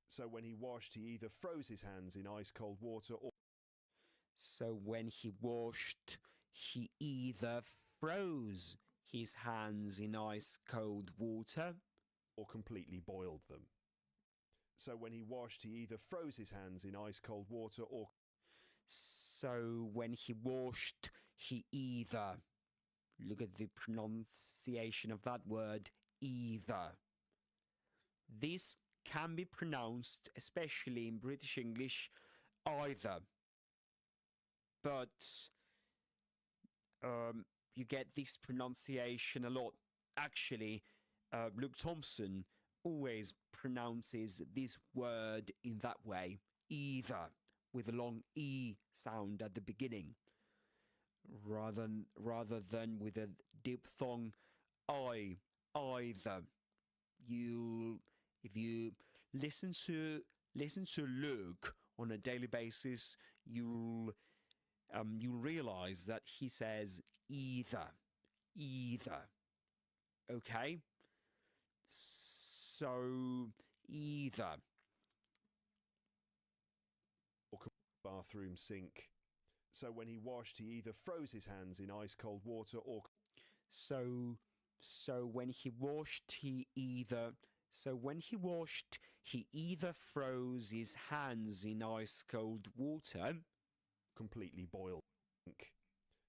So when he washed, he either froze his hands in ice cold water or So when he washed, he either froze his hands in ice cold water completely boiled them. So when he washed, he either froze his hands in ice cold water or So when he washed, he either, look at the pronunciation of that word, either. This can be pronounced, especially in British English, either. But you get this pronunciation a lot. Actually, Luke Thompson always pronounces this word in that way, either, with a long E sound at the beginning, rather than with a diphthong I, either. If you listen to Luke on a daily basis, you'll realize that he says either. Okay? So, either. bathroom sink. So when he washed, he either froze his hands in ice cold water or So when he washed, he either froze his hands in ice cold water completely boiled.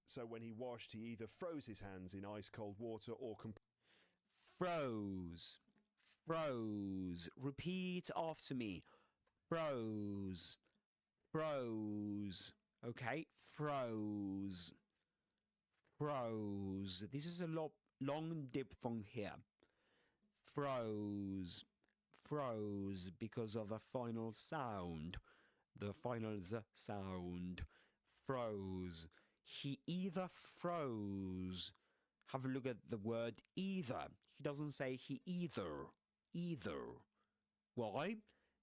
So when he washed, he either froze his hands in ice-cold water or Froze. Froze. Repeat after me. Froze. Froze. Okay, froze. Froze. This is a long diphthong here. Froze. Froze because of the final sound. The final z sound. Froze. He either froze. Have a look at the word either. He doesn't say he either. Either. Why?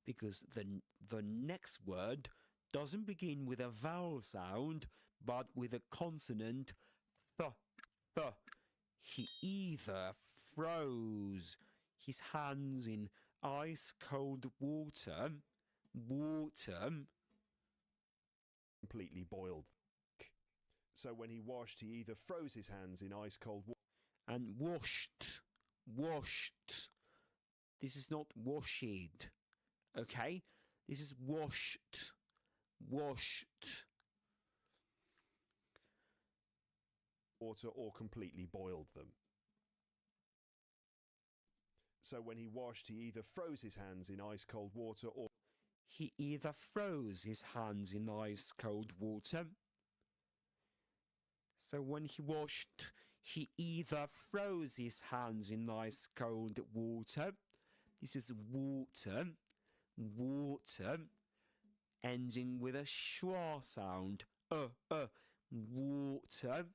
Because the next word doesn't begin with a vowel sound, but with a consonant th. Th. He either froze his hands in ice-cold water, completely boiled. So when he washed, he either froze his hands in ice-cold water and washed. This is not washed, okay? This is washed. Water or completely boiled them. So when he washed, he either froze his hands in ice-cold water or He either froze his hands in ice-cold water. So when he washed, he either froze his hands in ice-cold water. This is water, ending with a schwa sound. Water,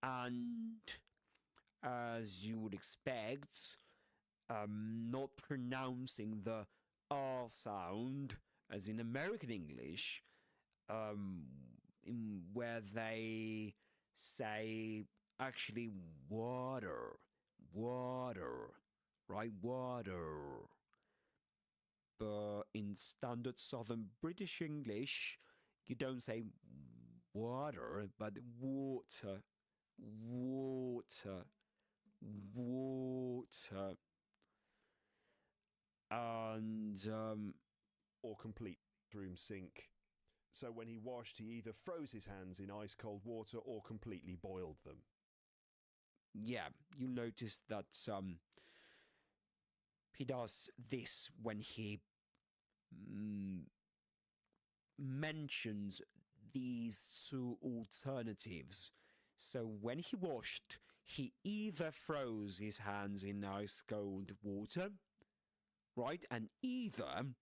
and as you would expect, not pronouncing the R sound as in American English, where they say actually water, right? Water. But in standard Southern British English, you don't say water, but water. And or complete room sink. So when he washed, he either froze his hands in ice-cold water or completely boiled them. Yeah, you notice that he does this when he mentions these two alternatives. So when he washed, he either froze his hands in ice cold water, right? And either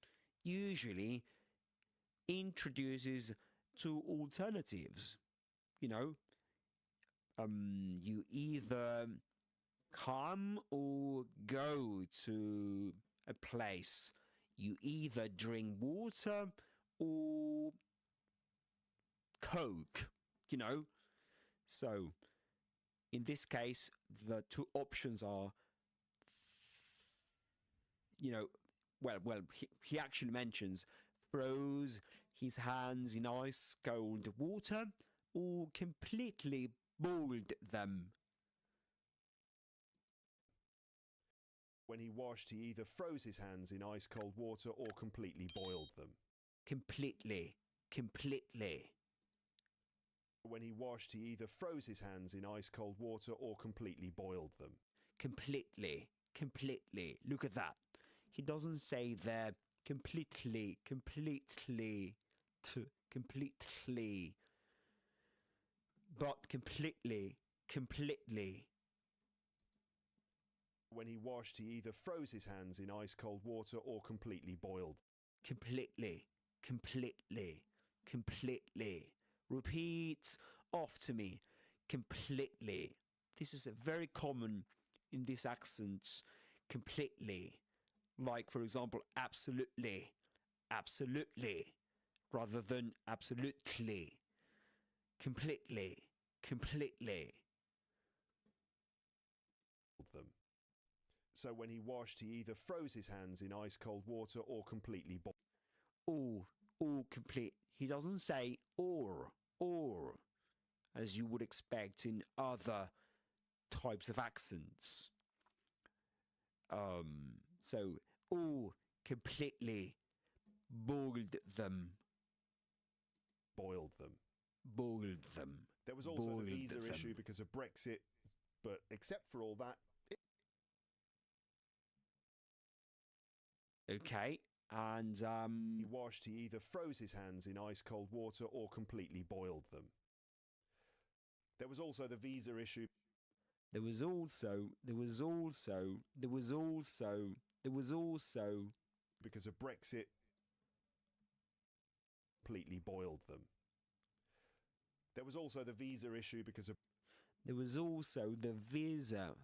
usually introduces two alternatives. You know, you either come or go to a place. You either drink water or Coke, you know. So in this case, the two options are, you know, well, he actually mentions froze his hands in ice cold water or completely boiled them. When he washed, he either froze his hands in ice-cold water or completely boiled them. Completely. When he washed, he either froze his hands in ice-cold water or completely boiled them. Completely. Look at that. He doesn't say there completely. But completely. When he washed, he either froze his hands in ice-cold water or completely boiled. Completely. Repeat after me. Completely. This is very common in these accents. Completely. Like, for example, absolutely, rather than absolutely. Completely. Them. So when he washed, he either froze his hands in ice-cold water or completely boiled. All complete. He doesn't say or, as you would expect in other types of accents. So all completely boiled them. Boiled them. boiled them. There was also Boiled the visa them. issue because of Brexit, but except for all that, Okay, and he washed, he either froze his hands in ice cold water or completely boiled them. There was also the visa issue there was also because of Brexit, completely boiled them. There was also the visa issue because of there was also the visa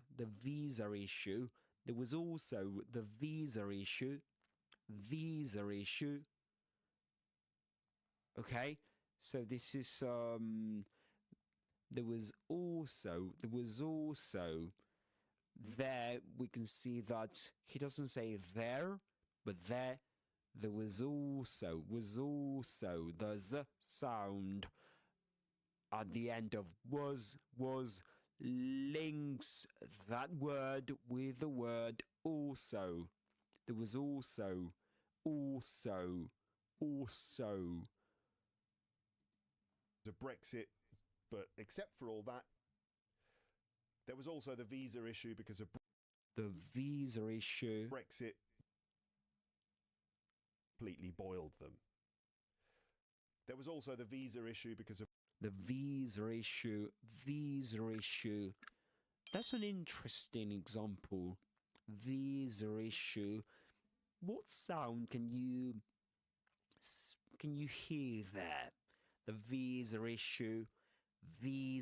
issue. There was also the visa issue. Okay, so this is there was also there we can see that he doesn't say there, but there was also the z sound at the end of was links that word with the word also. There was also the Brexit, but except for all that, there was also the visa issue because of the visa issue. Brexit, completely boiled them. There was also the visa issue because of The visa issue. That's an interesting example. Visa issue. What sound can you hear there? The visa issue. He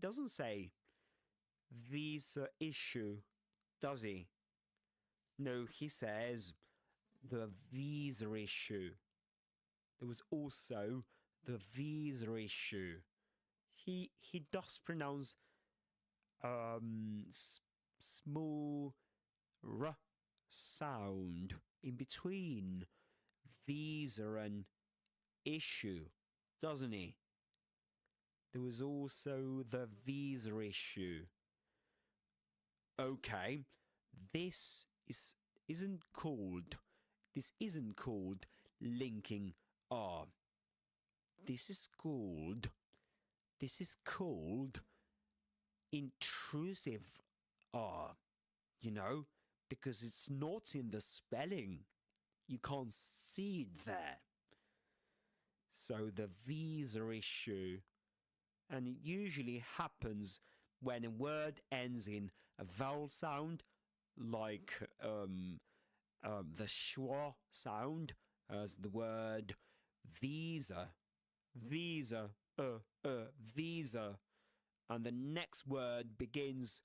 doesn't say visa issue, does he? No, he says the visa issue. There was also the visa issue. He does pronounce small r sound in between visa and issue, doesn't he? There was also the visa issue. Okay, this isn't called linking R. This is called intrusive R, you know, because it's not in the spelling. You can't see it there. So the visa issue, and it usually happens when a word ends in a vowel sound, like the schwa sound, as the word visa, visa, and the next word begins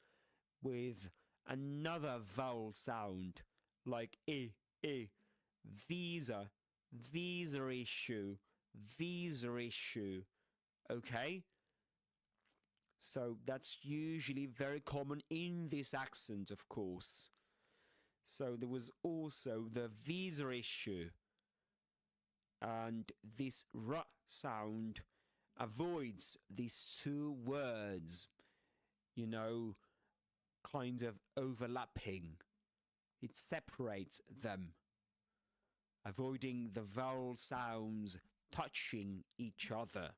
with another vowel sound, like visa issue, okay? So that's usually very common in this accent, of course. So there was also the visa issue, and this r sound avoids these two words, you know, kind of overlapping. It separates them, avoiding the vowel sounds touching each other,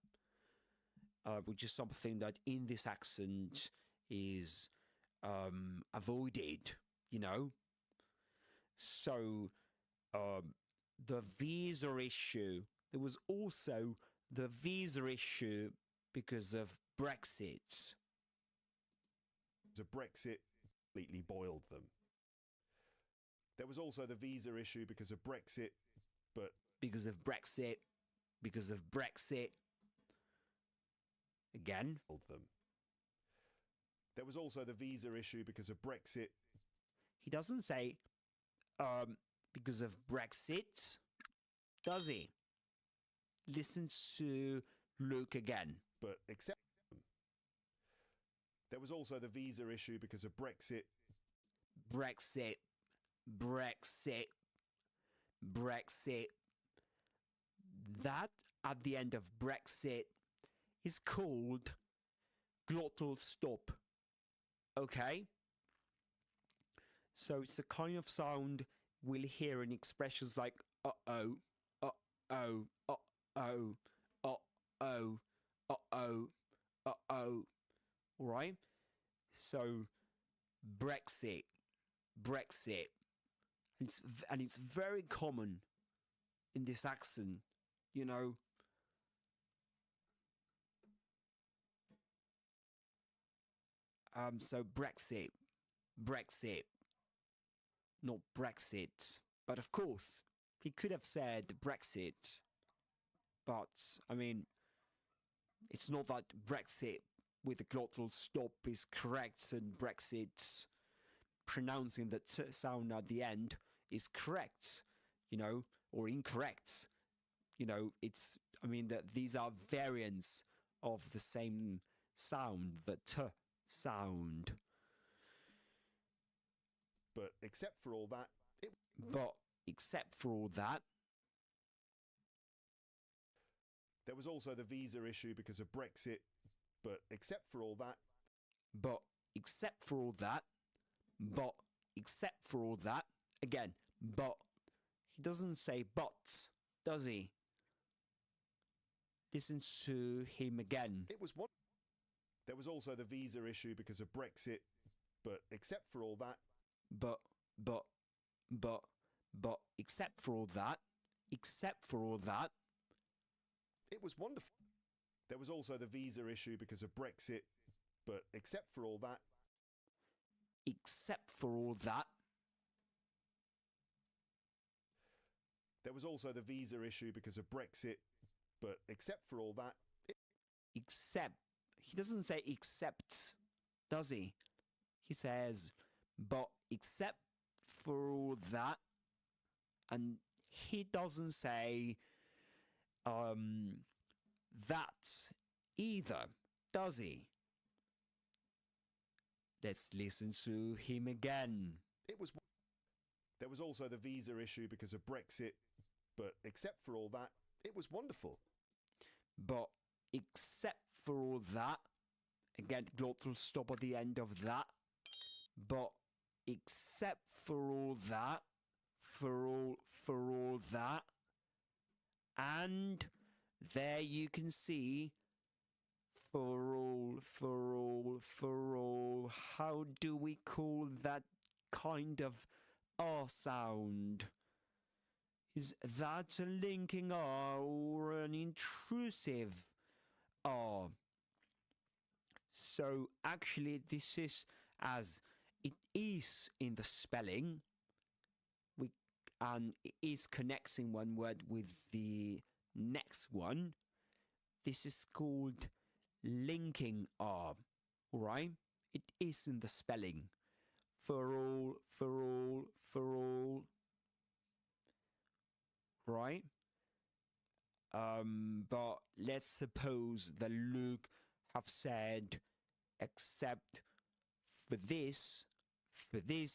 which is something that in this accent is avoided, you know. So the visa issue, there was also the visa issue because of Brexit. the Brexit, completely boiled them. There was also the visa issue because of Brexit, but Because of Brexit. Again. boiled them. There was also the visa issue because of Brexit, He doesn't say because of Brexit, does he? Listen to Luke again. but except them. There was also the visa issue because of Brexit, Brexit. That at the end of Brexit is called glottal stop. Okay? So it's the kind of sound we'll hear in expressions like uh-oh, uh-oh, uh-oh, uh-oh, uh-oh, uh-oh. All right? So, Brexit. And it's very common in this accent, you know. So Brexit, not Brexit. But of course, he could have said Brexit. But, I mean, it's not that Brexit with the glottal stop is correct and Brexit pronouncing the t sound at the end is correct, you know, or incorrect. You know, it's, I mean, that these are variants of the same sound, the t sound. But except for all that, there was also the visa issue because of Brexit. But except for all that, again, but he doesn't say but, does he? Listen to him again. it was one. There was also the visa issue because of Brexit. But except for all that, except for all that, it was wonderful. There was also the visa issue because of Brexit. But except for all that, there was also the visa issue because of Brexit. But except for all that, except, he doesn't say except, does he? He says, but except for all that, and he doesn't say that either, does he? Let's listen to him again. it was. There was also the visa issue because of Brexit. But except for all that, it was wonderful. But except for all that, again, glottal stop at the end of that. But except for all that, for all that, and there you can see for all, how do we call that kind of R sound? Is that a linking R or an intrusive R? So actually this is as it is in the spelling, and it is connecting one word with the next one. This is called linking R, alright? It is in the spelling. For all, right? But let's suppose that Luke have said except for this,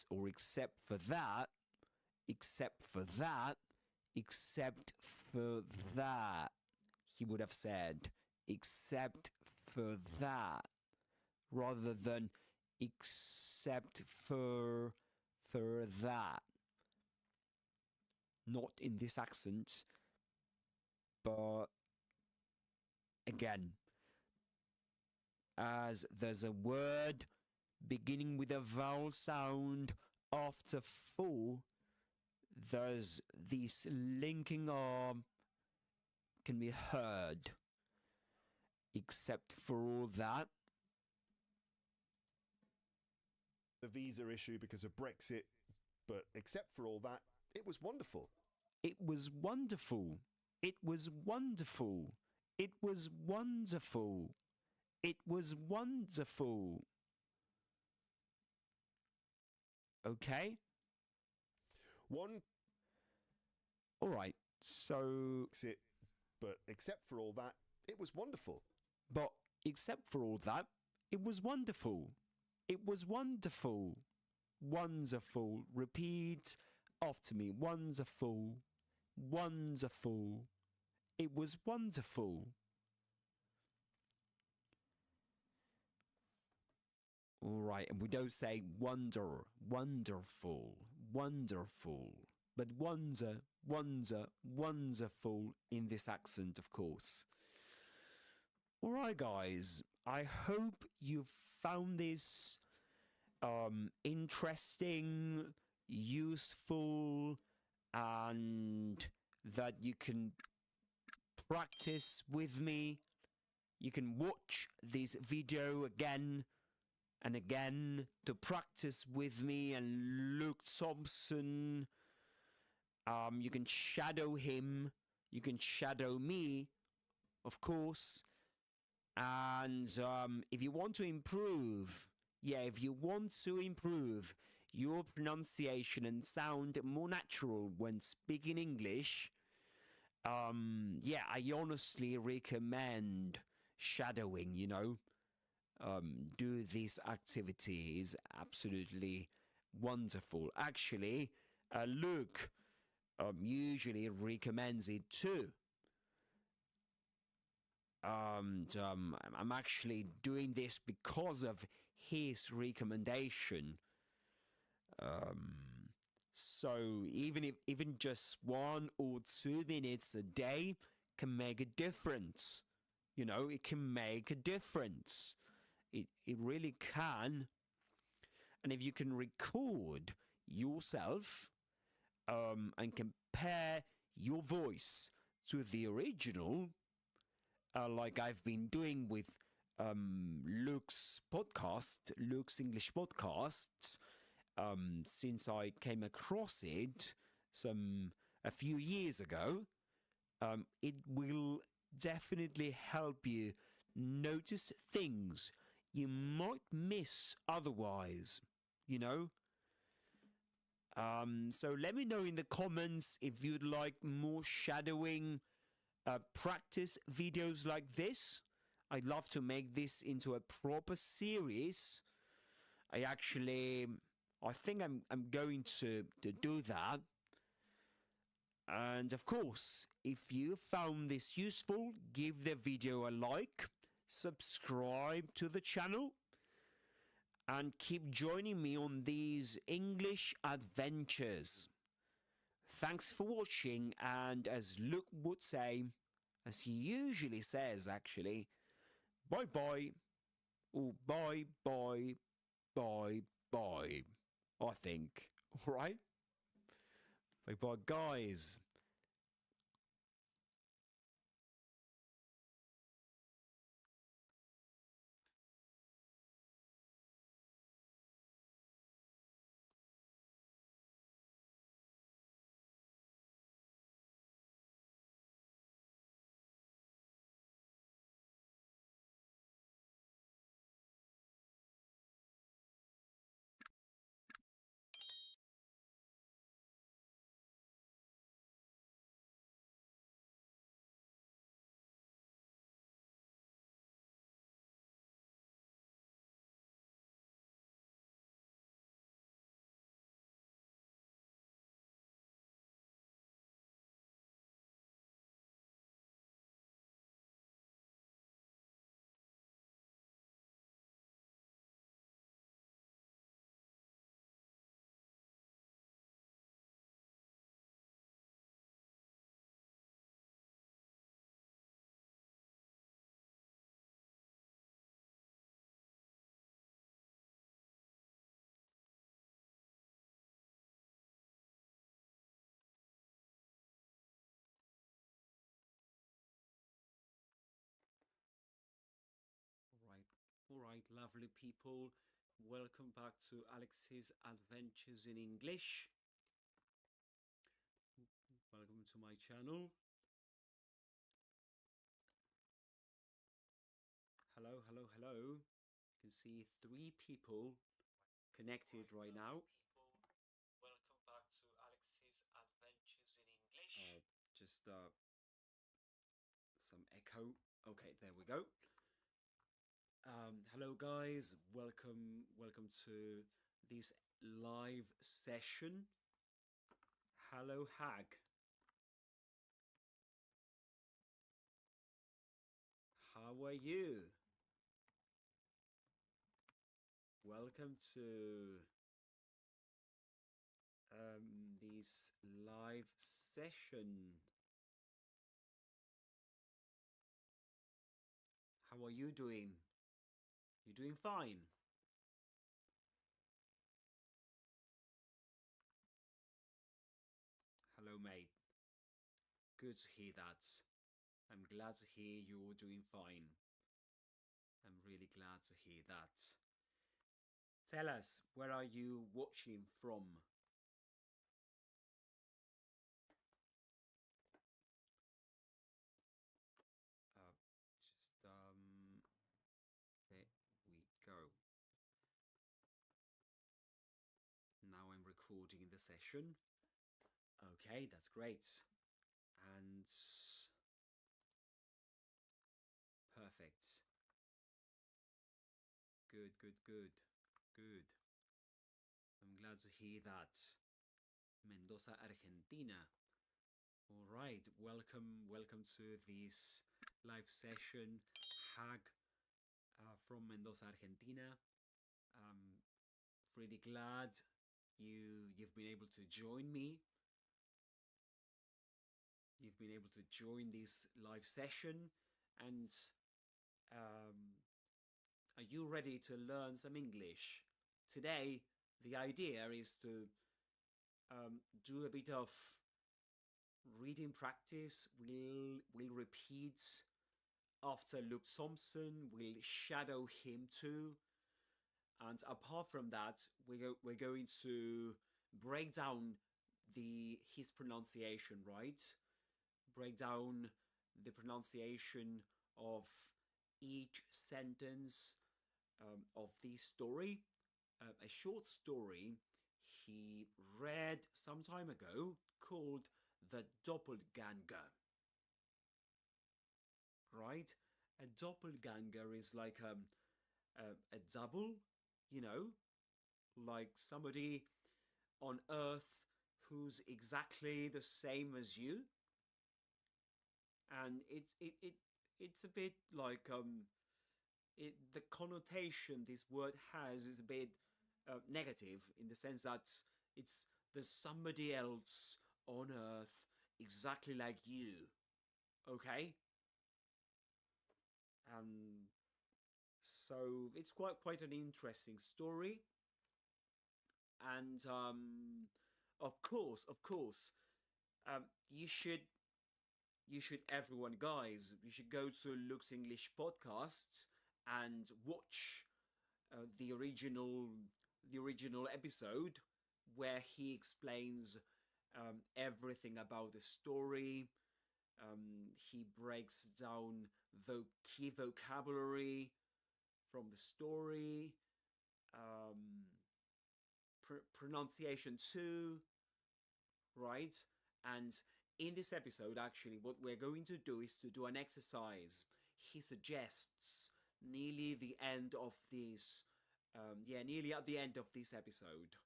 or except for that, except for that, except for that. He would have said except for that, rather than except for that. Not in this accent, but again, as there's a word beginning with a vowel sound after full, there's this linking arm can be heard. Except for all that, the visa issue because of Brexit. But except for all that, it was wonderful. it was wonderful. It was wonderful. It was wonderful. It was wonderful. Okay? One Alright, so... Brexit. But except for all that, it was wonderful. But except for all that, it was wonderful. It was wonderful. Wonderful. Repeat after me. Wonderful. Wonderful. It was wonderful. Alright, and we don't say wonderful, wonderful, but wonderful in this accent, of course. Alright, guys, I hope you found this interesting, useful, and that you can practice with me. You can watch this video again and again to practice with me and Luke Thompson. You can shadow him. You can shadow me, of course. And if you want to improve, if you want to improve your pronunciation and sound more natural when speaking English, I honestly recommend shadowing, do this activity is absolutely wonderful. Actually, Luke usually recommends it too. And I'm actually doing this because of his recommendation. So even just 1 or 2 minutes a day can make a difference. It can make a difference. It really can. And if you can record yourself and compare your voice to the original, like I've been doing with Luke's English podcasts, since I came across it a few years ago, it will definitely help you notice things you might miss otherwise, So let me know in the comments if you'd like more shadowing practice videos like this. I'd love to make this into a proper series. I think I'm going to do that. And of course, if you found this useful, give the video a like, subscribe to the channel, and keep joining me on these English adventures. Thanks for watching, and as Luke would say, as he usually says actually, bye bye, or bye bye, bye bye, I think. Alright? Bye bye, guys. Alright, lovely people. Welcome back to Alex's Adventures in English. Welcome to my channel. Hello, hello, hello. You can see 3 people connected right now. Welcome back to Alex's Adventures in English. Just some echo. Okay, there we go. Hello guys, welcome to this live session. Hello Hag. How are you? Welcome to this live session. How How are you doing? You doing fine? Hello, mate. Good to hear that. I'm glad to hear you're doing fine. I'm really glad to hear that. Tell us, where are you watching from? There we go. Now I'm recording the session. Okay, that's great. And perfect. Good, good, good, good. I'm glad to hear that. Mendoza, Argentina. All right, welcome to this live session. Hag from Mendoza, Argentina. Really glad you've been able to join me. You've been able to join this live session, and are you ready to learn some English? Today, the idea is to do a bit of reading practice. We'll repeat after Luke Thompson. We'll shadow him too. And apart from that, we're going to break down his pronunciation, right? Break down the pronunciation of each sentence of this story. A short story he read some time ago called The Doppelganger. Right? A doppelganger is like a double, you know, like somebody on Earth who's exactly the same as you. And it's a bit like the connotation this word has is a bit negative, in the sense that there's somebody else on Earth exactly like you. Okay? So it's quite an interesting story. And of course, you should everyone, guys, you should go to Luke's English podcast and watch the original episode where he explains everything about the story. He breaks down key vocabulary from the story, pronunciation too, right? And in this episode, actually, what we're going to do is to do an exercise. He suggests nearly the end of this, nearly at the end of this episode.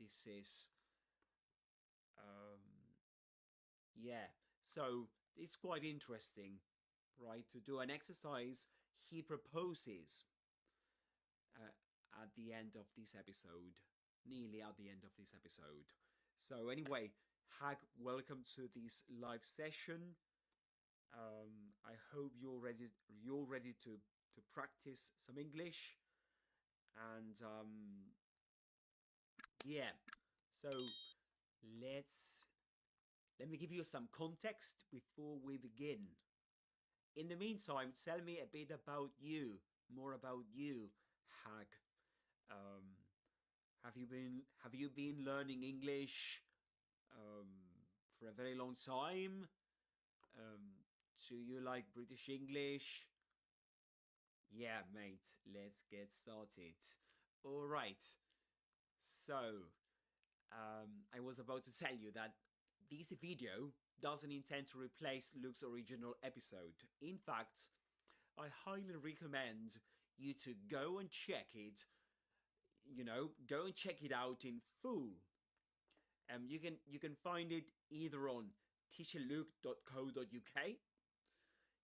This is, so it's quite interesting, right? To do an exercise he proposes at the end of this episode, nearly at the end of this episode. So anyway, Hag, welcome to this live session. I hope you're ready to practice some English. And so let me give you some context before we begin. In the meantime, tell me a bit about you, more about you, Hag. Have you been learning English for a very long time? Do you like British English? Yeah, mate, let's get started. All right. So, I was about to tell you that this video doesn't intend to replace Luke's original episode. In fact, I highly recommend you to go and check it. Go and check it out in full. You can find it either on teacherluke.co.uk,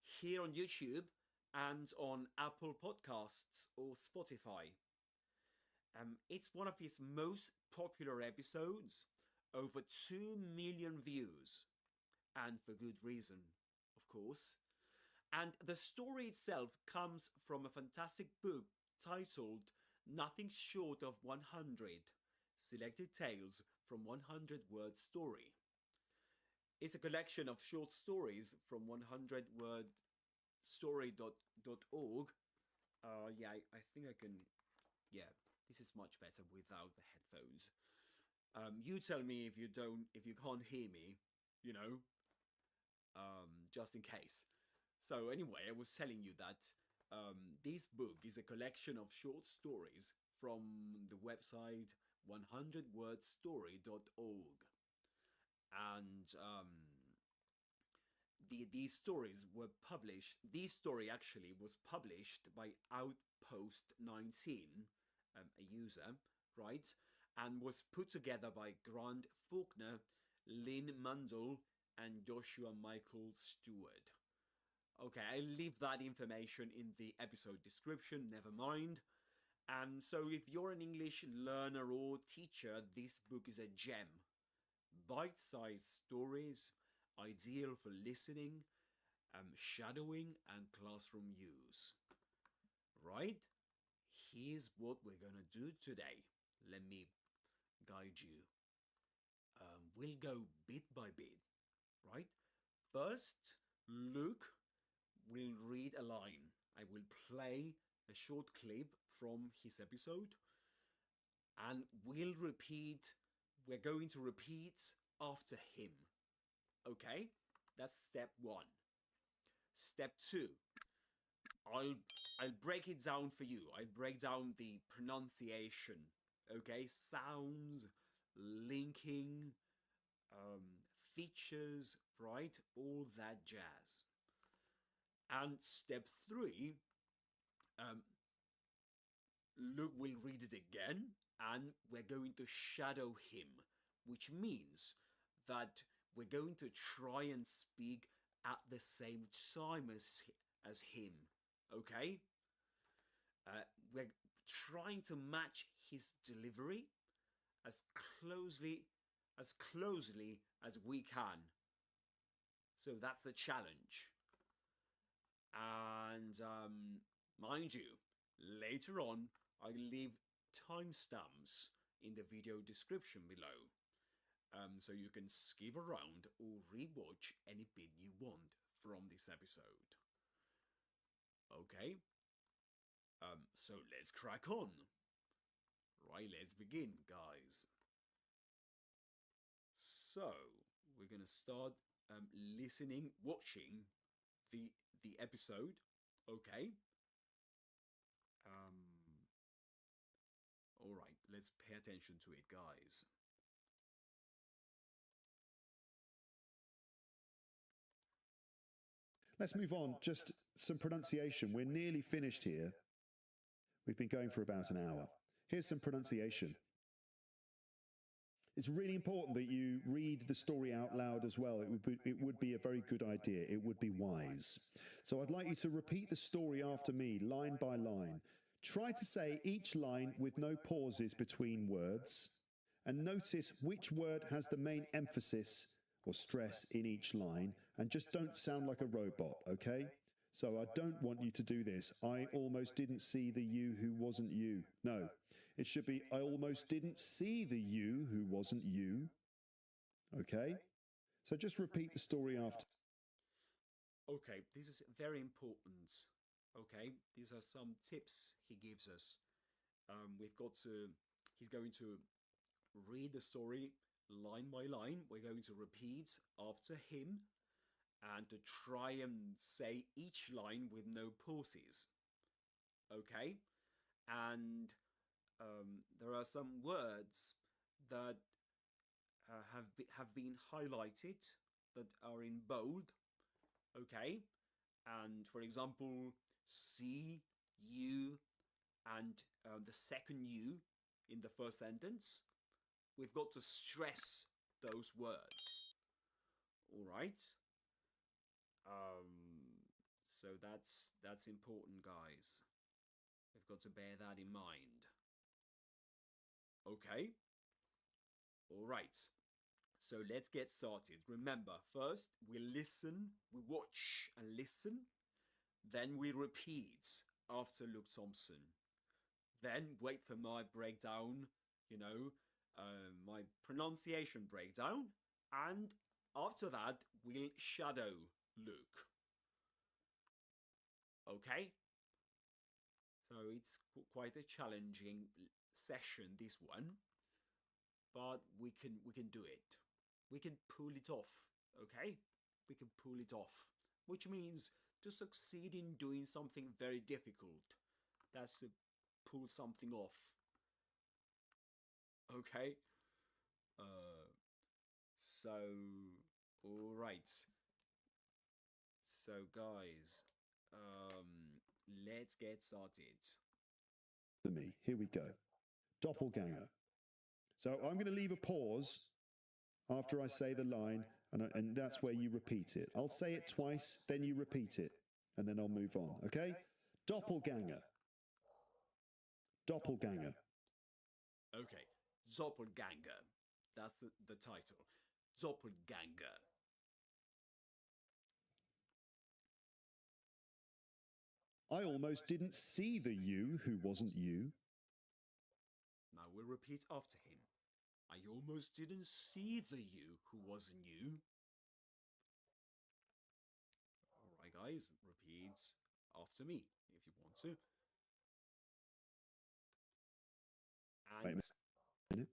here on YouTube, and on Apple Podcasts or Spotify. It's one of his most popular episodes, over 2 million views, and for good reason, of course. And the story itself comes from a fantastic book titled Nothing Short of 100 Selected Tales from 100 Word Story. It's a collection of short stories from 100wordstory.org. Yeah, I think I can. Yeah, this is much better without the headphones. You tell me if you can't hear me, you know, just in case. So anyway, I was telling you that this book is a collection of short stories from the website 100wordstory.org. And these stories were published. This story actually was published by Outpost 19, a user, right? And was put together by Grant Faulkner, Lynn Mundell, and Joshua Michael Stewart. Okay, I'll leave that information in the episode description, never mind. And so if you're an English learner or teacher, this book is a gem. Bite-sized stories, ideal for listening, shadowing, and classroom use. Right? Here's what we're gonna do today. Let me guide you. We'll go bit by bit, right? First, Luke will read a line. I will play a short clip from his episode, and we're going to repeat after him. Okay? That's step 1. Step 2, I'll break it down for you. I break down the pronunciation, okay? Sounds, linking, features, right? All that jazz. And step 3, Luke will read it again, and we're going to shadow him, which means that we're going to try and speak at the same time as him, okay? We're trying to match his delivery as closely as we can. So that's the challenge. And mind you, later on, I'll leave timestamps in the video description below. So you can skip around or rewatch any bit you want from this episode. Okay? So let's crack on. Right, let's begin, guys. So we're gonna start watching the episode. Okay. All right, let's pay attention to it, guys. Let's move on. Just some pronunciation. We're nearly finished here. We've been going for about an hour. Here's some pronunciation. It's really important that you read the story out loud as well. It would be a very good idea. It would be wise. So I'd like you to repeat the story after me, line by line. Try to say each line with no pauses between words, and notice which word has the main emphasis or stress in each line, and just don't sound like a robot, okay? So I don't want you to do this. I almost didn't see the you who wasn't you. No, it should be I almost didn't see the you who wasn't you. Okay? So just repeat the story after. Okay, this is very important. Okay, these are some tips he gives us. He's going to read the story line by line. We're going to repeat after him and to try and say each line with no pauses. Okay? And there are some words that have been highlighted that are in bold. Okay? And for example, see, you, and the second you in the first sentence, we've got to stress those words. All right? So that's important, guys. We've got to bear that in mind. Okay? All right. So let's get started. Remember, first we listen, we watch and listen, Then we repeat after Luke Thompson. Then wait for my breakdown, my pronunciation breakdown. And after that, we'll shadow Luke. Okay? So it's quite a challenging session, this one. But we can do it. We can pull it off, okay? We can pull it off. Which means to succeed in doing something very difficult, that's to pull something off. Okay? So, alright. So guys, let's get started. For me, here we go. Doppelganger. So I'm going to leave a pause after I say the line, and that's where you repeat it. I'll say it twice, then you repeat it, and then I'll move on, okay? Doppelganger. Doppelganger. Okay, Doppelganger. That's the title. Doppelganger. I almost didn't see the you who wasn't you. Now we'll repeat after him. I almost didn't see the you who wasn't you. Alright guys, repeat after me if you want to. And Wait a minute.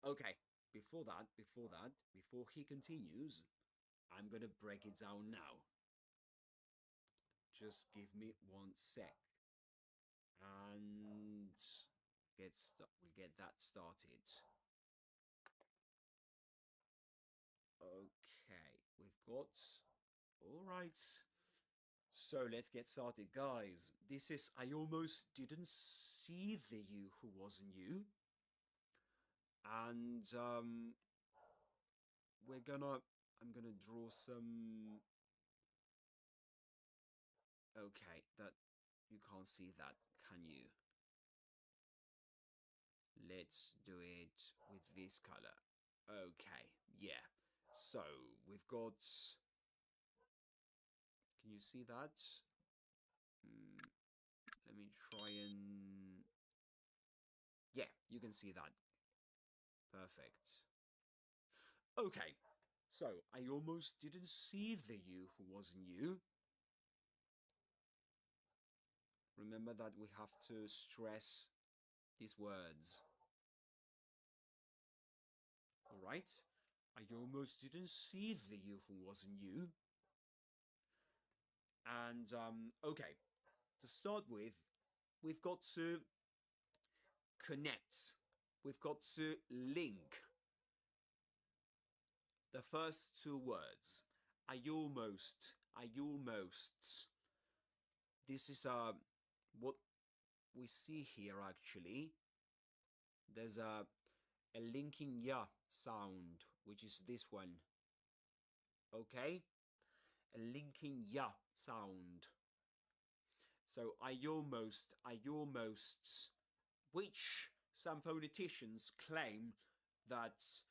okay, before he continues, I'm gonna break it down now. Just give me 1 sec. And we'll get that started. Okay, we've got... Alright. So let's get started, guys. This is I almost didn't see the you who wasn't you. And I'm gonna draw some... Okay, that you can't see that, can you? Let's do it with this color. Okay, yeah. So we've got... Can you see that? Let me try and... Yeah, you can see that. Perfect. Okay, so I almost didn't see the you who wasn't you. Remember that we have to stress these words. Alright? I almost didn't see the you who wasn't you. And, okay. To start with, we've got to connect. We've got to link the first 2 words. I almost. This is what we see here actually. There's a linking ya sound, which is this one. Okay? A linking ya sound. So I almost, which some phoneticians claim that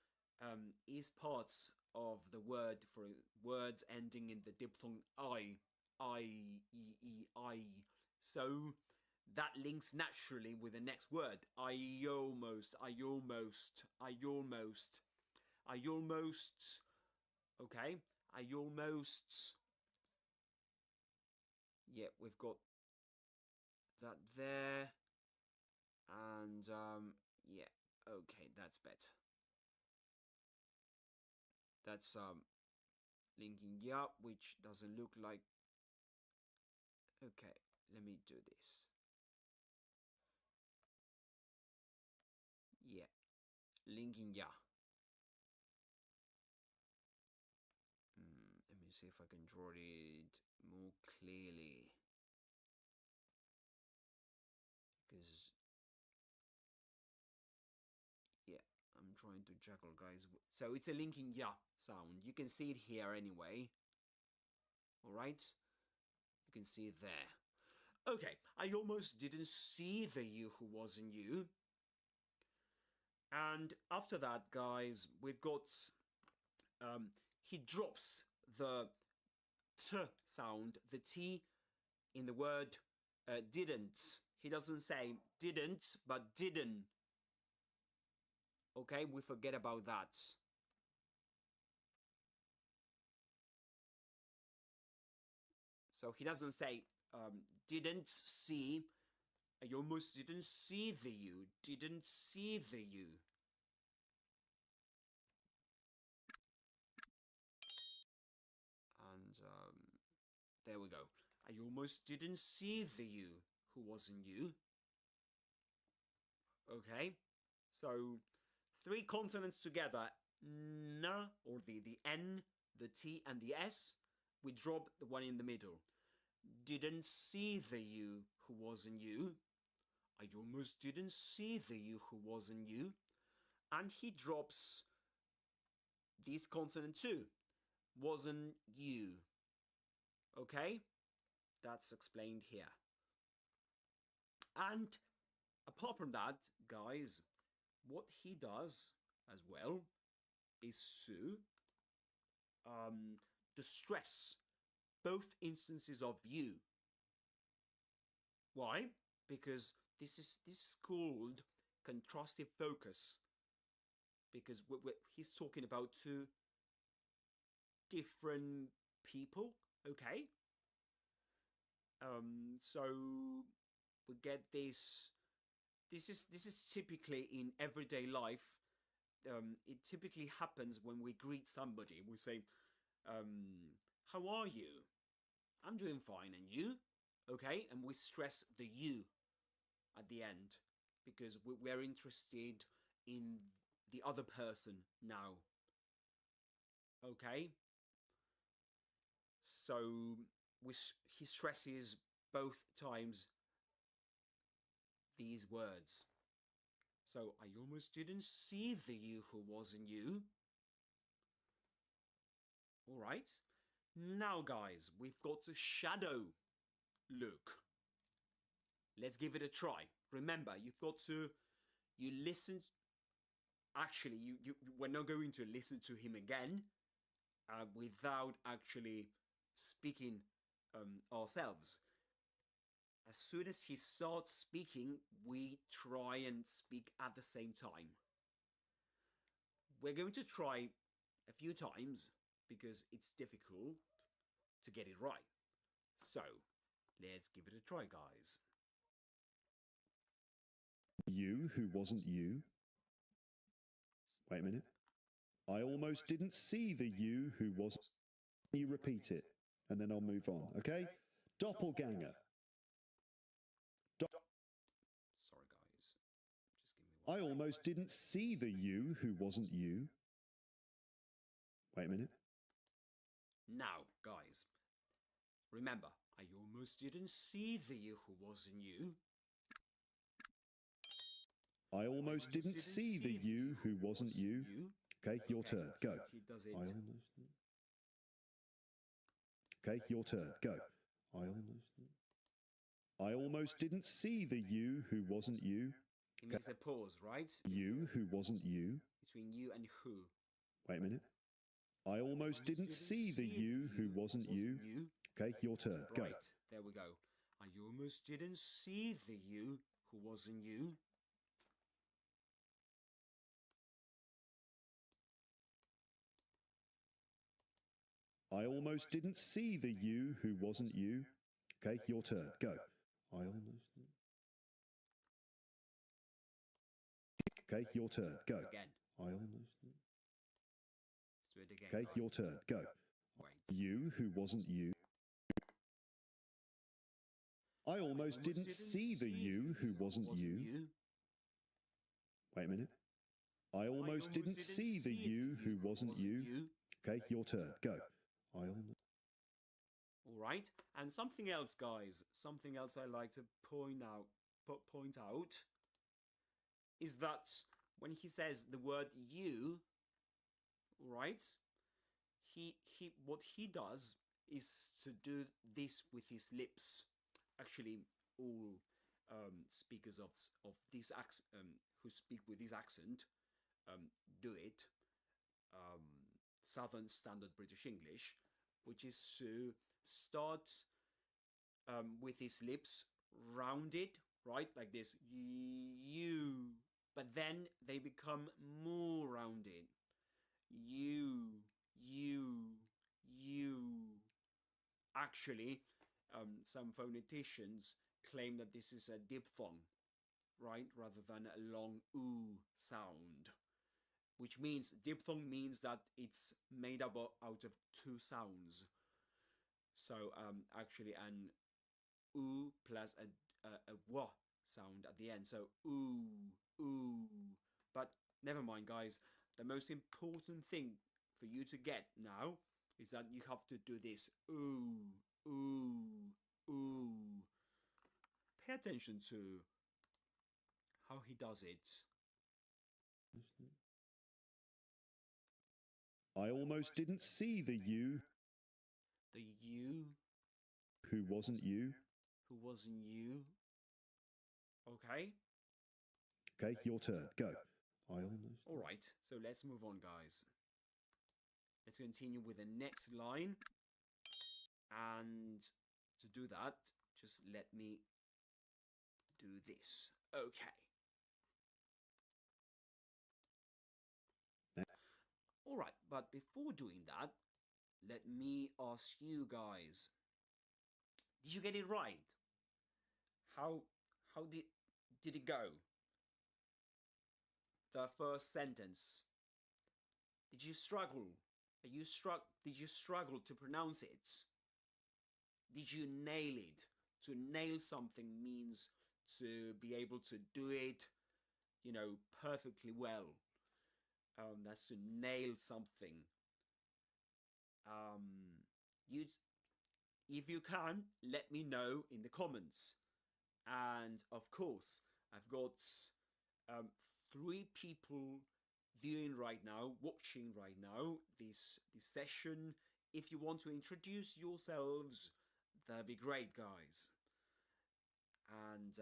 is parts of the word for words ending in the diphthong I, E, I. So that links naturally with the next word. I almost. Okay, I almost. Yeah, we've got that there. And, yeah, okay, that's better. That's, linking ya, which doesn't look like... Okay, let me do this. Yeah, linking ya. Let me see if I can draw it more clearly. Because... Yeah, I'm trying to juggle, guys. So it's a linking ya sound. You can see it here anyway. Alright? You can see it there. Okay, I almost didn't see the you who wasn't you. And after that, guys, we've got... he drops the t sound, the T in the word didn't. He doesn't say didn't, but didn't. Okay, we forget about that. So he doesn't say didn't see. You almost didn't see the U. Didn't see the U. And there we go. I almost didn't see the U who wasn't you. Okay, so 3 consonants together, n, or the N, the T, and the S. We drop the one in the middle. Didn't see the U who wasn't you. I almost didn't see the U who wasn't you. And he drops this consonant too. Wasn't you. Okay? That's explained here. And apart from that, guys, what he does as well is to stress both instances of you. Why? Because this is called contrastive focus. Because he's talking about 2 different people. Okay. So we get this. This is typically in everyday life. It typically happens when we greet somebody. We say, how are you? I'm doing fine, and you? Okay, and we stress the you at the end because we're interested in the other person now. Okay, so he stresses both times these words. So I almost didn't see the you who wasn't you. All right. Now, guys, we've got a shadow look. Let's give it a try. Remember, you've got to, you listen. Actually, we're not going to listen to him again without actually speaking ourselves. As soon as he starts speaking, we try and speak at the same time. We're going to try a few times because it's difficult to get it right. So, let's give it a try, guys. You who wasn't you. Wait a minute. I almost didn't see the you who wasn't. You repeat it, and then I'll move on, okay? Doppelganger. Sorry, guys. Just give me one I second. almost didn't see the you who wasn't you. Wait a minute. Now, guys, remember, I almost didn't see the you who wasn't you. I almost didn't see the you who wasn't you. Okay, your turn. Go. He does it. Okay, your turn. Go. I almost didn't see the you who wasn't you. He makes a pause, right? You who wasn't you. Between you and who. Wait a minute. I almost didn't see the you who wasn't you. Okay, your turn. Go. Right, there we go. I almost didn't see the you who wasn't you. I almost didn't see the you who wasn't you. Okay, your turn. Go. I almost. Okay, your turn. Go. Again. I almost. Let's do it again. Okay, guys. your turn. Go. Wait. You who wasn't you. I almost didn't see the you who wasn't you. Wait a minute. I almost didn't see the you who wasn't you. Okay, your turn. Go. I almost. All right, and something else, guys. Something else I like to point out is that when he says the word you, right? What he does is to do this with his lips. Actually, all speakers of this accent who speak with this accent do it. Southern Standard British English, which is to start with his lips rounded, right, like this, you, but then they become more rounded, you. Actually, some phoneticians claim that this is a diphthong, right, rather than a long oo sound, which means diphthong means that it's made up out of two sounds. So actually an oo plus a wa sound at the end. So ooh. But never mind, guys. The most important thing for you to get now is that you have to do this ooh. Pay attention to how he does it. I almost didn't see the you. The you. Who wasn't you? Who wasn't you? Okay. Okay, your turn. Go. I almost. All right. So let's move on, guys. Let's continue with the next line. And to do that, just let me do this. Okay. All right, but before doing that, let me ask you guys, did you get it right? How did it go? The first sentence. Did you struggle? Did you struggle to pronounce it? Did you nail it? To nail something means to be able to do it, you know, perfectly well. That's to nail something. If you can, let me know in the comments. And of course, I've got 3 people viewing right now, watching right now this session. If you want to introduce yourselves, that'd be great, guys. And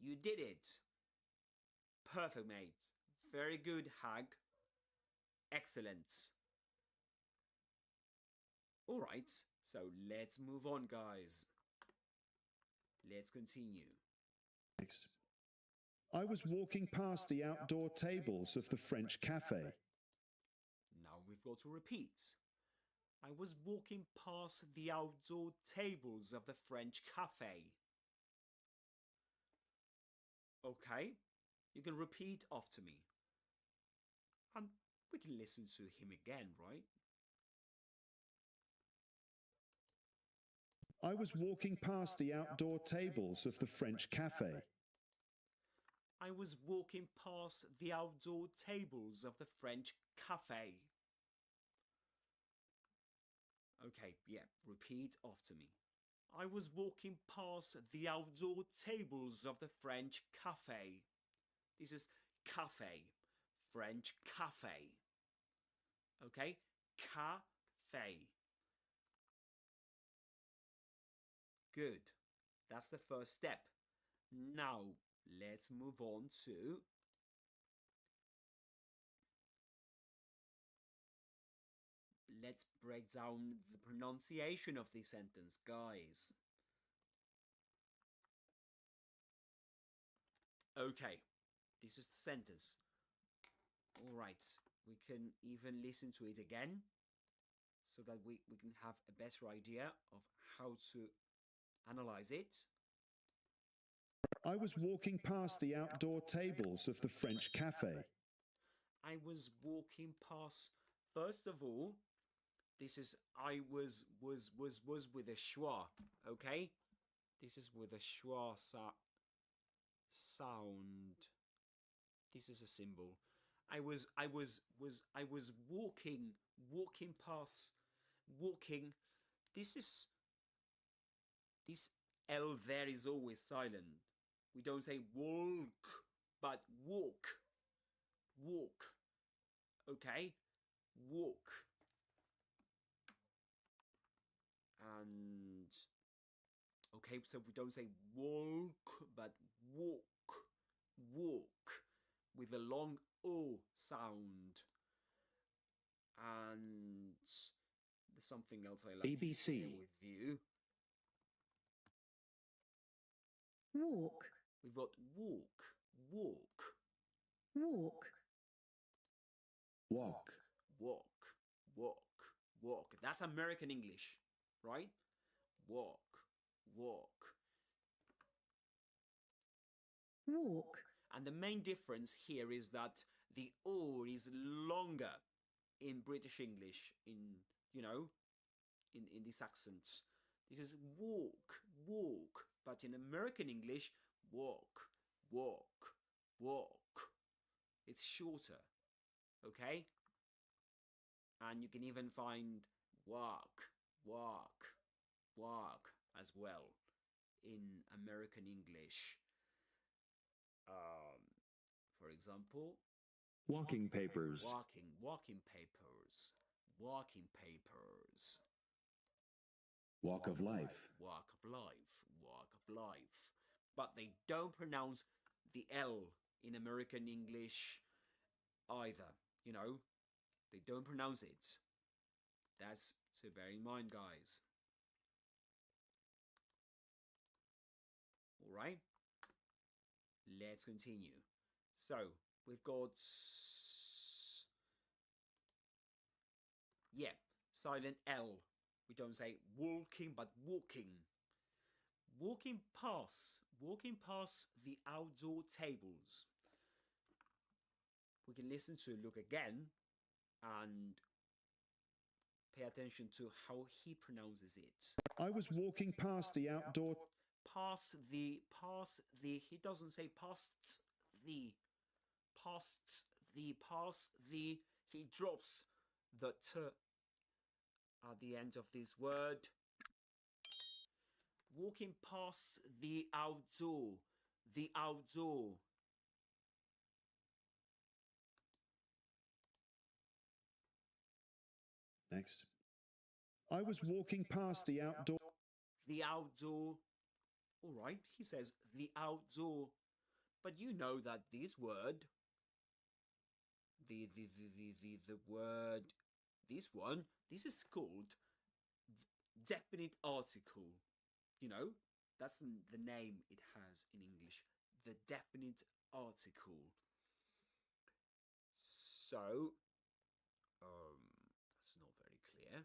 you did it. Perfect, mate. Very good, Hag. Excellent. All right, so let's move on, guys. Let's continue. Next. I was walking past the outdoor tables of the French cafe. Now we've got to repeat. I was walking past the outdoor tables of the French cafe. Okay, you can repeat after me. And we can listen to him again, right? I was walking past the outdoor tables of the French cafe. I was walking past the outdoor tables of the French cafe. Okay, yeah, repeat after me. I was walking past the outdoor tables of the French cafe. This is cafe, French cafe. Okay, cafe. Good. That's the first step. Now, let's move on to let's break down the pronunciation of this sentence, guys. Okay, this is the sentence. All right, we can even listen to it again so that we can have a better idea of how to analyze it. I was walking past the outdoor tables of the French cafe. I was walking past, first of all, this is I was with a schwa, okay? This is with a schwa sound. This is a symbol. I was walking past, walking. This L there is always silent. We don't say walk, but walk. Walk. Okay? Walk. And okay, so we don't say walk, but walk. Walk with a long O sound. And the something else I like to share with you. Walk. We've got walk, walk, Walk. Walk. walk, walk, walk. That's American English, right? Walk, walk. Walk. And the main difference here is that the O is longer in British English, in this accent. This is walk, walk, but in American English, walk, walk, walk. It's shorter, okay? And you can even find walk, walk, walk as well in American English. For example, Walking papers. walking papers, walking papers. Walk of life. Walk of life, walk of life. But they don't pronounce the L in American English either, They don't pronounce it. That's to bear in mind, guys. All right, let's continue. So we've got, silent L. We don't say walking, but walking. Walking past the outdoor tables. We can listen to look again and pay attention to how he pronounces it. I was walking past the outdoor. Past the, he doesn't say past the, he drops the t at the end of this word. Walking past the outdoor, the outdoor. Next. I was walking past the outdoor. The outdoor. All right, he says the outdoor. But you know that this word, the word, this one, this is called definite article. That's the name it has in English, the definite article. So, that's not very clear.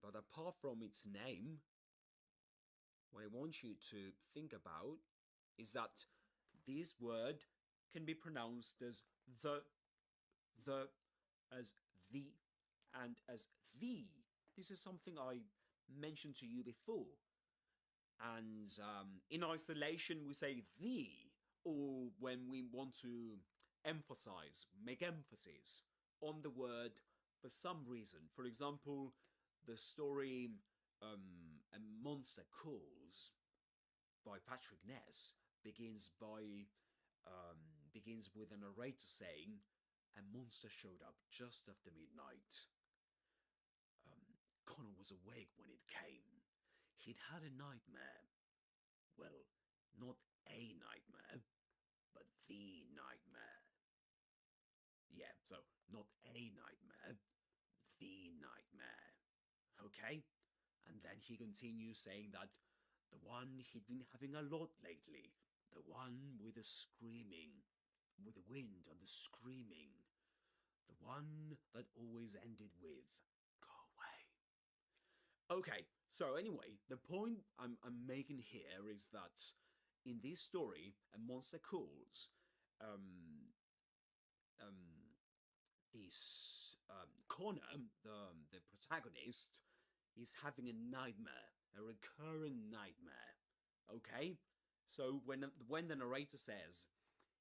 But apart from its name, what I want you to think about is that this word can be pronounced as the, as the, and as the. This is something I mentioned to you before. And in isolation, we say the, or when we want to emphasize, make emphasis on the word for some reason. For example, the story A Monster Calls by Patrick Ness begins with a narrator saying, a monster showed up just after midnight. Connor was awake when it came. He'd had a nightmare. Well, not a nightmare, but the nightmare. Yeah, so not a nightmare, the nightmare. Okay? And then he continues saying that the one he'd been having a lot lately, the one with the screaming, with the wind and the screaming, the one that always ended with, go away. Okay, so anyway, the point I'm making here is that in this story, A Monster Calls, Connor, the protagonist, is having a nightmare, a recurring nightmare. Okay, so when the narrator says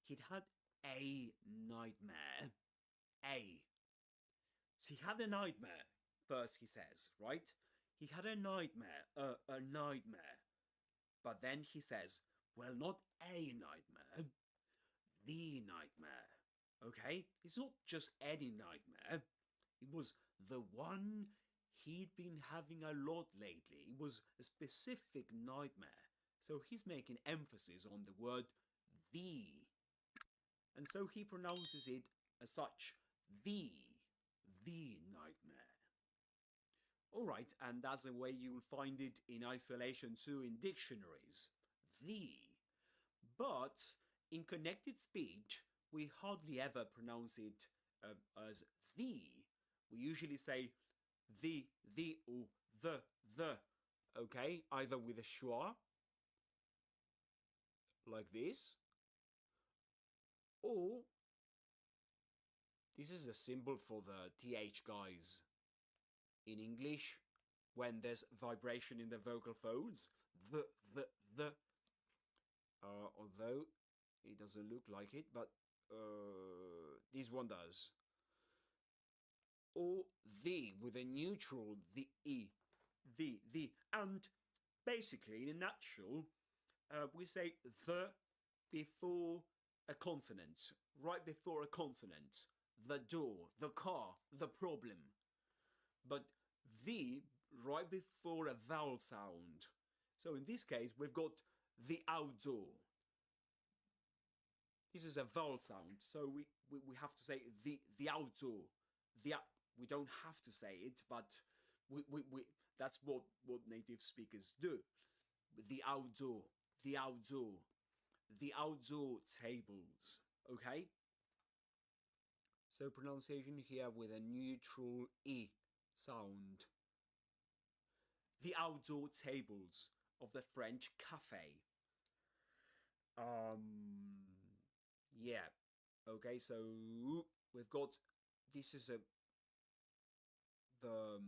he'd had a nightmare, so he had a nightmare. First, he says, right? He had a nightmare, a nightmare. But then he says, well, not a nightmare, the nightmare. Okay? It's not just any nightmare. It was the one he'd been having a lot lately. It was a specific nightmare. So he's making emphasis on the word the. And so he pronounces it as such, the nightmare. All right, and that's the way you'll find it in isolation too in dictionaries. The. But in connected speech, we hardly ever pronounce it as the. We usually say the, or the, okay? Either with a schwa, like this, or this is a symbol for the TH guys. In English, when there's vibration in the vocal folds, the, although it doesn't look like it, but this one does. Or the with a neutral, the E, the, and basically in a nutshell, we say the before a consonant, right before a consonant, the door, the car, the problem. But the right before a vowel sound. So in this case, we've got the outdoor. This is a vowel sound, so we have to say the outdoor. We don't have to say it, but we that's what native speakers do. The outdoor, the outdoor, the outdoor tables. Okay. So pronunciation here with a neutral E sound. The outdoor tables of the French cafe. Yeah. Okay, so we've got, this is the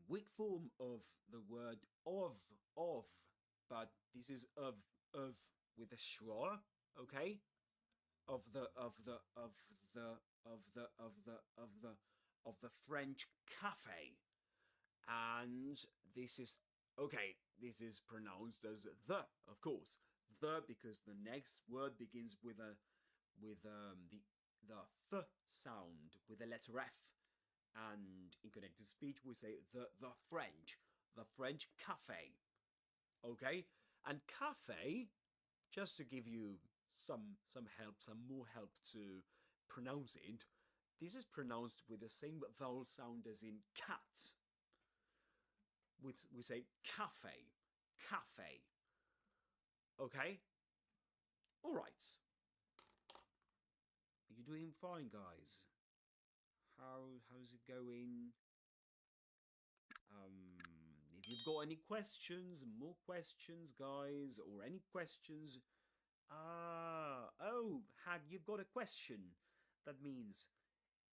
weak form of the word of, but this is of with a schwa, okay? Of the French cafe. And this is, okay, this is pronounced as the, of course. The, because the next word begins with the th sound, with the letter F. And in connected speech, we say the French cafe. Okay? And cafe, just to give you some more help to pronounce it, this is pronounced with the same vowel sound as in cat. We say cafe. Okay? All right. Are you doing fine, guys? How's it going? If you've got any questions, more questions, guys, or any questions. Oh, you've got a question. That means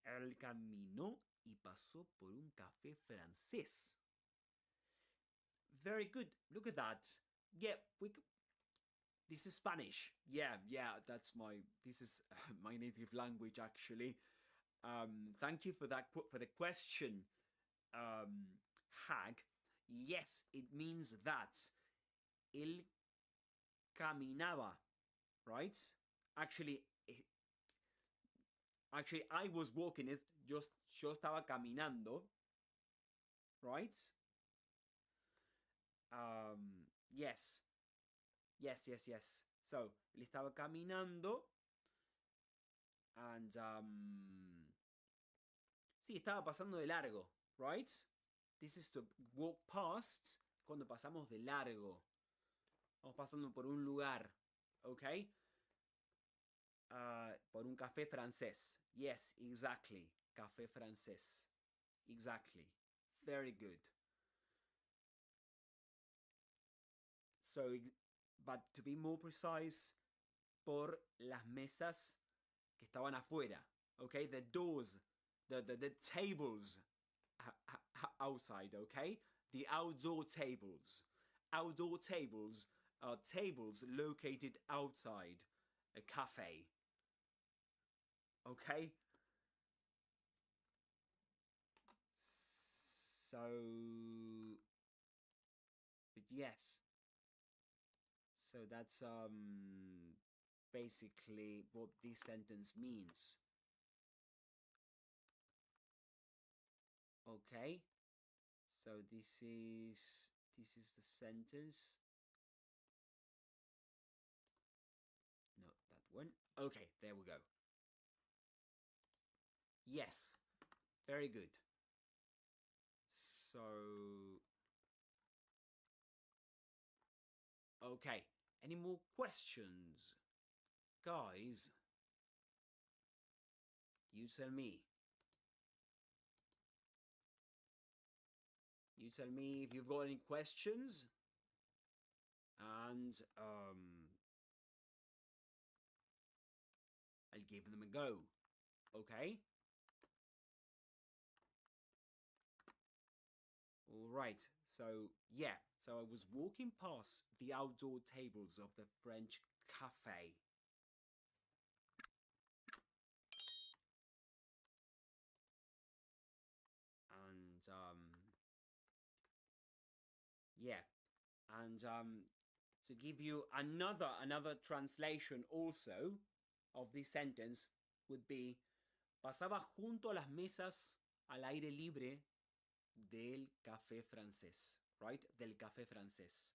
él caminó y pasó por un café francés. Very good. Look at that. Yeah, this is Spanish. Yeah, this is my native language, actually. Thank you for that, for the question, Hag. Yes, it means that él caminaba, right? Actually, I was walking. It's just yo estaba caminando, right? Yes. So, él estaba caminando. And sí, estaba pasando de largo, right? This is to walk past, cuando pasamos de largo. Vamos pasando por un lugar, okay? Por un café francés. Yes, exactly. Café francés. Exactly. Very good. So, but to be more precise, por las mesas que estaban afuera. Okay, the doors, the tables outside, okay? The outdoor tables. Outdoor tables are tables located outside a cafe. Okay? So, but yes. So that's basically what this sentence means. Okay, so this is the sentence. No, that one. Okay, there we go. Yes, very good. Okay, any more questions? Guys, you tell me. You tell me if you've got any questions. And I'll give them a go. Okay? All right. So, yeah. So I was walking past the outdoor tables of the French cafe. And, yeah. And, to give you another translation also of this sentence would be pasaba junto a las mesas al aire libre del café francés, right? Del café francés.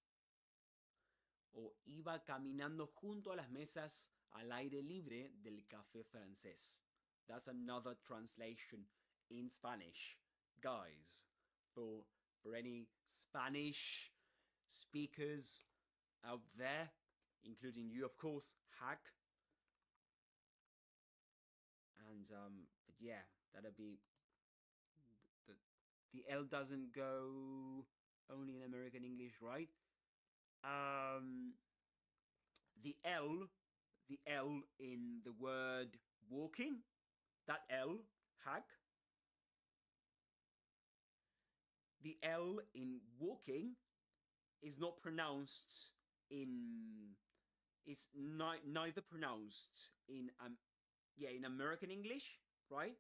O iba caminando junto a las mesas al aire libre del café francés. That's another translation in Spanish. Guys, for any Spanish speakers out there, including you, of course, hack. And but yeah, that'll be the L doesn't go only in American English, right? The L in the word walking, that L, hack. The L in walking is not pronounced in, it's neither pronounced in in American English, right?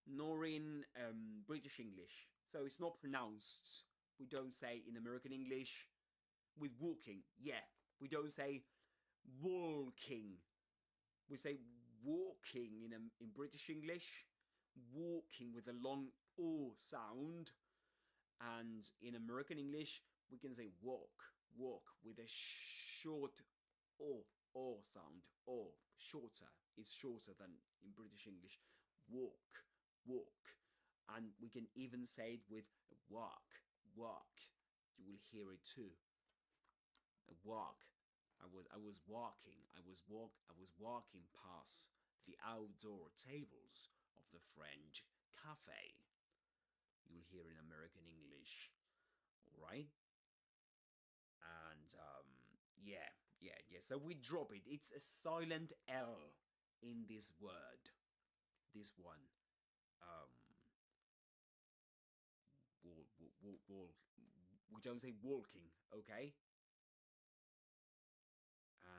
Nor in British English. So it's not pronounced. We don't say in American English with walking. Yeah, we don't say walking. We say walking in British English. Walking with a long O sound. And in American English, we can say walk with a short O sound. O, shorter. It's shorter than in British English. Walk. And we can even say it with walk. You will hear it too. Walk. I was walking past the outdoor tables of the French cafe. You will hear in American English. All right? And yeah. So we drop it. It's a silent L in this word. This one. We don't say walking, okay?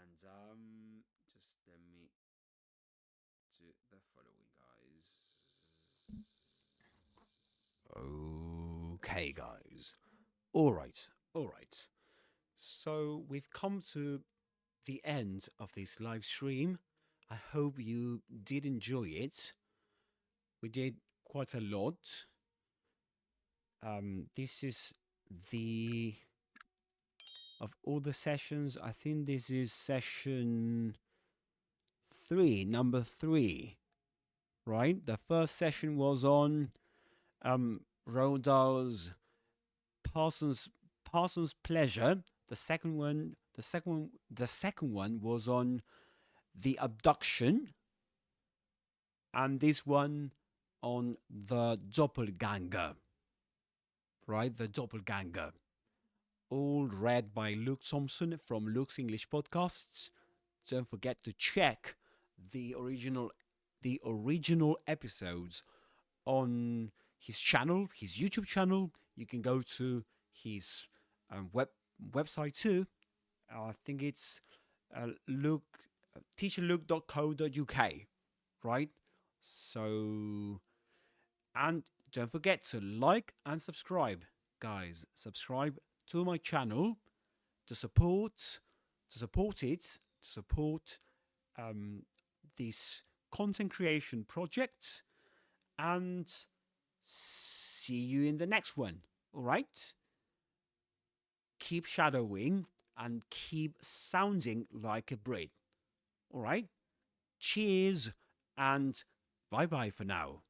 And just let me do the following, guys. Okay, guys. All right. So we've come to the end of this live stream. I hope you did enjoy it. We did quite a lot. This is of all the sessions, I think this is session 3, number 3, right? The first session was on Roald Dahl's Parsons Pleasure. The second one was on The Abduction, and this one on the Doppelganger, right? The Doppelganger. All read by Luke Thompson from Luke's English Podcasts. Don't forget to check the original episodes on his channel, his YouTube channel. You can go to his website too. I think it's teacherluke.co.uk, right? So, and don't forget to like and subscribe, guys. Subscribe to my channel to support this content creation project, and see you in the next one. All right? Keep shadowing and keep sounding like a Brit. All right? Cheers and bye-bye for now.